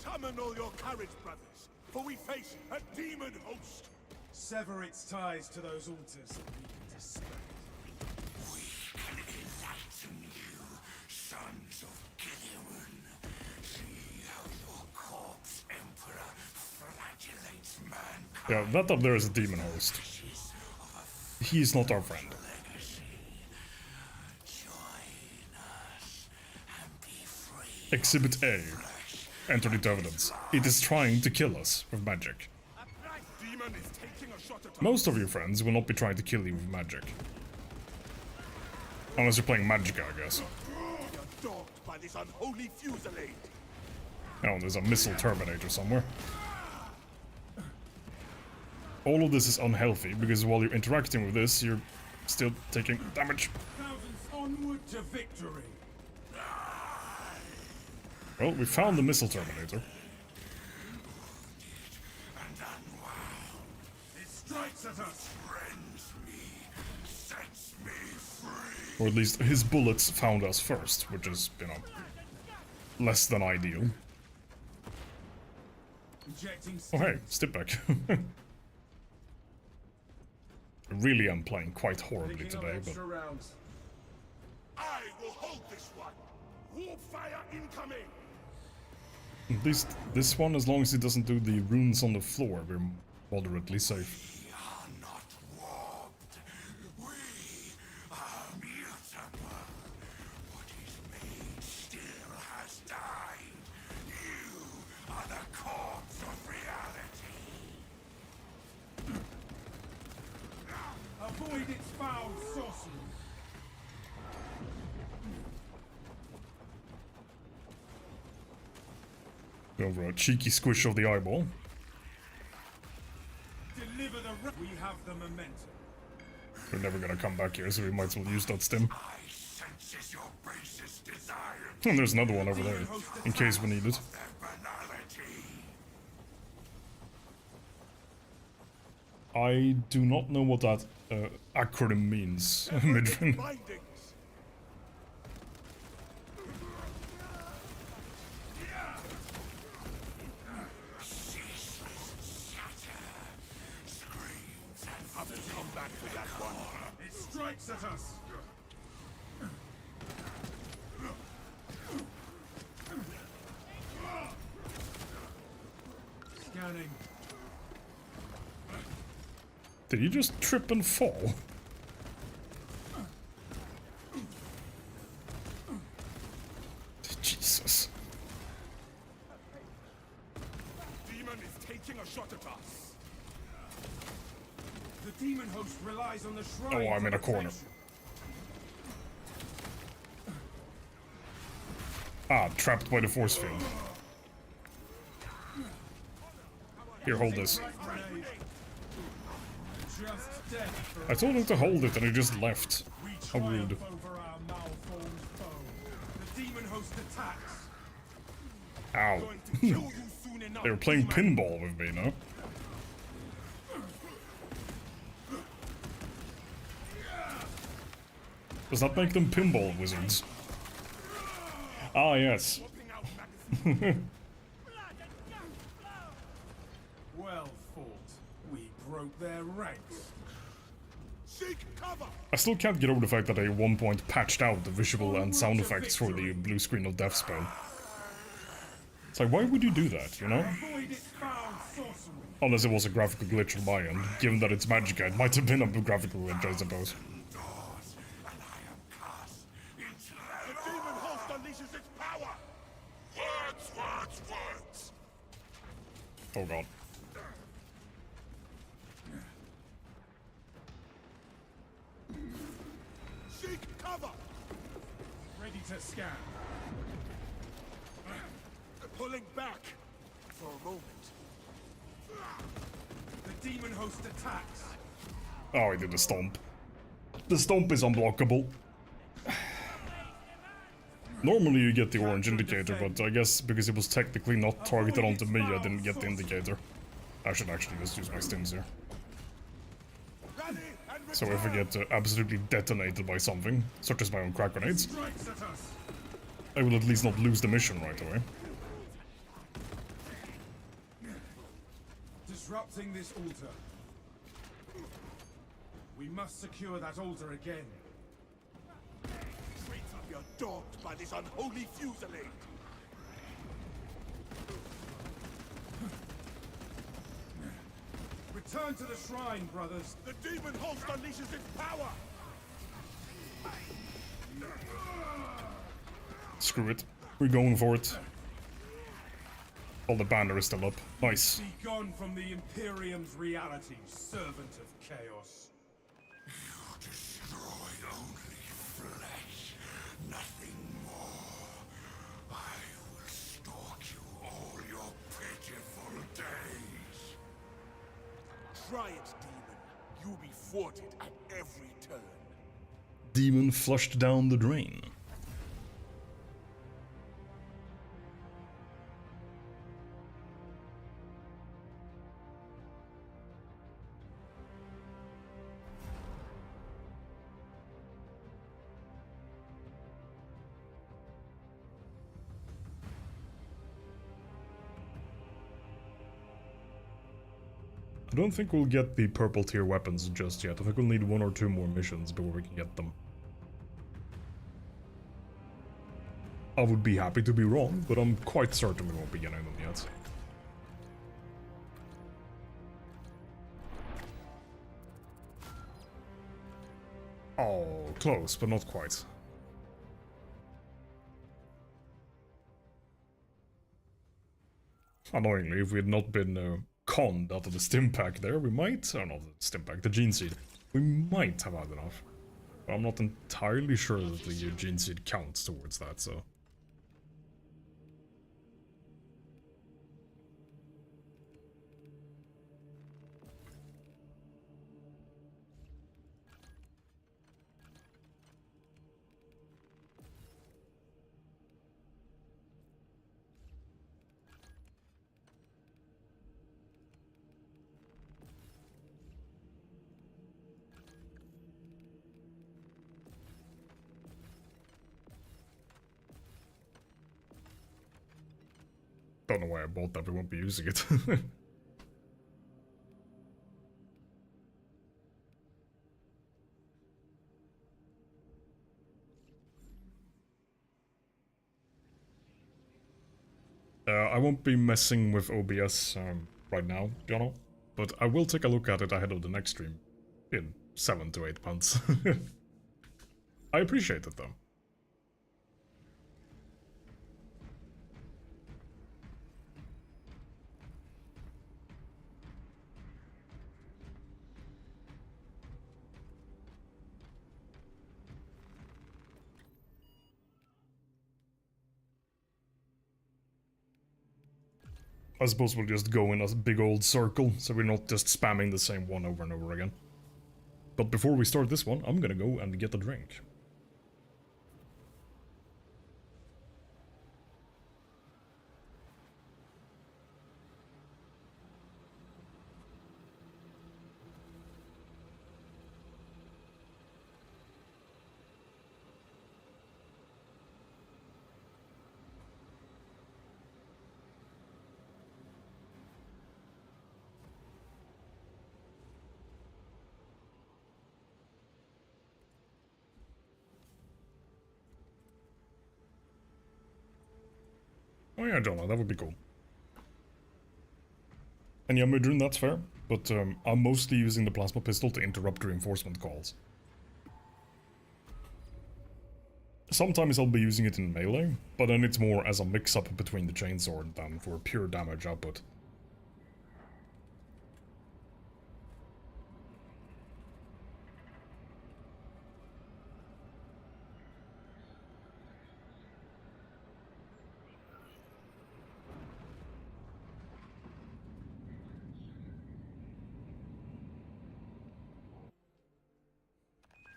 Summon all your courage, brothers, for we face a demon host. Sever its ties to those altars and leave it to spare. We can enlighten you, sons of Gideon. See how your corpse emperor flagellates mankind. Yeah, that up there is a demon host. He's not our friend. Exhibit A. Enter into evidence. It is trying to kill us with magic. Demon is taking a shot at Most of your friends will not be trying to kill you with magic. Unless you're playing Magicka, I guess. You're dogged by this unholy fusillade. Oh, there's a missile terminator somewhere. All of this is unhealthy, because while you're interacting with this, you're still taking damage. Thousands onward to victory. Well, we found the missile terminator. It strikes at us. Sets me free. Or at least his bullets found us first, which is, you know, less than ideal. Injecting Oh hey, step back. I really am playing quite horribly picking up today, but extra rounds. I will hold this one. Warfire incoming. at least this one, as long as it doesn't do the runes on the floor, we're moderately safe. We are not warped. We are mutable. What is made still has died. You are the corpse of reality. Avoid its foul sorcery. Over a cheeky squish of the eyeball. Deliver the we have the momentum. We're never gonna come back here, so we might as well use that stim. I senses your basest desire And there's another one over there, in case we need it. of their banality. I do not know what that acronym means, Midrin. Bindings. Ceaseless chatter. Screams and Have to come back to that one. It strikes at us. Scanning. Did you just trip and fall? Jesus. Demon is taking a shot at us. The demon host relies on the shrine. Oh, I'm for in a corner. protection. Ah, trapped by the force field. Here, hold this. Grenade. Just dead for I told him to hold it and he just left. we How rude. triumph over our malformed foe. The demon host attacks. Ow. Going to kill you soon enough. They were playing demon. pinball with me, no? Does that make them pinball wizards? Ah, yes. Swapping out magazines. Well fought. We broke their ranks. Seek cover. I still can't get over the fact that they at one point patched out the visual and sound effects for the blue screen of death spell. It's like, why would you do that, you know? Avoid its foul sorcery. Unless it was a graphical glitch on my end. Given that it's Magicka, it might have been a graphical glitch, I suppose. Doors, and I am cast into The their demon host unleashes its power. words, words, words. Oh god. Seek cover. Ready to scan. Pulling back for a moment. The demon host attacks. Oh, he did the stomp. The stomp is unblockable. Normally you get the orange indicator, but I guess because it was technically not targeted onto me, I didn't get the indicator. I should actually just use my stims here. Rally and So if I get absolutely detonated by something, such as my own crack grenades, Strikes at us. I will at least not lose the mission right away. Disrupting this altar. We must secure that altar again. We are dogged by this unholy fusillade. Return to the shrine, brothers. The demon host unleashes its power. Screw it. We're going for it. Oh, the banner is still up. Nice. Be gone from the Imperium's reality, servant of chaos. You destroy only flesh, nothing more. I will stalk you all your pitiful days. Try it, demon. You'll be thwarted at every turn. Demon flushed down the drain. I don't think we'll get the purple tier weapons just yet. I think we'll need 1 or 2 more missions before we can get them. I would be happy to be wrong, but I'm quite certain we won't be getting them yet. Oh, close, but not quite. Annoyingly, if we had not been conned out of the stim pack there, we might, or not the stim pack, the gene seed, we might have had enough. But I'm not entirely sure that the gene seed counts towards that, so... Don't know why I bought that, we won't be using it. I won't be messing with OBS right now, you know, but I will take a look at it ahead of the next stream in 7 to 8 months. I appreciate it though. I suppose we'll just go in a big old circle, so we're not just spamming the same one over and over again. But before we start this one, I'm gonna go and get a drink. Oh yeah, Jonah, that would be cool. And yeah, Mudrun, that's fair, but I'm mostly using the plasma pistol to interrupt reinforcement calls. Sometimes I'll be using it in melee, but then it's more as a mix-up between the chainsword than for pure damage output.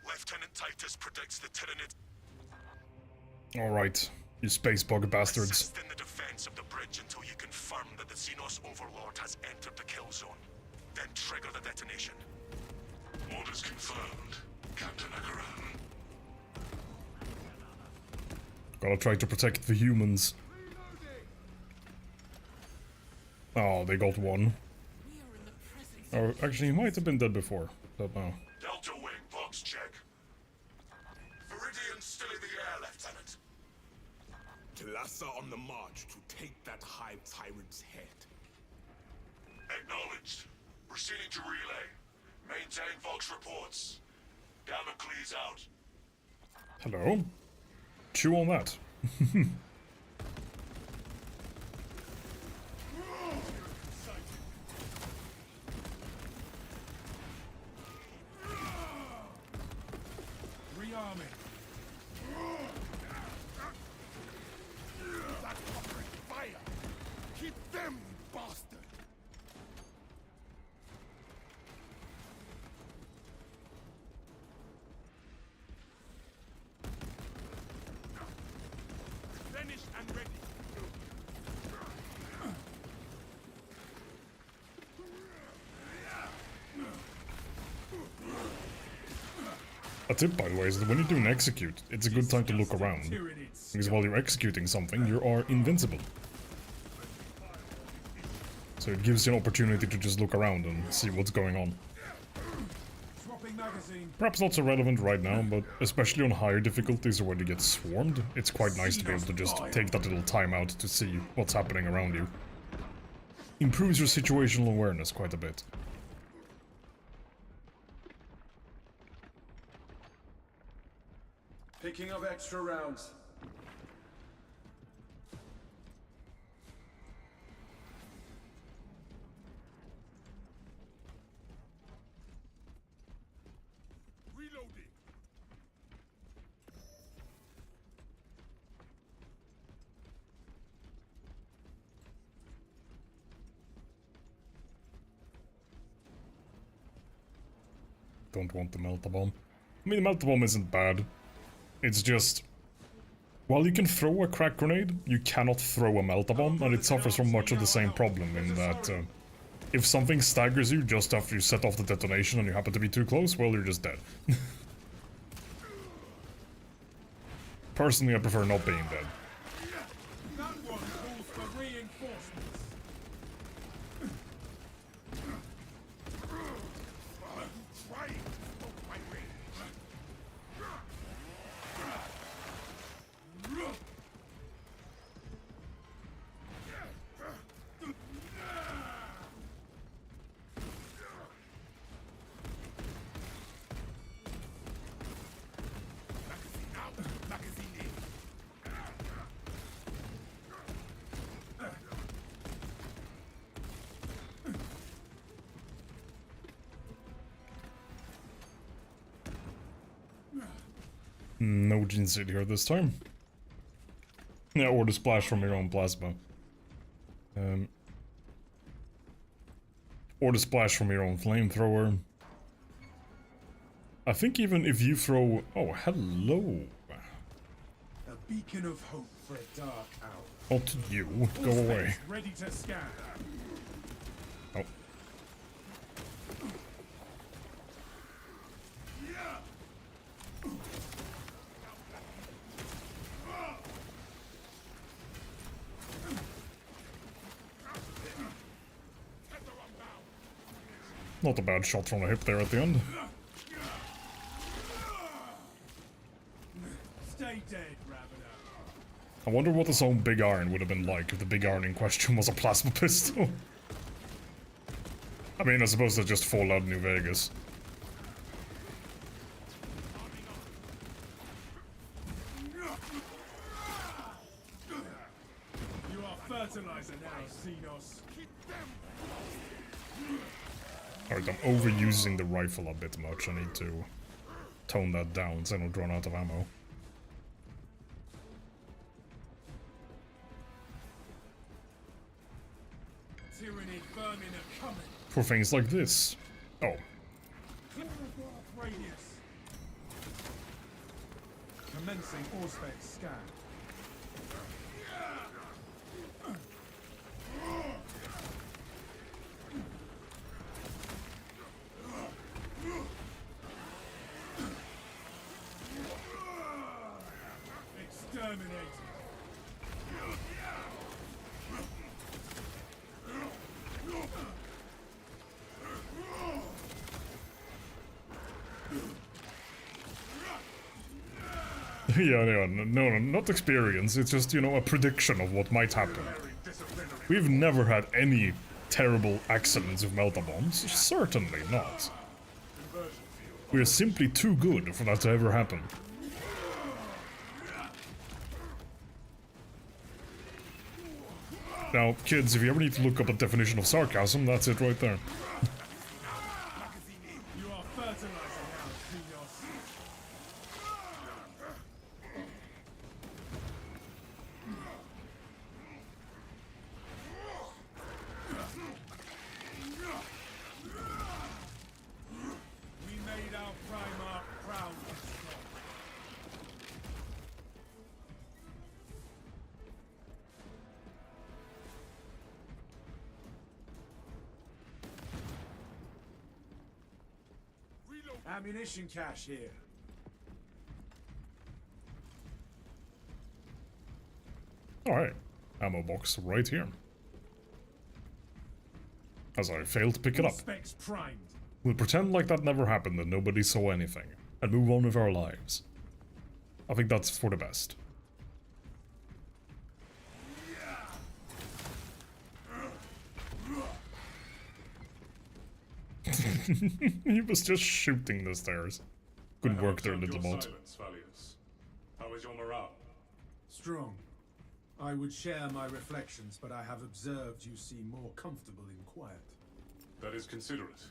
Lieutenant Titus predicts the Tyranid Alright, you space bug bastards. assist in the defense of the bridge until you confirm that the Xenos Overlord has entered the kill zone. Then trigger the detonation. Orders confirmed, Captain Akaran. Gotta try to protect the humans. Oh, they got one. Oh, actually, he might have been dead before. Don't know. Delta Wing, box check. Viridian still in the air, Lieutenant. Talassa on the march to take that Hive Tyrant's head. Acknowledged. Proceeding to relay. Maintain Vox reports. Damocles out. Hello? Chew on that. Rearming. That fucker fire! Keep them, you bastard! Finished and ready. A tip, by the way, is that when you do an execute, it's a good time to look around. Tyranids. Because while you're executing something, you are invincible. So it gives you an opportunity to just look around and see what's going on. Swapping magazine. Perhaps not so relevant right now, but especially on higher difficulties or when you get swarmed, it's quite nice to be able to just take that little time out to see what's happening around you. Improves your situational awareness quite a bit. Picking up extra rounds. Reloading. Don't want the melt-a-bomb. I mean, the melt-a-bomb isn't bad. It's just... While you can throw a crack grenade, you cannot throw a melt-a-bomb, and it suffers from much of the same problem in that... if something staggers you just after you set off the detonation and you happen to be too close, well, you're just dead. Personally, I prefer not being dead. That one calls for reinforcements. No Jinsid here this time. Yeah, or the splash from your own plasma. Or the splash from your own flamethrower. I think even if you throw... Oh, hello. A beacon of hope for a dark hour. Not you. Go All away. space ready to scan. Oh. Not a bad shot from the hip there at the end. Stay dead, Ravener. I wonder what this own big iron would have been like if the big iron in question was a plasma pistol. I mean, I suppose that's just Fallout New Vegas. You are fertilizer now, Xenos. Alright, I'm overusing the rifle a bit much. I need to tone that down so I don't run out of ammo. Tyranny vermin are coming. For things like this. Oh. Radius. Commencing Auspex scan. Exterminated. Yeah, no, not experience. It's just, you know, a prediction of what might happen. We've never had any terrible accidents with melt-a-bombs. Certainly not. We're simply too good for that to ever happen. Now, kids, if you ever need to look up a definition of sarcasm, that's it right there. You are fertilizer now, Xenos. We made our Primarch proud and strong. Ammunition cache here. Alright, ammo box right here. As I failed to pick it up. Specs primed. We'll pretend like that never happened and nobody saw anything, and move on with our lives. I think that's for the best. He was just shooting the stairs. Good work there, little bot. Silence, Valius. How is your morale? Strong. I would share my reflections, but I have observed you seem more comfortable in quiet. That is considerate.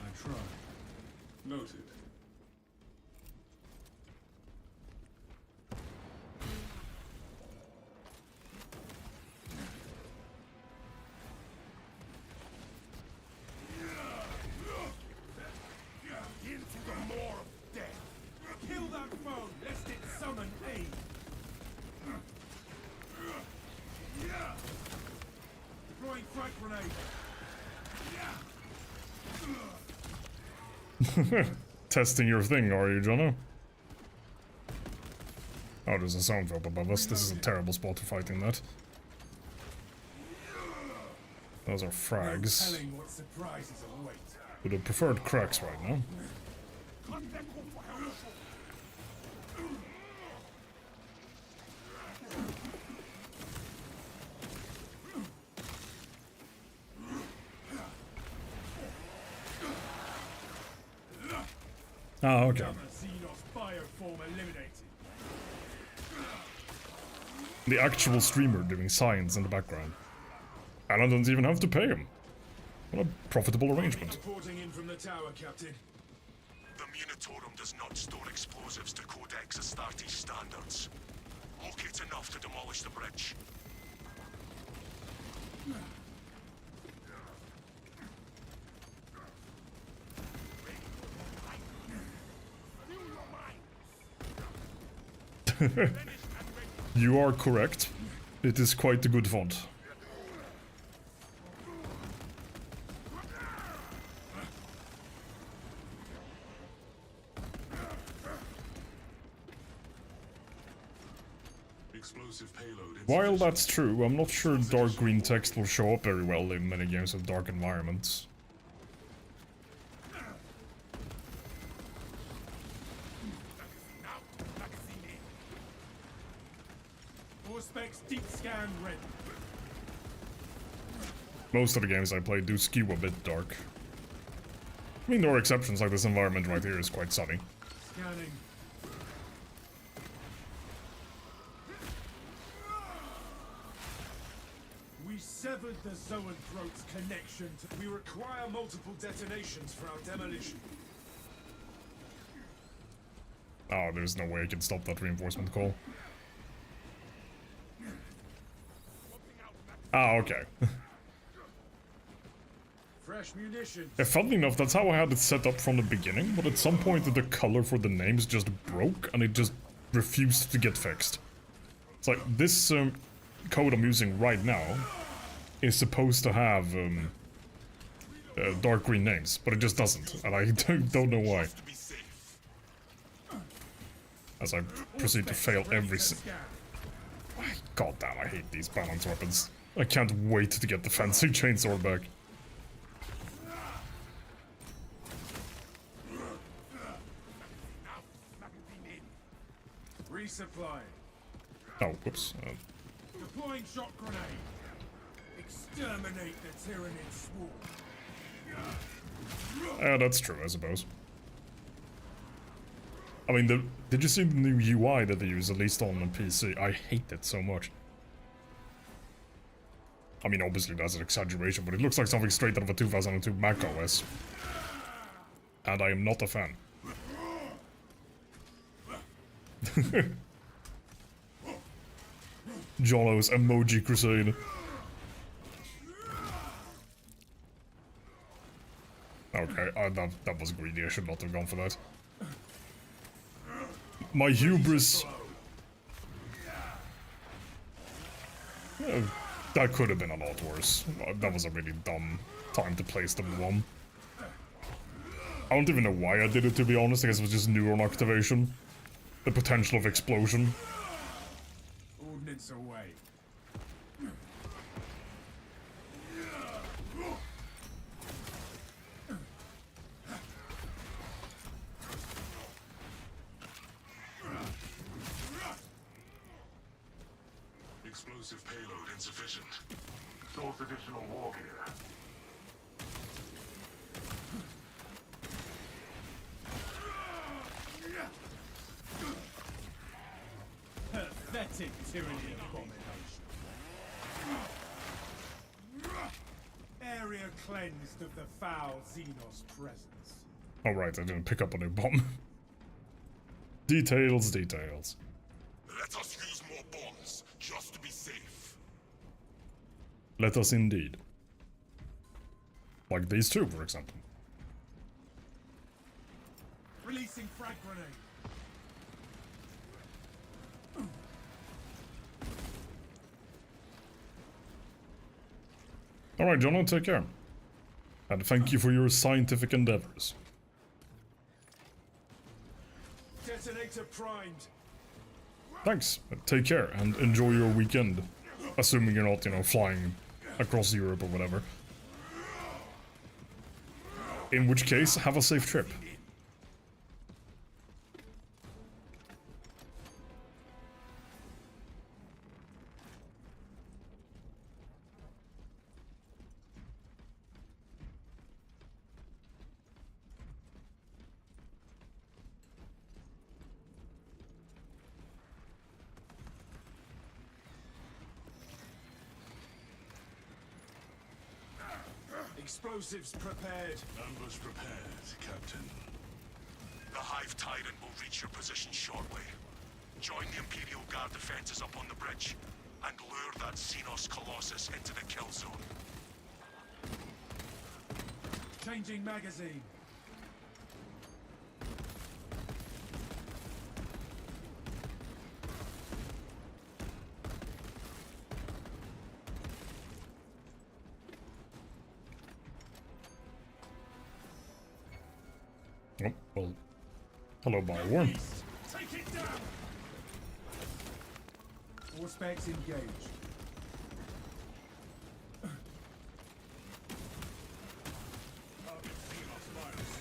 I try. Noted. Into the maw of death. Kill that foe, lest it summon aid! Deploying frag grenade! Testing your thing, are you, Jono? Oh, there's a sound drop above us. This is a terrible spot to fight in that. Those are frags. Telling what surprises await. Would have preferred cracks right now. Ah, okay. Xenos bioform eliminated. The actual streamer doing science in the background. And I don't even have to pay him. What a profitable arrangement. Reporting in from the tower, Captain. The Munitorum does not store explosives to Codex Astartes standards. Locate enough to demolish the bridge. You are correct. It is quite a good font. Explosive payload. While that's true, I'm not sure dark green text will show up very well in many games with dark environments. All specs deep scan ready. Most of the games I play do skew a bit dark. I mean, there are exceptions, like this environment right here is quite sunny. Scanning. We severed the Zoanthrope's connection to... We require multiple detonations for our demolition. Oh, there's no way I can stop that reinforcement call. Ah, okay. Fresh munitions. Yeah, funnily enough, that's how I had it set up from the beginning, but at some point the color for the names just broke and it just refused to get fixed. It's like, this code I'm using right now is supposed to have dark green names, but it just doesn't, and I don't know why. As I proceed to fail every God damn, I hate these balance weapons. I can't wait to get the fancy chainsaw back. Resupply. Oh, whoops. Deploying shock grenade. Exterminate the Tyranid swarm. Yeah, that's true, I suppose. I mean, did you see the new UI that they use, at least on the PC? I hate it so much. I mean, obviously that's an exaggeration, but it looks like something straight out of a 2002 Mac OS. And I am not a fan. Jono's emoji crusade. Okay, that was greedy, I should not have gone for that. My hubris... that could have been a lot worse. That was a really dumb time to place the bomb. I don't even know why I did it, to be honest. I guess it was just neuron activation. The potential of explosion. Ordnance away. Explosive payload insufficient. Source additional war gear. pathetic tyranny abomination. Area cleansed of the foul Xenos presence. Alright, I didn't pick up a new bomb. Details, details. Let us use more bombs, just to be safe. Let us indeed. Like these two, for example. Releasing frag grenade. Alright, John, take care. And thank you for your scientific endeavors. Detonator primed. Thanks. Take care and enjoy your weekend. Assuming you're not, you know, flying across Europe or whatever. In which case, have a safe trip. Explosives prepared. Ambush prepared, Captain. The Hive Tyrant will reach your position shortly. Join the Imperial Guard defenses up on the bridge, and lure that Xenos Colossus into the kill zone. Changing magazine. Oh, well. Hello, Bioworm. Take it down. All specs engaged.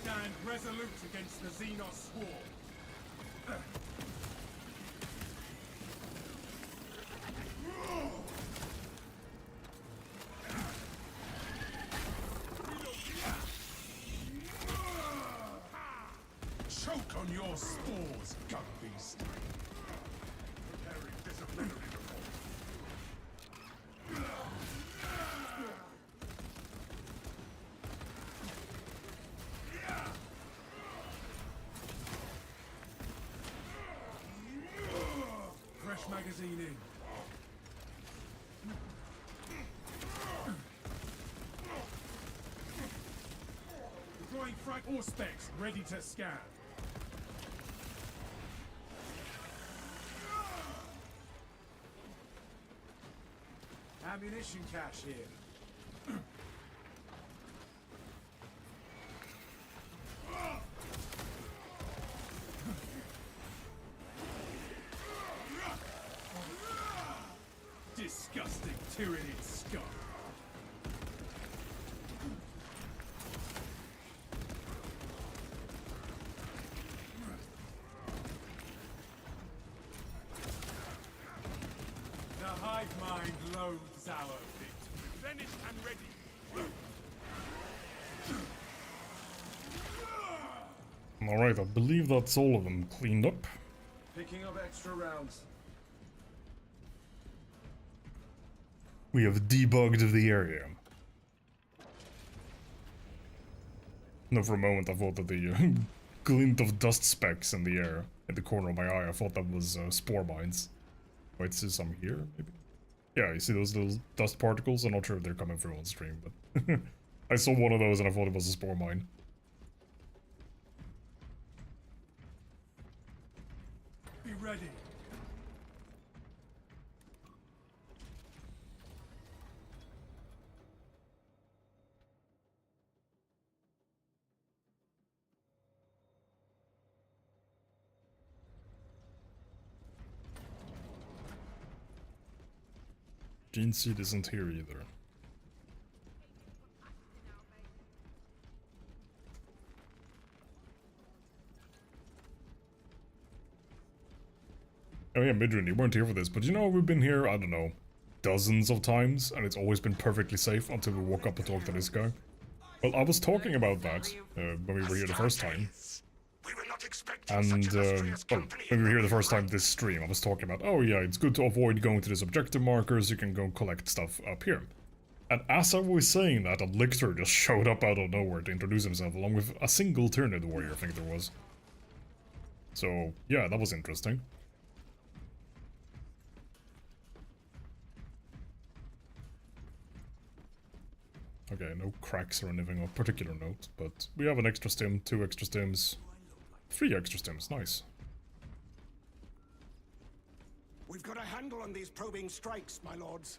Stand resolute against the Xenos swarm. Choke on your spores, gut beast. Preparing disciplinary report. Fresh magazine in. Deploying frag or specs, ready to scan. Ammunition cache here. Disgusting tyrannid scum. The hive mind loathes our fate. Finished and ready. Alright, I believe that's all of them cleaned up. Picking up extra rounds. We have debugged the area. No, for a moment I thought that the glint of dust specks in the air in the corner of my eye, I thought that was spore mines. Wait, see some here, maybe? Yeah, you see those little dust particles? I'm not sure if they're coming through on stream, but I saw one of those and I thought it was a spore mine. Be ready. Gene Seed isn't here either. Oh yeah, Midrin, you weren't here for this, but you know, we've been here, I don't know, dozens of times, and it's always been perfectly safe until we woke up and talked to this guy. Well, I was talking about that when we were here the first time. We were not expecting And, such illustrious well, company. when we were here the first time this stream, I was talking about, oh yeah, it's good to avoid going to these objective markers, you can go collect stuff up here. And as I was saying that, a lictor just showed up out of nowhere to introduce himself, along with a single Tyranid warrior, I think there was. So, yeah, that was interesting. Okay, no cracks or anything of particular note, but we have an extra stim, 2 extra stims, 3 extra stims, nice. We've got a handle on these probing strikes, my lords.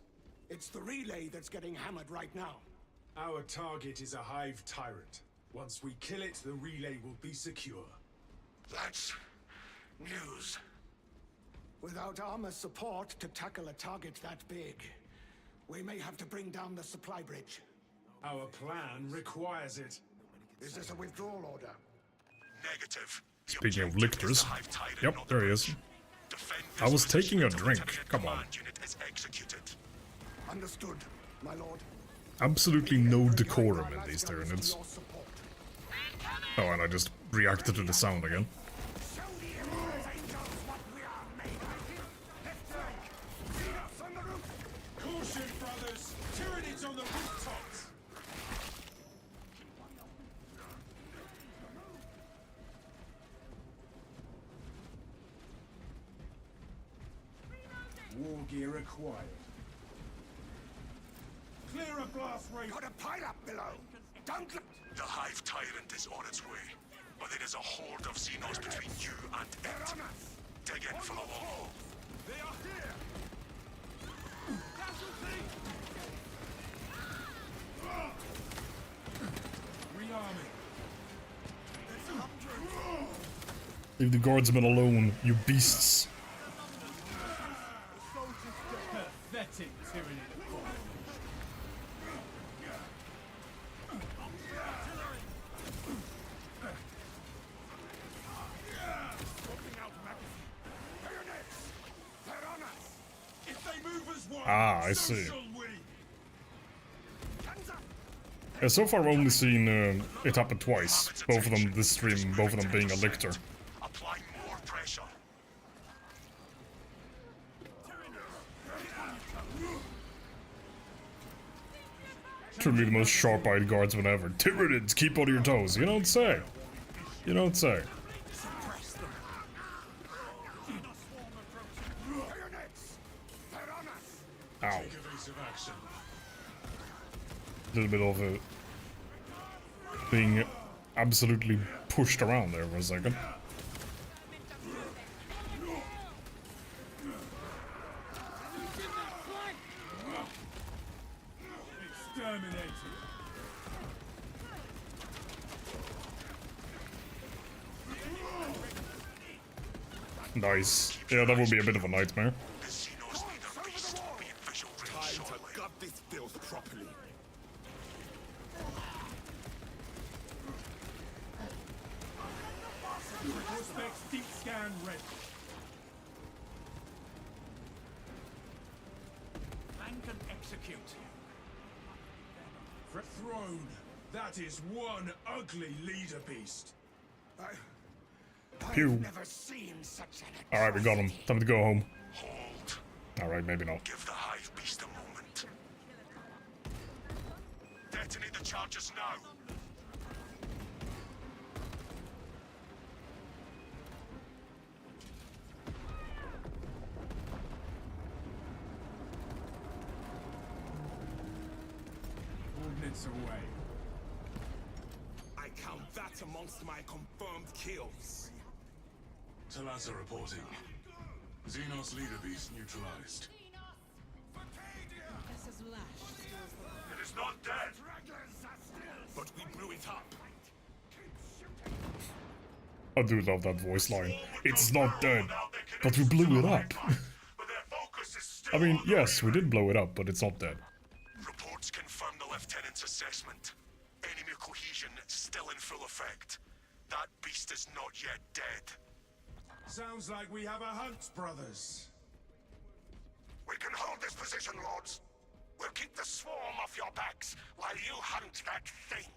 It's the relay that's getting hammered right now. Our target is a hive tyrant. Once we kill it, the relay will be secure. That's news. Without armor support to tackle a target that big, we may have to bring down the supply bridge. Our plan requires it. Is this a withdrawal order? Negative. The Speaking of objective is lictors, the hive tyrant, yep, not there the he is. bridge. Defend I this was taking a position drink, until the come on. command unit is executed. Understood, my lord. Absolutely no decorum in these Tyranids. Your support. Oh, and I just reacted to the sound again. Show the Emperor's angels what we are made of. Left flank. Lead us on the roof. Caution, brothers! Tyranids on the rooftops! War gear acquired. Clear a blast rate! Got a pile up below. Don't look. The hive tyrant is on its way, but there is a horde of Xenos between you and They're it. on us. Dig in for the long haul. They are here. Rearming. Leave the guardsmen alone, you beasts. Pathetic Tyranid formation. They're on us. If they move as one, Ah, I so see. shall we. Hands up. Yeah, so far I've only seen it happen twice. Both of them this stream, both of them being a lictor. Apply more pressure. Truly the most sharp-eyed guardsmen ever. Tyranids, keep on your toes. You don't say. You don't say. Bayonets. They're on us. Ow. Evasive action. Little bit of it being absolutely pushed around there for a second. Exterminated. Nice. Yeah, that would be a bit of a nightmare. The Xenos need a beast to be in visual range shortly. Gut this filth properly. Prospects deep scan ready. Flank and execute. For throne. That is one ugly leader beast. Pew. I've never seen such an Alright, we got him. Time to go home. Hold. Alright, maybe not. Give the hive beast a moment. Detonate the charges now. Ordnance away. I count that amongst my confirmed kills. Talassa reporting. Xenos leader beast neutralized. It is not dead. But we blew it up. I do love that voice line. It's not dead, but we blew it up. But their focus is still I mean, on the yes, we relay. did blow it up, but it's not dead. Reports confirm the lieutenant's assessment. Enemy cohesion still in full effect. That beast is not yet dead. Sounds like we have a hunt, brothers. We can hold this position, lords. We'll keep the swarm off your backs while you hunt that thing.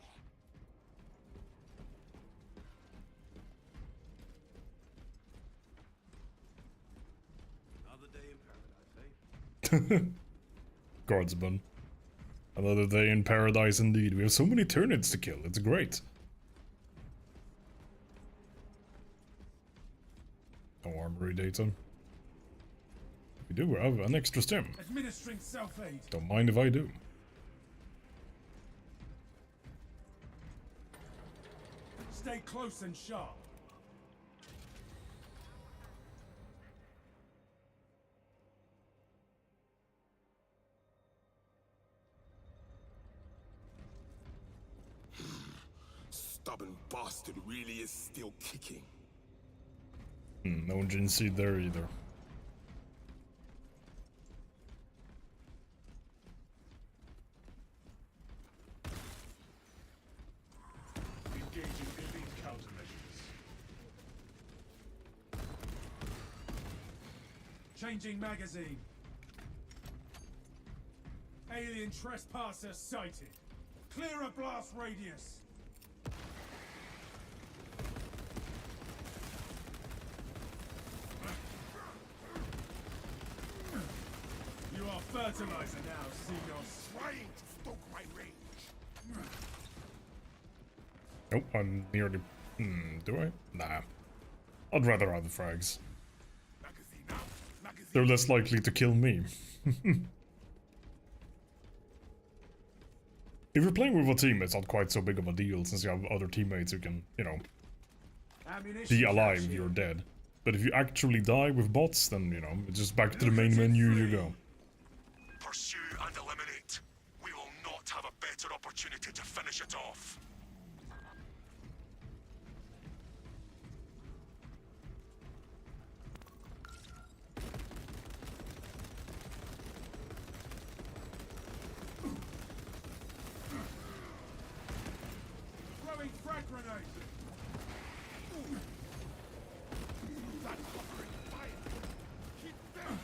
Guardsman. Another day in paradise indeed. We have so many turnips to kill. It's great. No armory data. We do have an extra stem. Administering self-aid. Don't mind if I do. Stay close and sharp. Stubborn bastard really is still kicking. No gin seed there either. Engaging elite countermeasures. Changing magazine. Alien trespasser sighted. Clear a blast radius. You are fertilizer now, Xenos. Trying to stoke my range. Nope, I'm nearly... do I? Nah. I'd rather have the frags. Magazine out. Magazine. They're less likely to kill me. If you're playing with a team, it's not quite so big of a deal, since you have other teammates who can, you know, Ammunition be alive cache if here. you're dead. But if you actually die with bots, then, you know, it's just back to the main menu you go. Pursue and eliminate. We will not have a better opportunity to finish it off. Throwing frag grenade. That hovering fire. Keep them,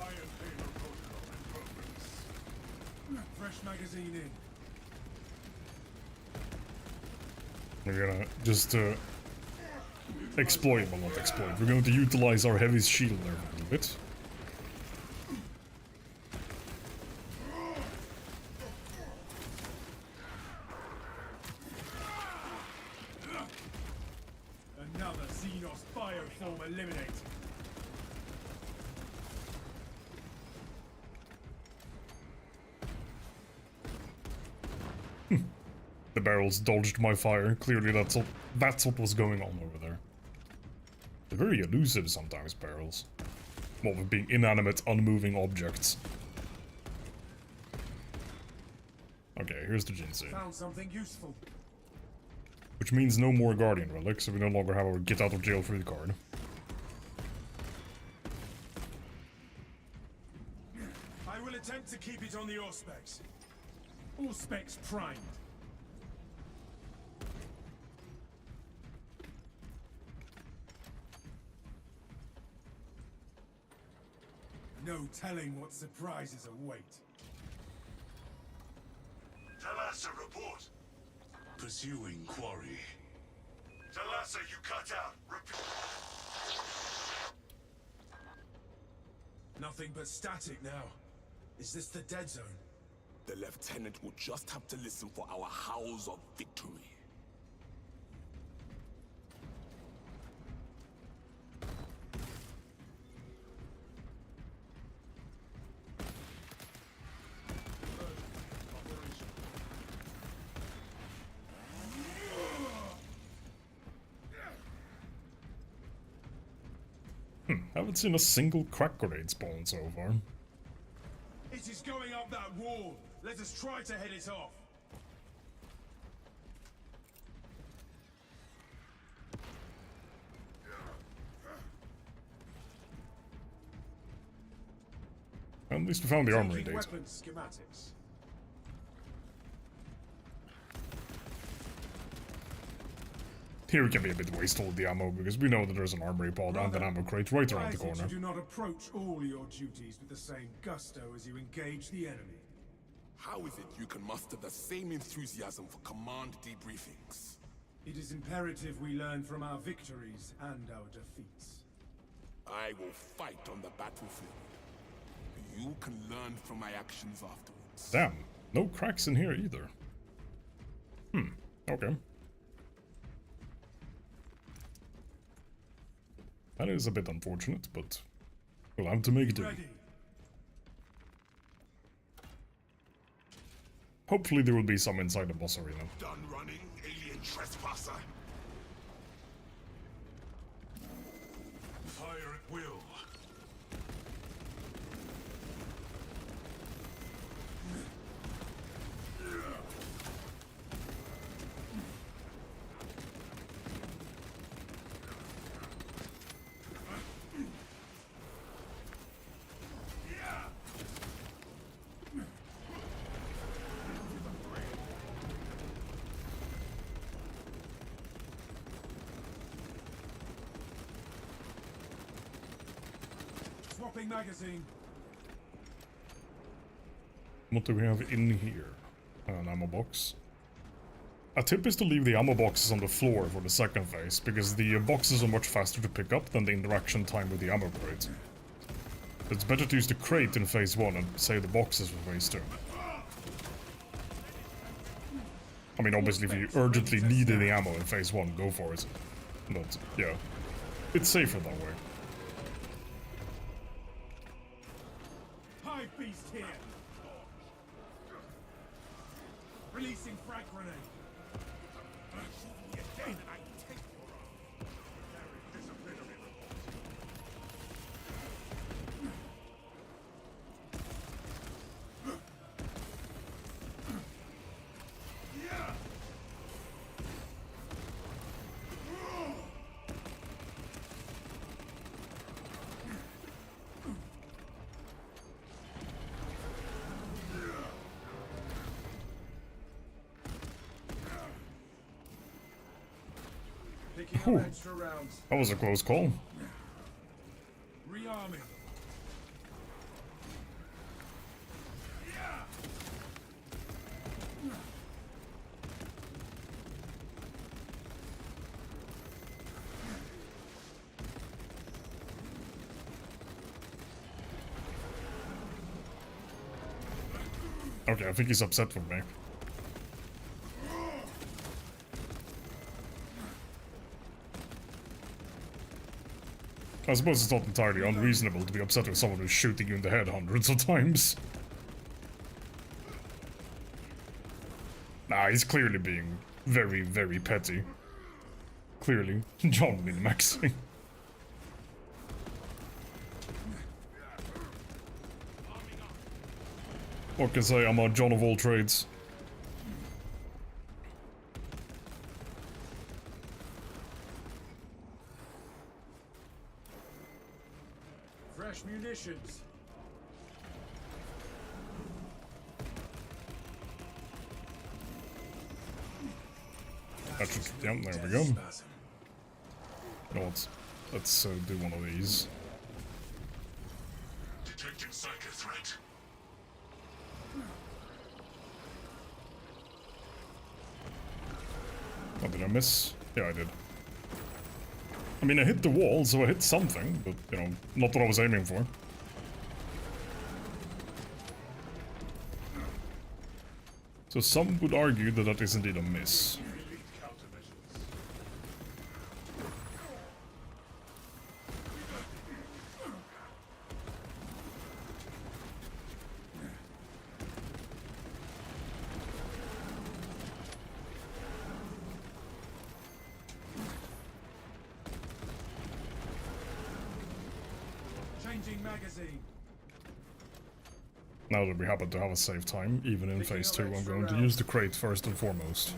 Iron Halo protocol in progress. Fresh magazine in. We're gonna just, exploit, well not exploit, we're going to utilize our heavy shield there a little bit. Another Xenos bioform eliminated. The barrels dodged my fire. Clearly that's what was going on over there. They're very elusive sometimes, barrels. Well, with being inanimate, unmoving objects. Okay, here's the ginseng. Found something useful. Which means no more Guardian relics, so we no longer have our get out of jail free card. I will attempt to keep it on the Auspex. Auspex primed. No telling what surprises await. Talassa, report. Pursuing quarry. Talassa, you cut out. Repeat. Nothing but static now. Is this the dead zone? The lieutenant will just have to listen for our howls of victory. Haven't seen a single crack grenade spawn so far. It is going up that wall. Let us try to head it off. At least we found the armory Taking data. weapons schematics. Here can be a bit wasteful with the ammo, because we know that there's an armory pod and an ammo crate right Why around the is it corner. you do not approach all your duties with the same gusto as you engage the enemy? How is it you can muster the same enthusiasm for command debriefings? It is imperative we learn from our victories and our defeats. I will fight on the battlefield. You can learn from my actions afterwards. Damn, no cracks in here either. Okay. That is a bit unfortunate, but we'll have to make do. Ready. Hopefully there will be some inside the boss arena. Done running, alien trespasser. Fire at will. Swapping magazine. What do we have in here? An ammo box. A tip is to leave the ammo boxes on the floor for the second phase, because the boxes are much faster to pick up than the interaction time with the ammo crate. It's better to use the crate in phase 1 and save the boxes for phase 2. I mean, obviously if you urgently need the ammo in phase 1, go for it. But, yeah, it's safer that way. Hive beast here. Releasing frag grenade. Picking up extra rounds. That was a close call. Rearming. Okay, I think he's upset with me. I suppose it's not entirely unreasonable to be upset with someone who's shooting you in the head hundreds of times. Nah, he's clearly being very, very petty. Clearly, John min-maxing. What can I say, I'm a John of all trades. Fresh munitions. That should, yeah, there we go. You know what? Let's do one of these. Detecting psycho threat. Oh, did I miss? Yeah, I did. I mean, I hit the wall, so I hit something, but, you know, not what I was aiming for. So some would argue that that is indeed a miss. Changing magazine. Now that we happen to have a save time, even in phase 2, I'm going to use the crate first and foremost.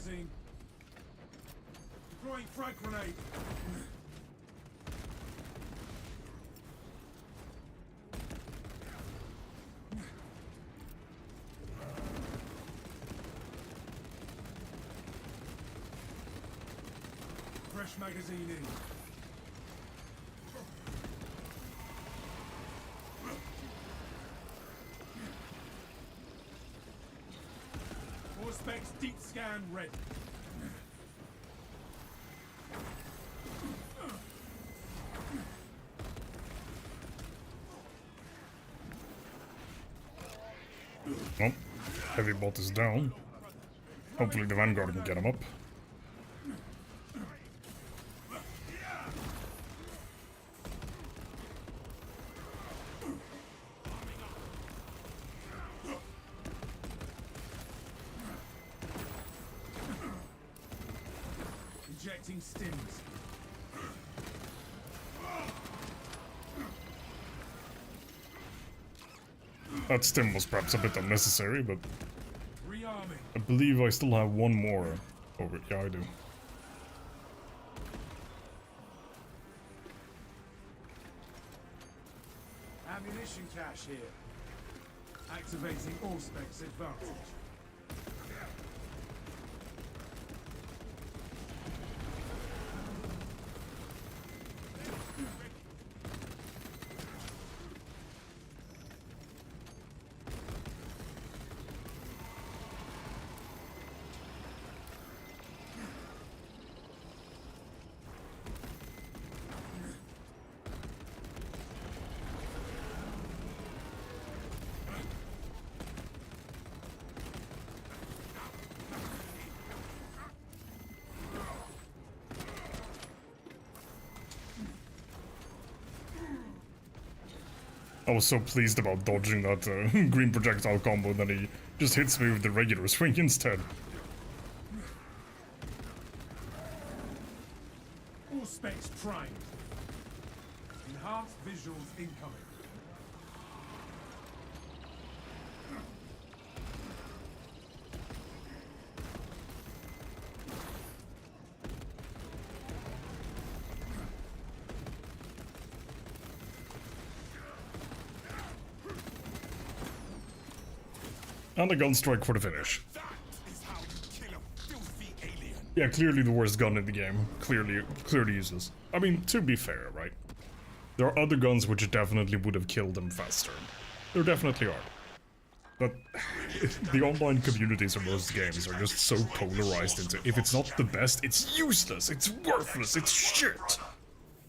magazine. Deploying frag grenade. Fresh magazine in. Four specs deep scan ready. Oh, heavy bot is down. Hopefully the Vanguard can get him up. Injecting stims. That stim was perhaps a bit unnecessary, but Rearming. I believe I still have one more over. Yeah, I do. Ammunition cache here. Activating all specs advantage. I was so pleased about dodging that green projectile combo, and then he just hits me with the regular swing instead. All specs primed. Enhanced visuals incoming. And a gun strike for the finish. Yeah, clearly the worst gun in the game. Clearly useless. I mean, to be fair, right? There are other guns which definitely would have killed them faster. There definitely are. But the online communities of most games are just so polarized into if it's not the best, it's useless, it's worthless, it's shit.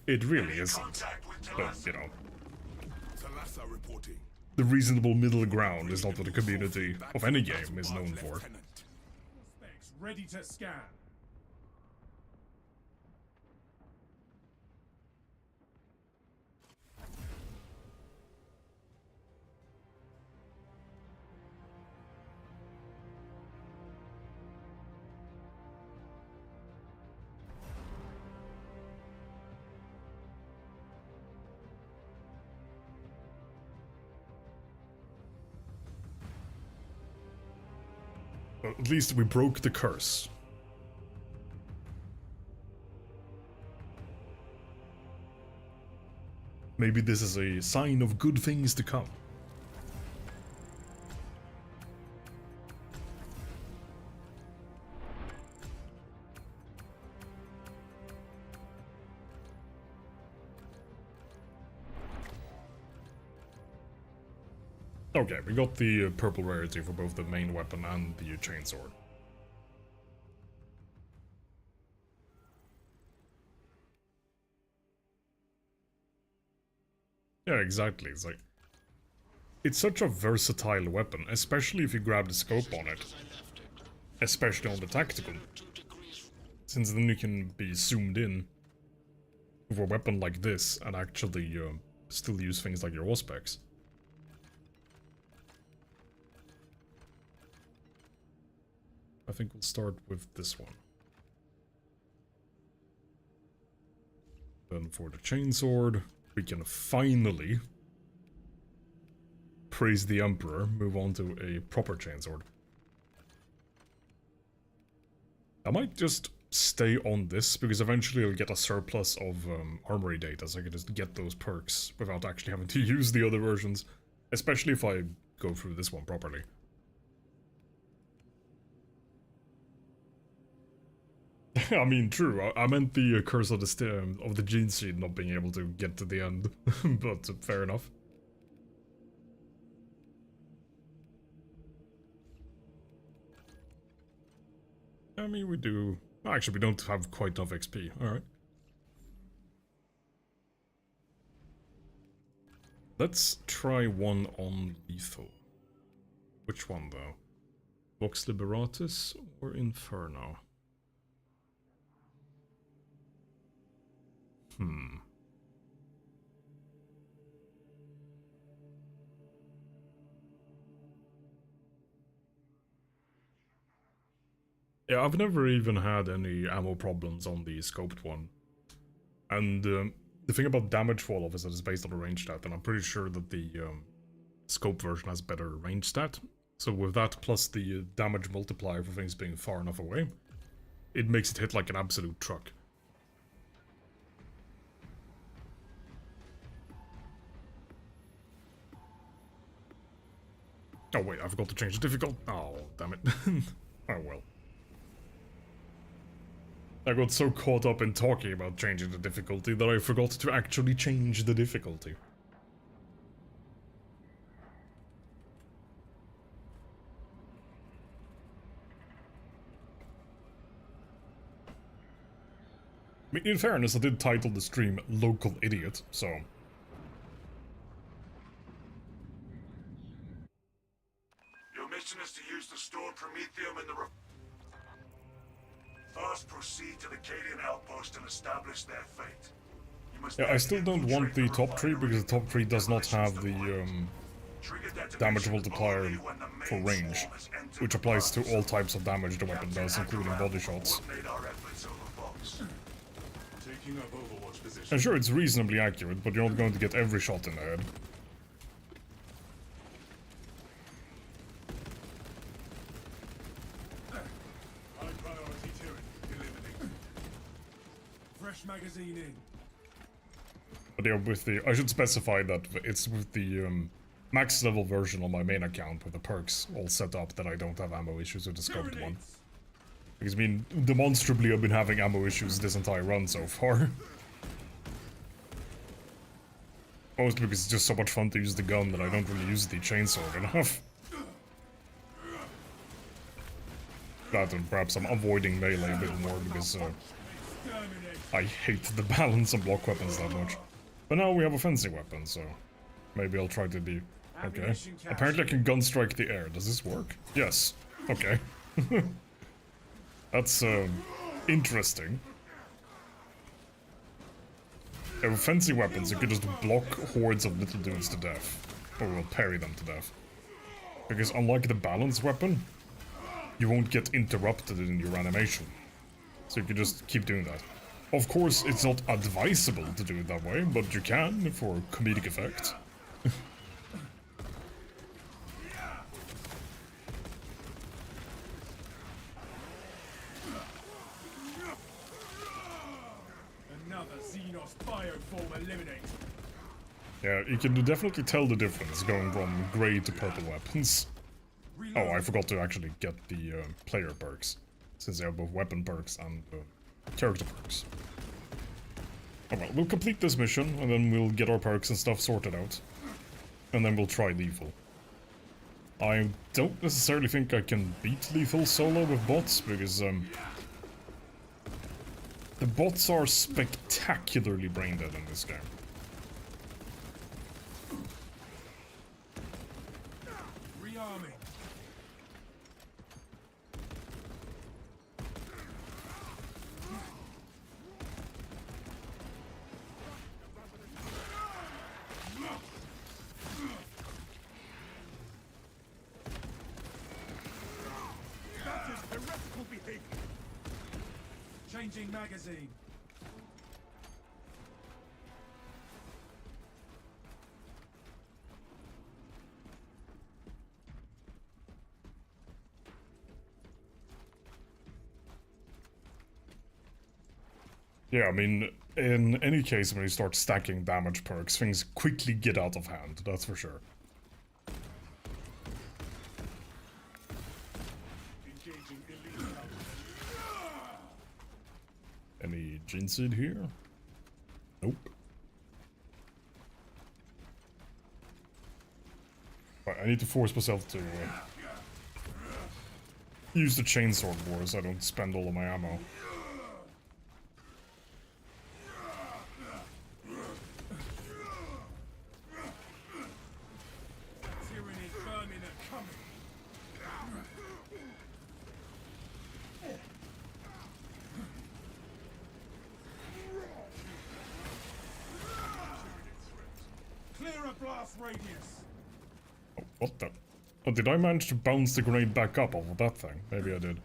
It really isn't. But, you know. The reasonable middle ground is not what the community of any game is known for. Specs ready to scan. Well, at least we broke the curse. Maybe this is a sign of good things to come. Okay, we got the purple rarity for both the main weapon and the chainsword. Yeah, exactly. It's such a versatile weapon, especially if you grab the scope on it. Especially on the tactical. Since then you can be zoomed in with a weapon like this and actually still use things like your auspex. I think we'll start with this one. Then for the chainsword, we can finally praise the Emperor, move on to a proper chainsword. I might just stay on this, because eventually I'll get a surplus of armory data, so I can just get those perks without actually having to use the other versions. Especially if I go through this one properly. I mean, true. I meant the curse of the gene seed not being able to get to the end, but fair enough. I mean, we do. Actually, we don't have quite enough XP. All right. Let's try one on lethal. Which one though? Vox Liberatus or Inferno? Yeah, I've never even had any ammo problems on the scoped one. And the thing about damage fall off is that it's based on a range stat, and I'm pretty sure that the scope version has better range stat. So with that plus the damage multiplier for things being far enough away, it makes it hit like an absolute truck. Oh wait, I forgot to change the difficult. Oh, damn it. Oh well. I got so caught up in talking about changing the difficulty that I forgot to actually change the difficulty. I mean, in fairness, I did title the stream Local Idiot, so... Your mission is to use the stored Promethium in the... First, proceed to the Cadian outpost and establish their fate. You must Yeah, I still don't want the top tree, because the top tree does not have the damage multiplier for range, which applies to all types of damage the weapon does, including body shots. And sure, it's reasonably accurate, but you're not going to get every shot in the head. High priority turret eliminated. Fresh magazine in. But yeah, with the... I should specify that it's with the max level version on my main account with the perks all set up that I don't have ammo issues with the scoped one. Because, I mean, demonstrably I've been having ammo issues this entire run so far. Mostly because it's just so much fun to use the gun that I don't really use the chainsaw enough. That and perhaps I'm avoiding melee a bit more because I hate the balance on block weapons that much. But now we have a fencing weapon, so maybe I'll try to be... Okay. Apparently I can gun strike the air. Does this work? Yes. Okay. That's interesting. Yeah, with fencing weapons, you can just block hordes of little dudes to death. Or will parry them to death. Because unlike the balance weapon, you won't get interrupted in your animation. So you can just keep doing that. Of course, it's not advisable to do it that way, but you can for comedic effect. Yeah, you can definitely tell the difference going from grey to purple weapons. Oh, I forgot to actually get the player perks, since they have both weapon perks and character perks. Oh well, we'll complete this mission, and then we'll get our perks and stuff sorted out. And then we'll try lethal. I don't necessarily think I can beat lethal solo with bots, because the bots are spectacularly brain dead in this game. Rearming. That is heretical behavior. Changing magazine. Yeah, I mean, in any case, when you start stacking damage perks, things quickly get out of hand, that's for sure. Engaging elite help. Any gene seed here? Nope. Right, I need to force myself to use the chainsword war so I don't spend all of my ammo. Tyranny vermin are coming. Clear a blast radius. Oh, what the? Oh, did I manage to bounce the grenade back up over that thing? Maybe I did.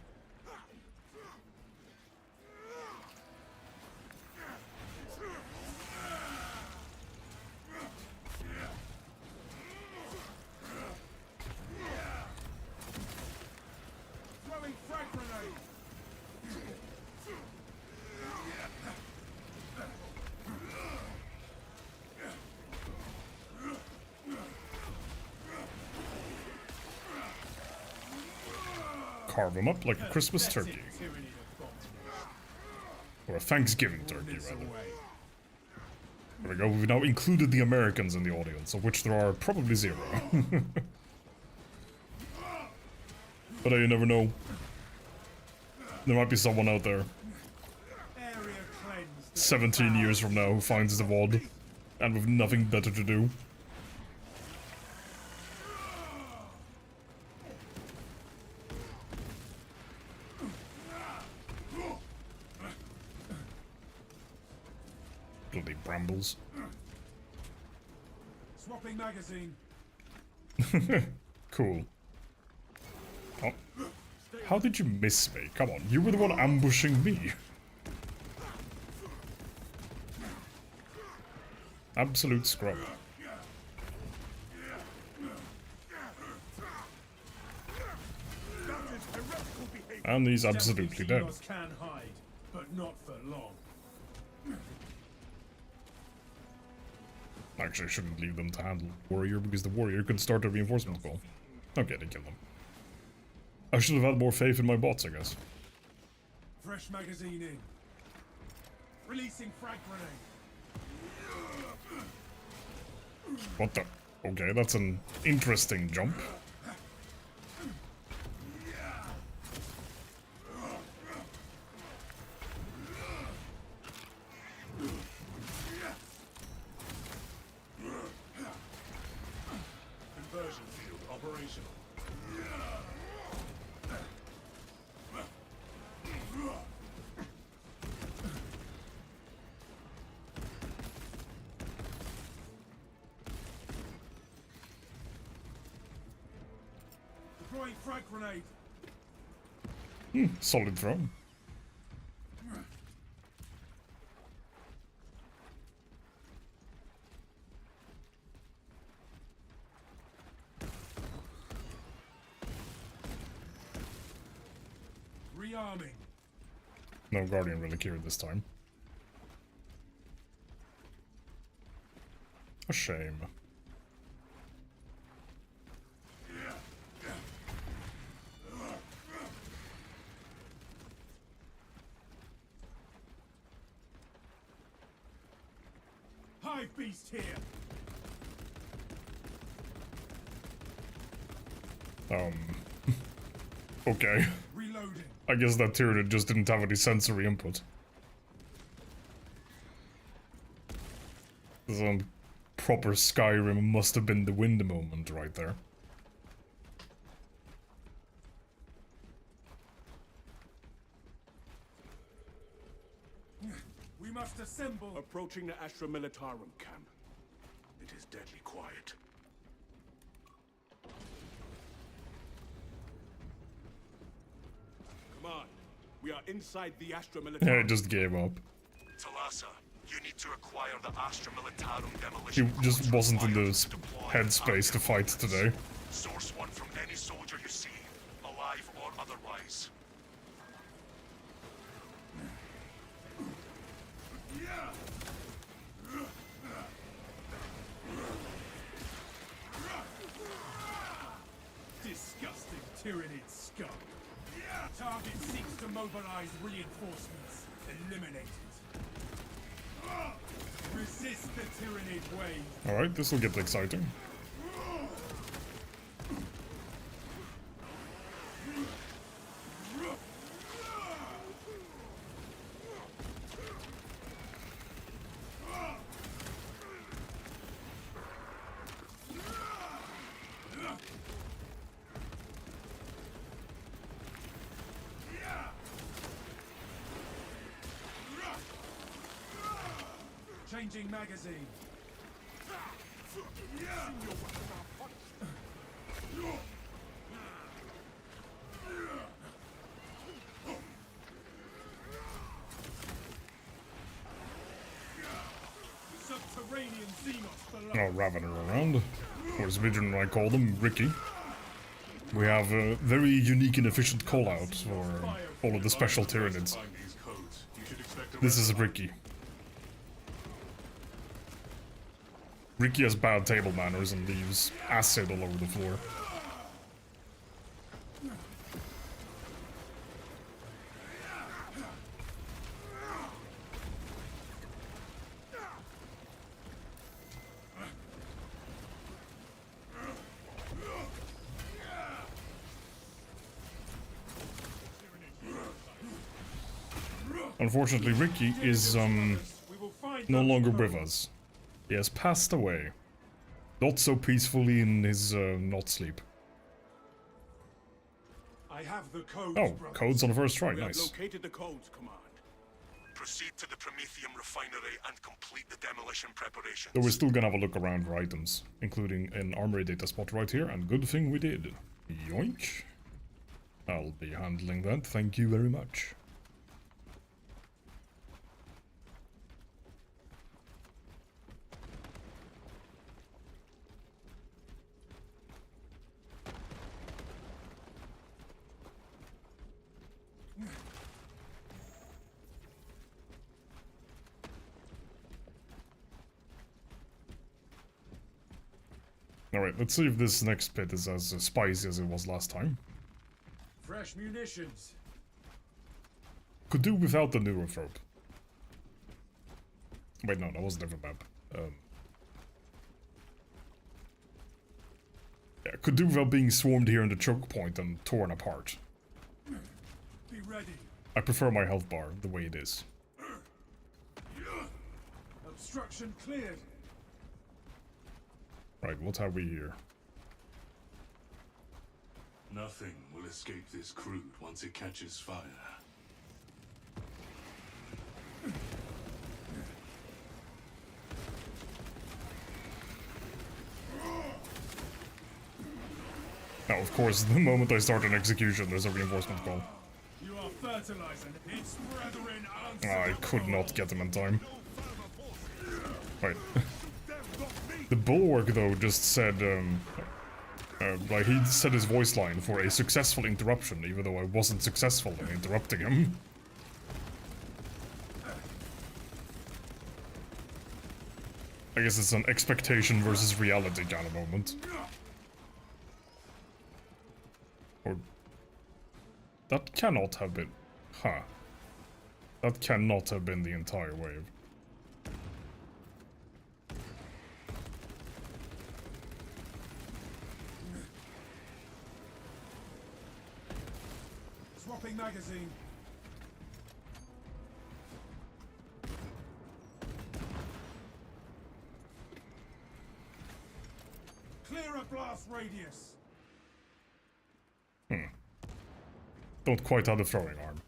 Throwing frag grenade. Carve them up like a Christmas turkey. Tyranny of bombs. Or a Thanksgiving turkey, This rather. away. There we go, we've now included the Americans in the audience, of which there are probably 0. But you never know. There might be someone out there, Area cleansed. 17 years from now, who finds the VOD, and with nothing better to do. Bloody brambles. Swapping magazine. Cool. Oh. How did you miss me? Come on, you were the one ambushing me. Absolute scrub. And he's absolutely dead. Heroes can hide, but not for long. Actually, I shouldn't leave them to handle Warrior, because the Warrior could start a reinforcement call. Okay, they killed them. I should have had more faith in my bots, I guess. Fresh magazine in. Releasing frag grenade. What the? Okay, that's an interesting jump. Conversion field operational. Deploying frag grenade. Solid throw. Rearming. No Guardian Relic here this time. A shame. Hive beast here. Okay. Reloading. I guess that Tyranid just didn't have any sensory input. Some proper Skyrim must have been the wind moment right there. We must assemble. Approaching the Astra Militarum camp. It is deadly quiet. Come on. We are inside the Astra Yeah, Militarum. it just gave up. Talassa, you need to acquire the Astra Militarum demolition. He just codes wasn't in the required to deploy headspace to fight today. Source one from any soldier you see, alive or otherwise. Disgusting Tyranid scum. Target seeks to mobilize reinforcements. Eliminate it. Resist the Tyranid wave. Alright, this will get exciting. Changing magazine. Subterranean Xenos below. Oh, Ravener around. Or as Vision and I call them, Ricky. We have a very unique and efficient callout for all of the special Tyranids. Find these codes. You should expect a This is Ricky. Ricky has bad table manners and leaves acid all over the floor. Unfortunately, Ricky is We will find no those longer codes. with us. He has passed away. Not so peacefully in his not sleep. I have the codes, Oh, brothers. codes on the first try, We have nice. located the codes, Command. Proceed to the Prometheum refinery and complete the demolition preparations. Though we're still gonna have a look around for items, including an armory data spot right here, and good thing we did. Yoink. I'll be handling that, thank you very much. Alright, let's see if this next pit is as spicy as it was last time. Fresh munitions. Could do without the neurophrobe. Wait, no, that was a different map. Yeah, could do without being swarmed here in the choke point and torn apart. Be ready. I prefer my health bar the way it is. Obstruction cleared. Right, what have we here? Nothing will escape this crude once it catches fire. Now, of course, the moment I start an execution, there's a reinforcement call. You are fertilizing its brethren. I could not get them in time. Right. The Bulwark, though, just said, like, he said his voice line for a successful interruption, even though I wasn't successful in interrupting him. I guess it's an expectation versus reality kind of moment. Or... that cannot have been... huh. That cannot have been the entire wave. Swapping magazine. Clear a blast radius. Don't quite have the throwing arm.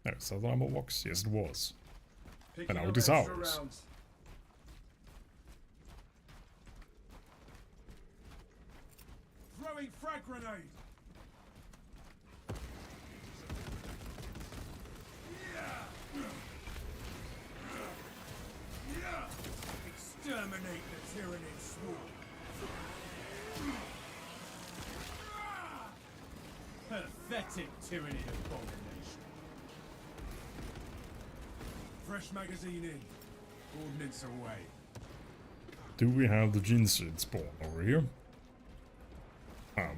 There's that ammo box? Yes, it was. Picking now up it is extra ours. rounds. Throwing frag grenade. Exterminate the Tyranid swarm. Pathetic Tyranid abomination. Fresh magazine in. Ordnance away. Do we have the gene seed spawn over here?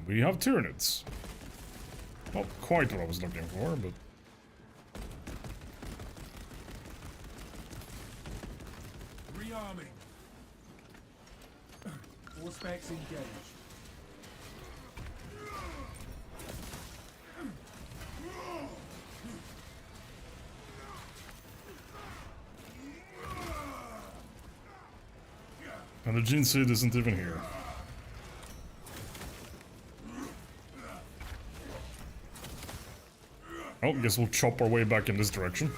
We have Tyranids. Not quite what I was looking for, but... Rearming. All specs engaged. And the gene seed isn't even here. Oh, guess we'll chop our way back in this direction.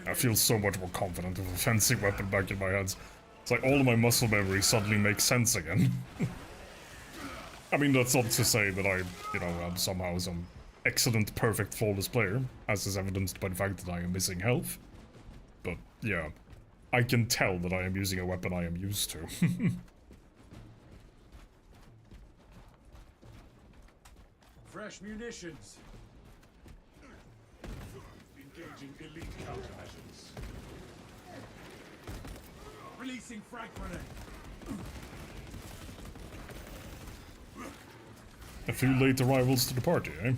I feel so much more confident with a fencing weapon back in my hands. It's like all of my muscle memory suddenly makes sense again. I mean, that's not to say that I, you know, am somehow some excellent, perfect, flawless player, as is evidenced by the fact that I am missing health. But, yeah, I can tell that I am using a weapon I am used to. Fresh munitions. Engaging elite countermeasures. Releasing frag grenade. A few late arrivals to the party, eh?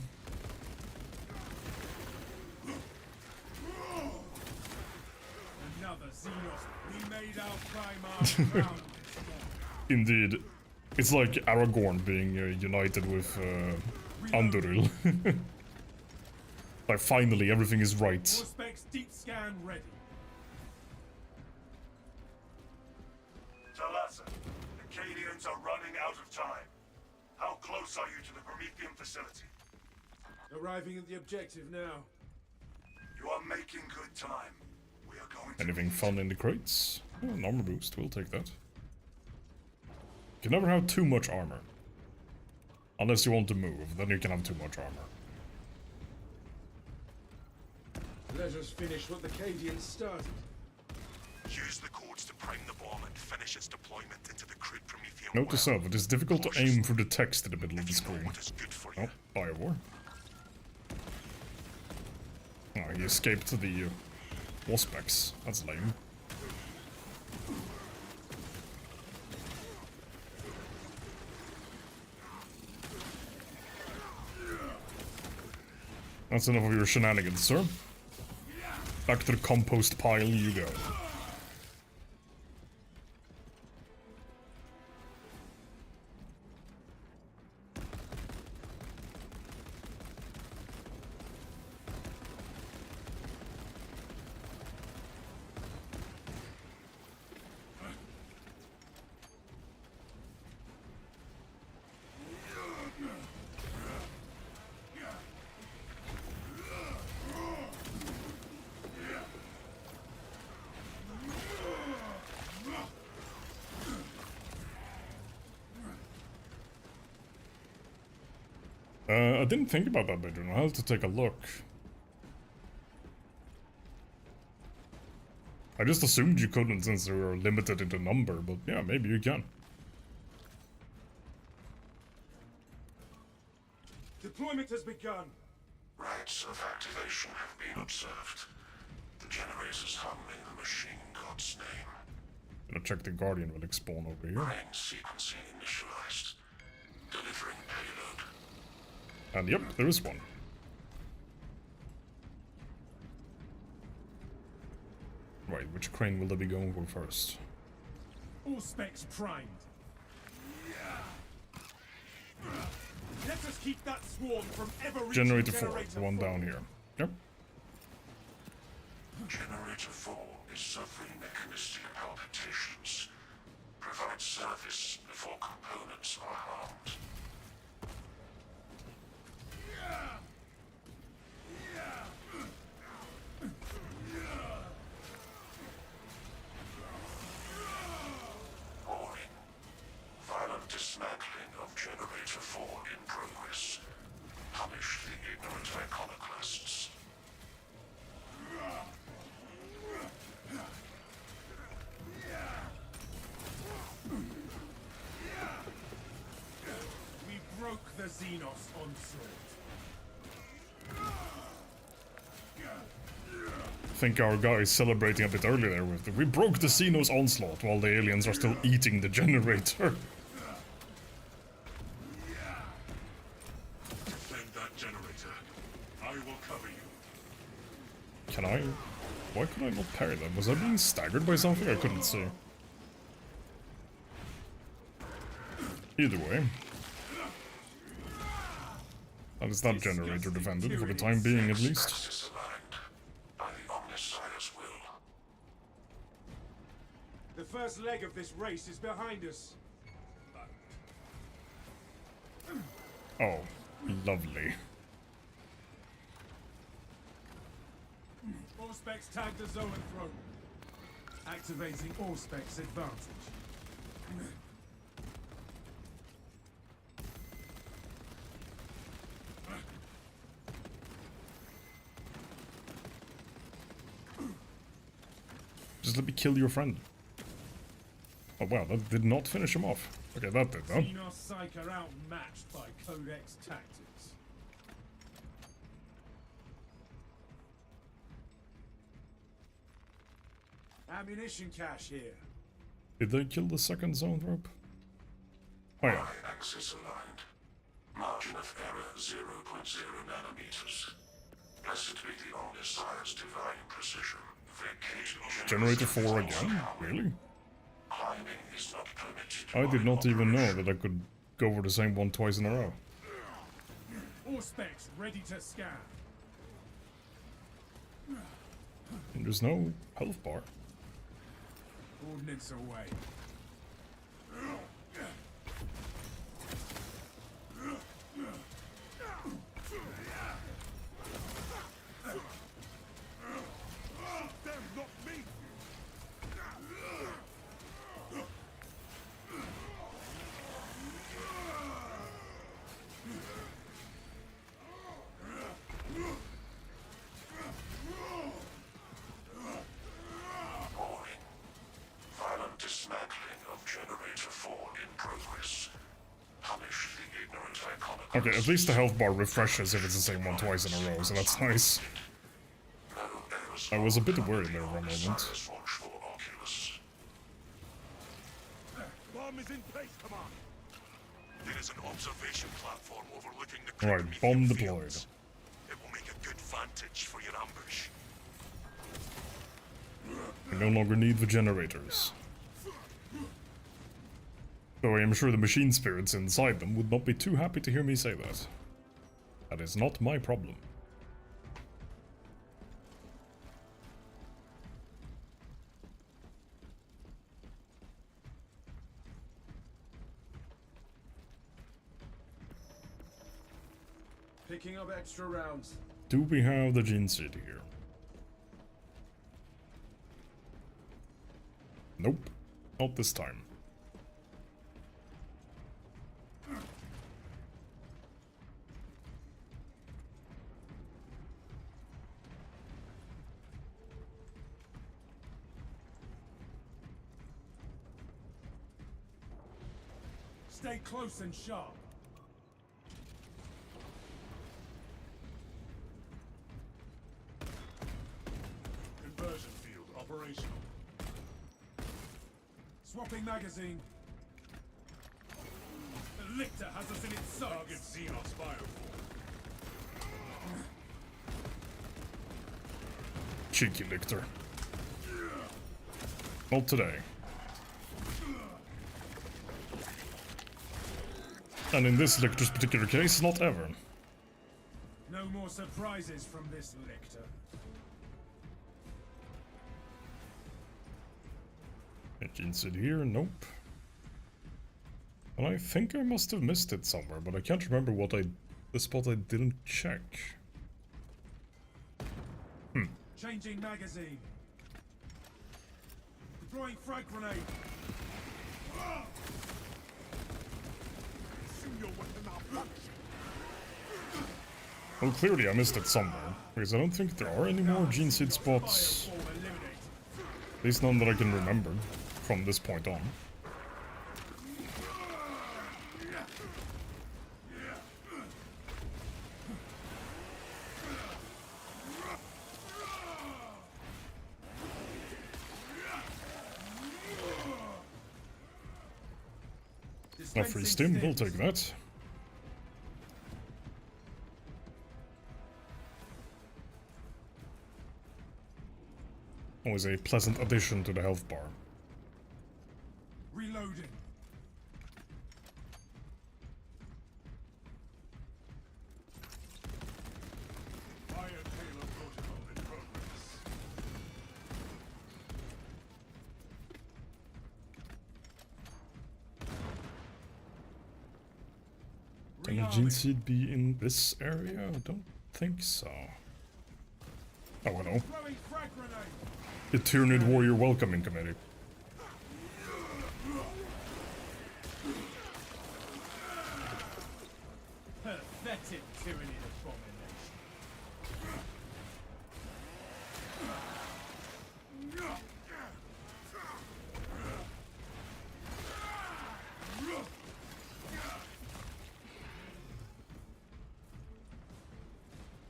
Another Xenos. We made our Primar round. Indeed. It's like Aragorn being united with Anduril. Like, finally, everything is right. All specs deep scan ready. Talassa, the Cadians are running out of time. How close are you to the Promethean facility? Arriving at the objective now. You are making good time. We are going to... Anything fun in the crates? Oh, an armor boost, we'll take that. You can never have too much armor. Unless you want to move, then you can have too much armor. Let us finish what the Cadians started. Use the codes to prime the bomb and finish its deployment into the crude Promethean Note to well. self, it is difficult to aim through the text in the middle of the If you know screen. what is good for you. Oh, Biowar. Oh, he escaped the Waspex. That's lame. That's enough of your shenanigans, sir. Back to the compost pile you go. I didn't think about that bedroom. I'll have to take a look. I just assumed you couldn't since they were limited in the number, but yeah, maybe you can. Deployment has begun. Rites of activation have been observed. The generators hum in the machine god's name. Gonna check the Guardian relic spawn over here. Brain sequencing initialized. Delivering payload. And yep, there is one. Right, which crane will they be going for first? All specs primed. Let us keep that swarm from ever reaching Generator 4, the one down here. Yep. Generator 4 is suffering mechanistic palpitations. Provide service before components are harmed. Warning. Violent dismantling of Generator 4 in progress. Punish the ignorant iconoclasts. Xenos onslaught. I think our guy is celebrating a bit earlier there with we broke the Xenos onslaught while the aliens are still eating the generator. Defend that generator. I will cover you. Can I? Why could I not parry them? Was I being staggered by something? I couldn't see. Either way. That is that generator defended, for the time being at least. Justice aligned by the Omnissiah's will. The first leg of this race is behind us. Oh, lovely. Auspex tagged the Zoanthrope. Activating Auspex advantage. Just let me kill your friend. Oh wow, that did not finish him off. Okay, that did though. Xenos Psych are outmatched by Codex tactics. Ammunition cache here. Did they kill the second zone rope? Oh yeah. Axis aligned. Margin of error 0.0 nanometers. Blessed be the Omnissiah's divine precision. Vacate Generator 4 again? Really? Climbing is not permitted. I did not even know that I could go over the same one twice in a row. Auspex ready to scan. And there's no health bar. Ordnance away. Violent dismantling of Generator 4 in progress. Punish the ignorant iconoclasts. Okay, at least the health bar refreshes if it's the same one twice in a row, so that's nice. No errors I was a bit worried there for a moment. Omnissiah's watchful oculus. Bomb is in place, Command. There is an observation platform overlooking the Right, Kryptonian bomb fields. deployed. It will make a good vantage for your ambush. We no longer need the generators. Though I am sure the machine spirits inside them would not be too happy to hear me say that. That is not my problem. Picking up extra rounds. Do we have the gene seed here? Nope. Not this time. Stay close and sharp. Conversion field operational. Swapping magazine. The Lictor has us in its Target sights. Xenos bioform. Cheeky lictor. Not today. And in this lictor's particular case, not ever. No more surprises from this Lictor. Gene seed here, nope. And I think I must have missed it somewhere, but I can't remember the spot I didn't check. Changing magazine. Deploying frag grenade. Assume your weapon malfunction. Well, clearly I missed it somewhere, because I don't think there are any more gene seed spots. Fireform eliminated. At least none that I can remember from this point on. A free stim, we'll take that. Always a pleasant addition to the health bar. Reloading. Iron Halo protocol in progress. Can a gene seed be in this area? I don't think so. Oh, hello. Throwing frag grenade. The Tyranid Warrior Welcoming Committee. Pathetic tyranny abomination.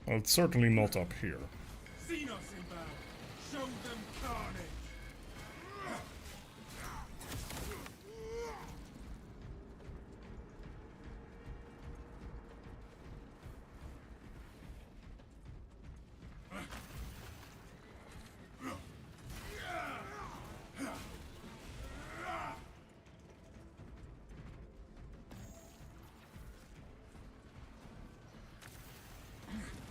Well, it's certainly not up here. Xenos inbound. Show them carnage.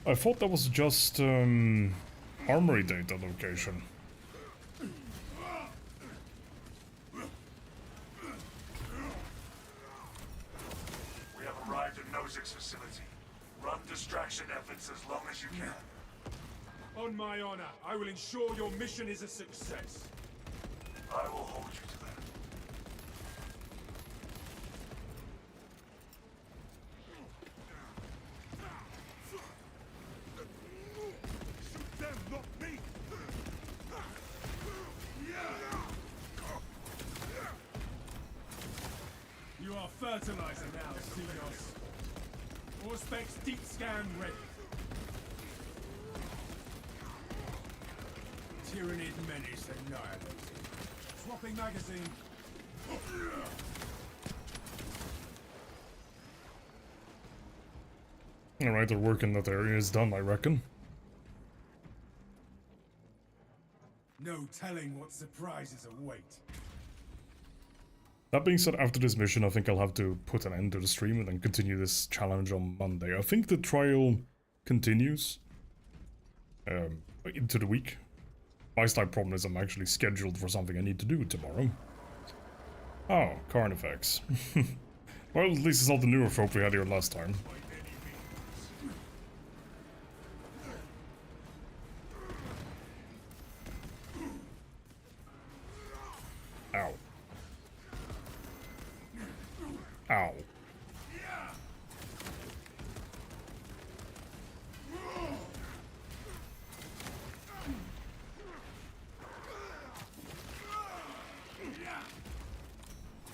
I thought that was just armory data location. We have arrived at Nozick's facility. Run distraction efforts as long as you can. On my honor, I will ensure your mission is a success. I will hold you to that. Shoot them, not me! You are fertilizer now, Xenos. All specs deep scan ready. Tyranid menace annihilated. Swapping magazine. Alright, our work in that area is done, I reckon. No telling what surprises await. That being said, after this mission, I think I'll have to put an end to the stream and then continue this challenge on Monday. I think the trial continues into the week. My slight problem is I'm actually scheduled for something I need to do tomorrow. Oh, Carnifex. Well, at least it's not the newer folk we had here last time. Ow. Ow.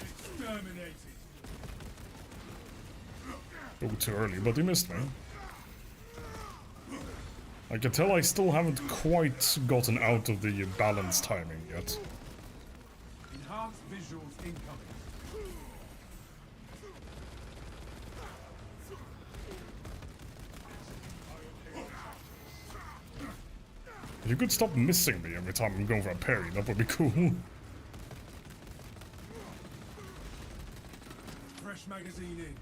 Exterminated. Oh, too early, but he missed me. I can tell I still haven't quite gotten out of the balance timing yet. Enhanced visuals incoming. If you could stop missing me every time I'm going for a parry, that would be cool. Fresh magazine in.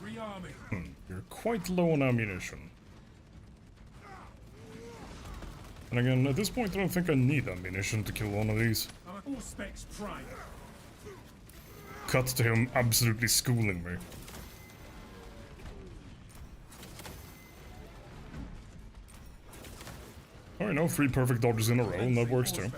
Rearming. You're quite low on ammunition. And again, at this point I don't think I need ammunition to kill one of these. All specs prime. Cut to him absolutely schooling me. Alright, no, 3 perfect dodges in a row, and that works too.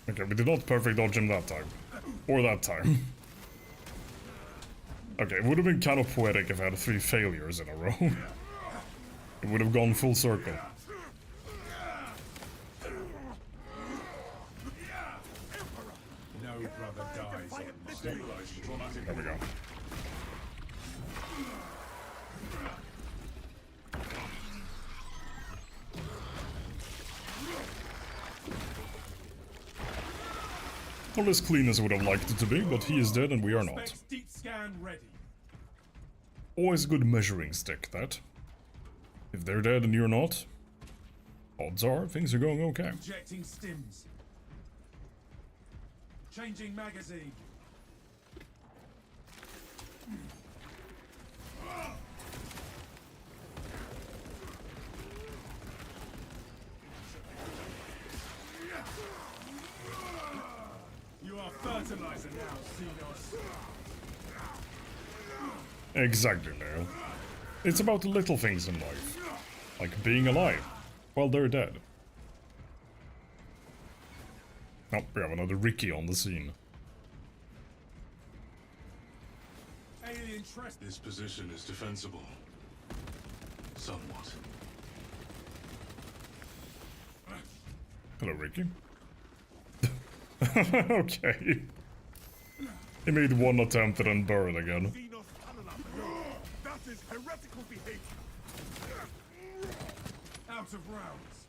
Okay, we did not perfect dodge him that time. Or that time. Okay, it would have been kind of poetic if I had 3 failures in a row. It would have gone full circle. No brother dies on mistake. There we go. Not as clean as I would have liked it to be, but he is dead and we are not. Specs deep scan ready. Always a good measuring stick, that. If they're dead and you're not, odds are things are going okay. Injecting stims. Changing magazine. You are fertilizer now, Xenos. Exactly, Leo. It's about the little things in life. Like being alive while they're dead. Oh, we have another Ricky on the scene. Alien trust. This position is defensible. Somewhat. Hello, Ricky. Okay. He made one attempt and then burned again. That is heretical behavior. Out of rounds.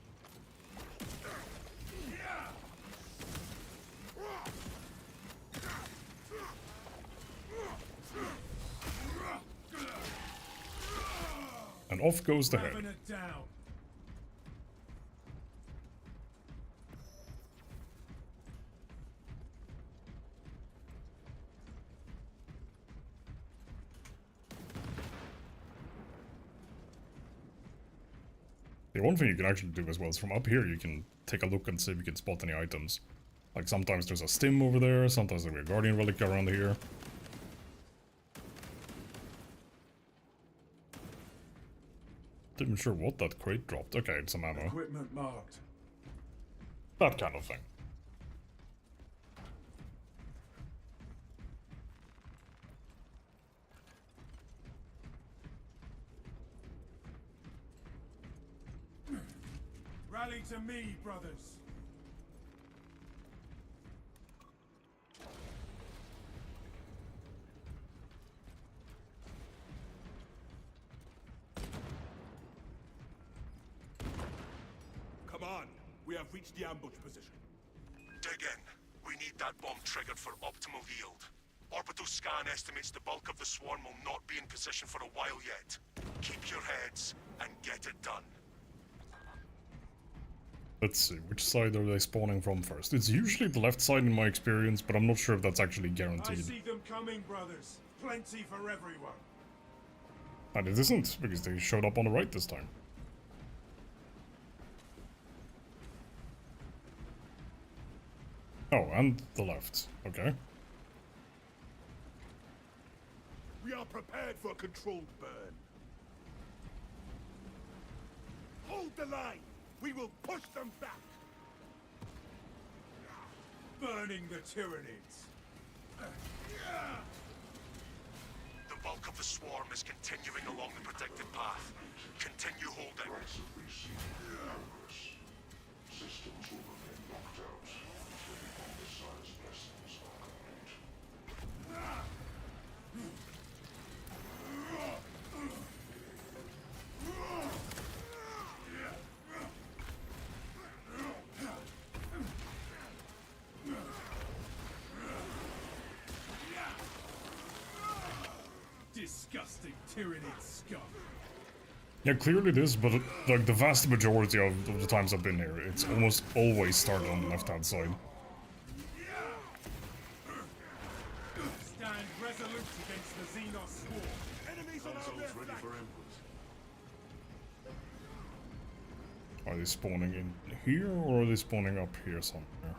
And off goes the head. Revenant down. The one thing you can actually do as well is from up here you can take a look and see if you can spot any items. Like sometimes there's a stim over there, sometimes there's a guardian relic around here. Not even sure what that crate dropped. Okay, it's some ammo. Equipment marked. That kind of thing. Rally to me, brothers. Come on. We have reached the ambush position. Dig in. We need that bomb triggered for optimal yield. Orbital scan estimates the bulk of the swarm will not be in position for a while yet. Keep your heads and get it done. Let's see, which side are they spawning from first? It's usually the left side in my experience, but I'm not sure if that's actually I guaranteed. see them coming, brothers. Plenty for everyone. And it isn't, because they showed up on the right this time. Oh, and the left. Okay. We are prepared for a controlled burn. Hold the line! We will push them back! Burning the Tyranids. The bulk of the swarm is continuing along the predicted path. Continue holding. Systems will remain locked out until the undersized vessels are complete. Disgusting Tyranid scum. Yeah, clearly it is, but like the vast majority of the times I've been here, it's almost always started on the left-hand side. Stand resolute against the Xenos swarm. Enemies on our left flank. Are they spawning in here, or are they spawning up here somewhere?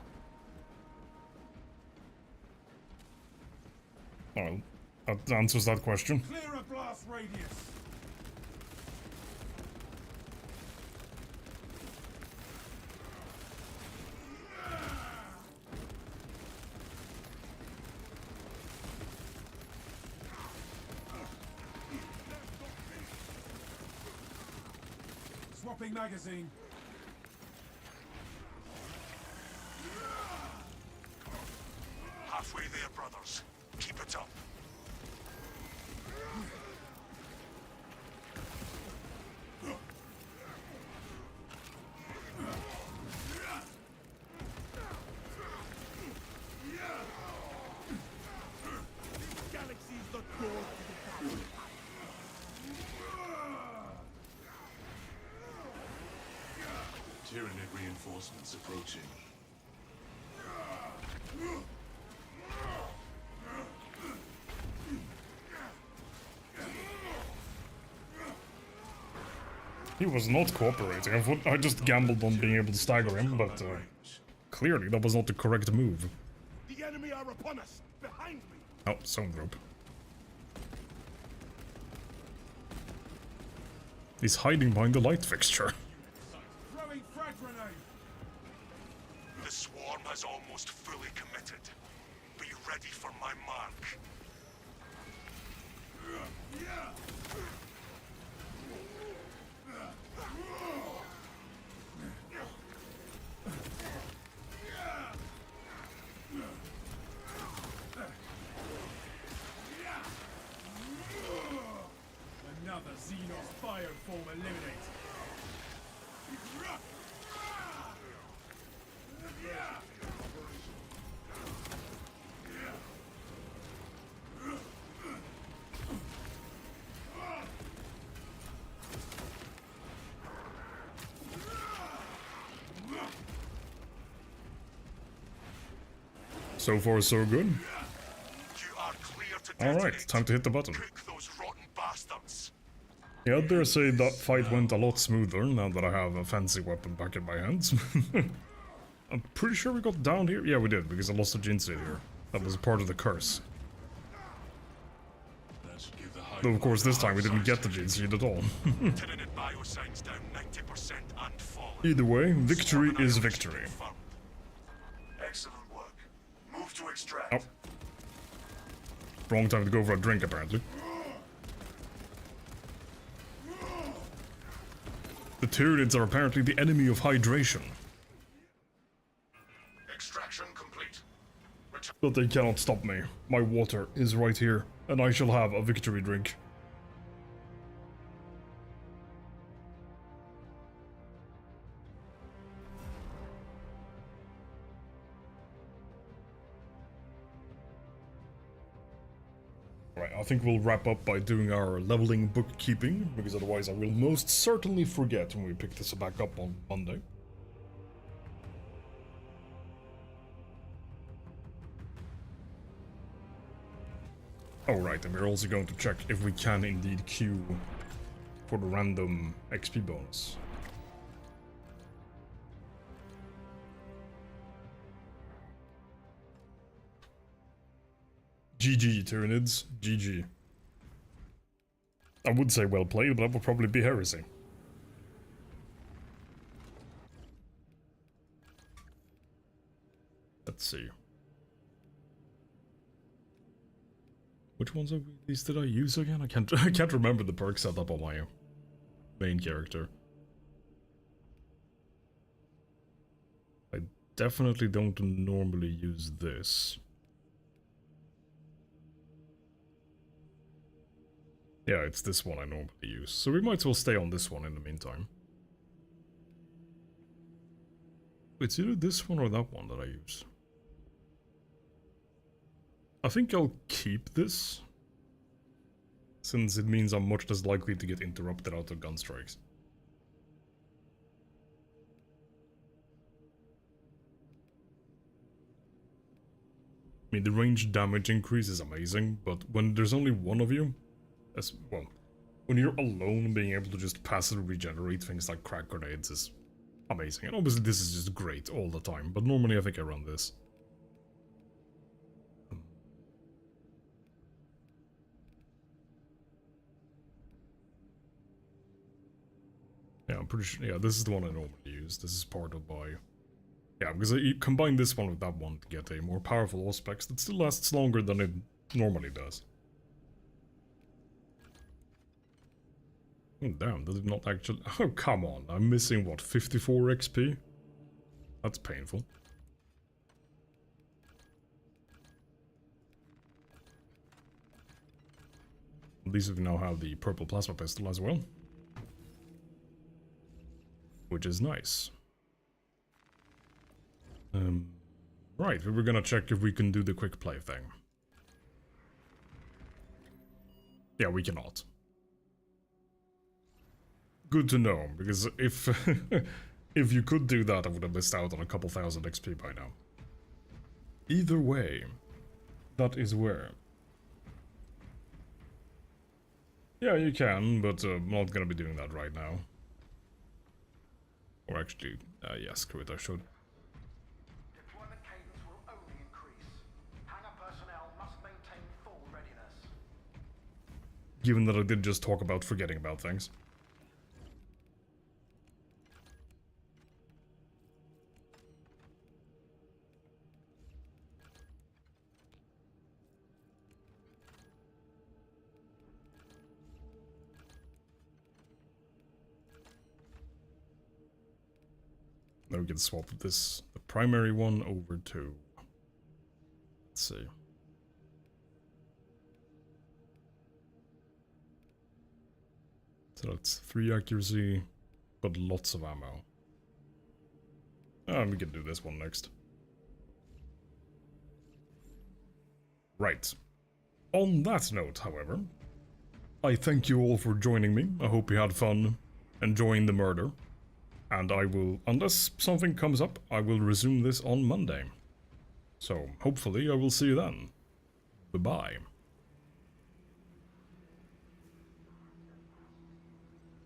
Oh, well, that answers that question. Clear a blast radius. Swapping magazine. Halfway there, brothers. Keep it up. Tyranid reinforcements approaching. He was not cooperating. I just gambled on being able to stagger him, but clearly that was not the correct move. The enemy are upon us! Behind me! Oh, zone drop. He's hiding behind the light fixture. Throwing frag grenade. The swarm has almost fully committed. Be ready for my mark. Another Xenos bioform eliminated. So far, so good. You are clear to Alright, detonate. time to hit the button. Cook those rotten bastards. Yeah, I dare say that fight went a lot smoother now that I have a fancy weapon back in my hands. I'm pretty sure we got down here. Yeah, we did, because I lost a Jinsei here. That was part of the curse. Let's give the high Though, of course, this time we didn't get the Jinsei at all. Tyranid biosigns down 90% and fallen. Either way, victory is victory. Excellent work. Move to extract. Oh. Wrong time to go for a drink, apparently. The Tyranids are apparently the enemy of hydration. Extraction complete. Return. But they cannot stop me. My water is right here, and I shall have a victory drink. Right, I think we'll wrap up by doing our leveling bookkeeping, because otherwise I will most certainly forget when we pick this back up on Monday. Oh right, and we're also going to check if we can indeed queue for the random XP bonus. GG, Tyranids. GG. I would say well played, but that would probably be heresy. Let's see. Which ones of these did I use again? I can't remember the perk setup on my main character. I definitely don't normally use this. Yeah, it's this one I normally use, so we might as well stay on this one in the meantime. It's either this one or that one that I use. I think I'll keep this, since it means I'm much less likely to get interrupted out of gun strikes. I mean, the range damage increase is amazing, but when there's only one of you, as well, when you're alone, being able to just passively regenerate things like crack grenades is amazing. And obviously this is just great all the time, but normally I think I run this. Yeah, I'm pretty sure, yeah, this is the one I normally use. This is part of my... Yeah, because you combine this one with that one to get a more powerful Auspex that still lasts longer than it normally does. Oh, damn, that did not actually... Oh, come on. I'm missing, what, 54 XP? That's painful. At least we now have the purple plasma pistol as well. Which is nice. Right, we were gonna check if we can do the quick play thing. Yeah, we cannot. Good to know, because if if you could do that, I would have missed out on a couple thousand XP by now. Either way, that is where. Yeah, you can, but I'm not gonna be doing that right now. Or actually, yeah, screw it, I should. Deployment cadence will only increase. Hangar personnel must maintain full readiness. Given that I did just talk about forgetting about things. Now we can swap this, the primary one, over to... Let's see. So that's 3 accuracy, but lots of ammo. And we can do this one next. Right. On that note, however, I thank you all for joining me. I hope you had fun enjoying the murder. And I will, unless something comes up, I will resume this on Monday. So, hopefully I will see you then. Goodbye.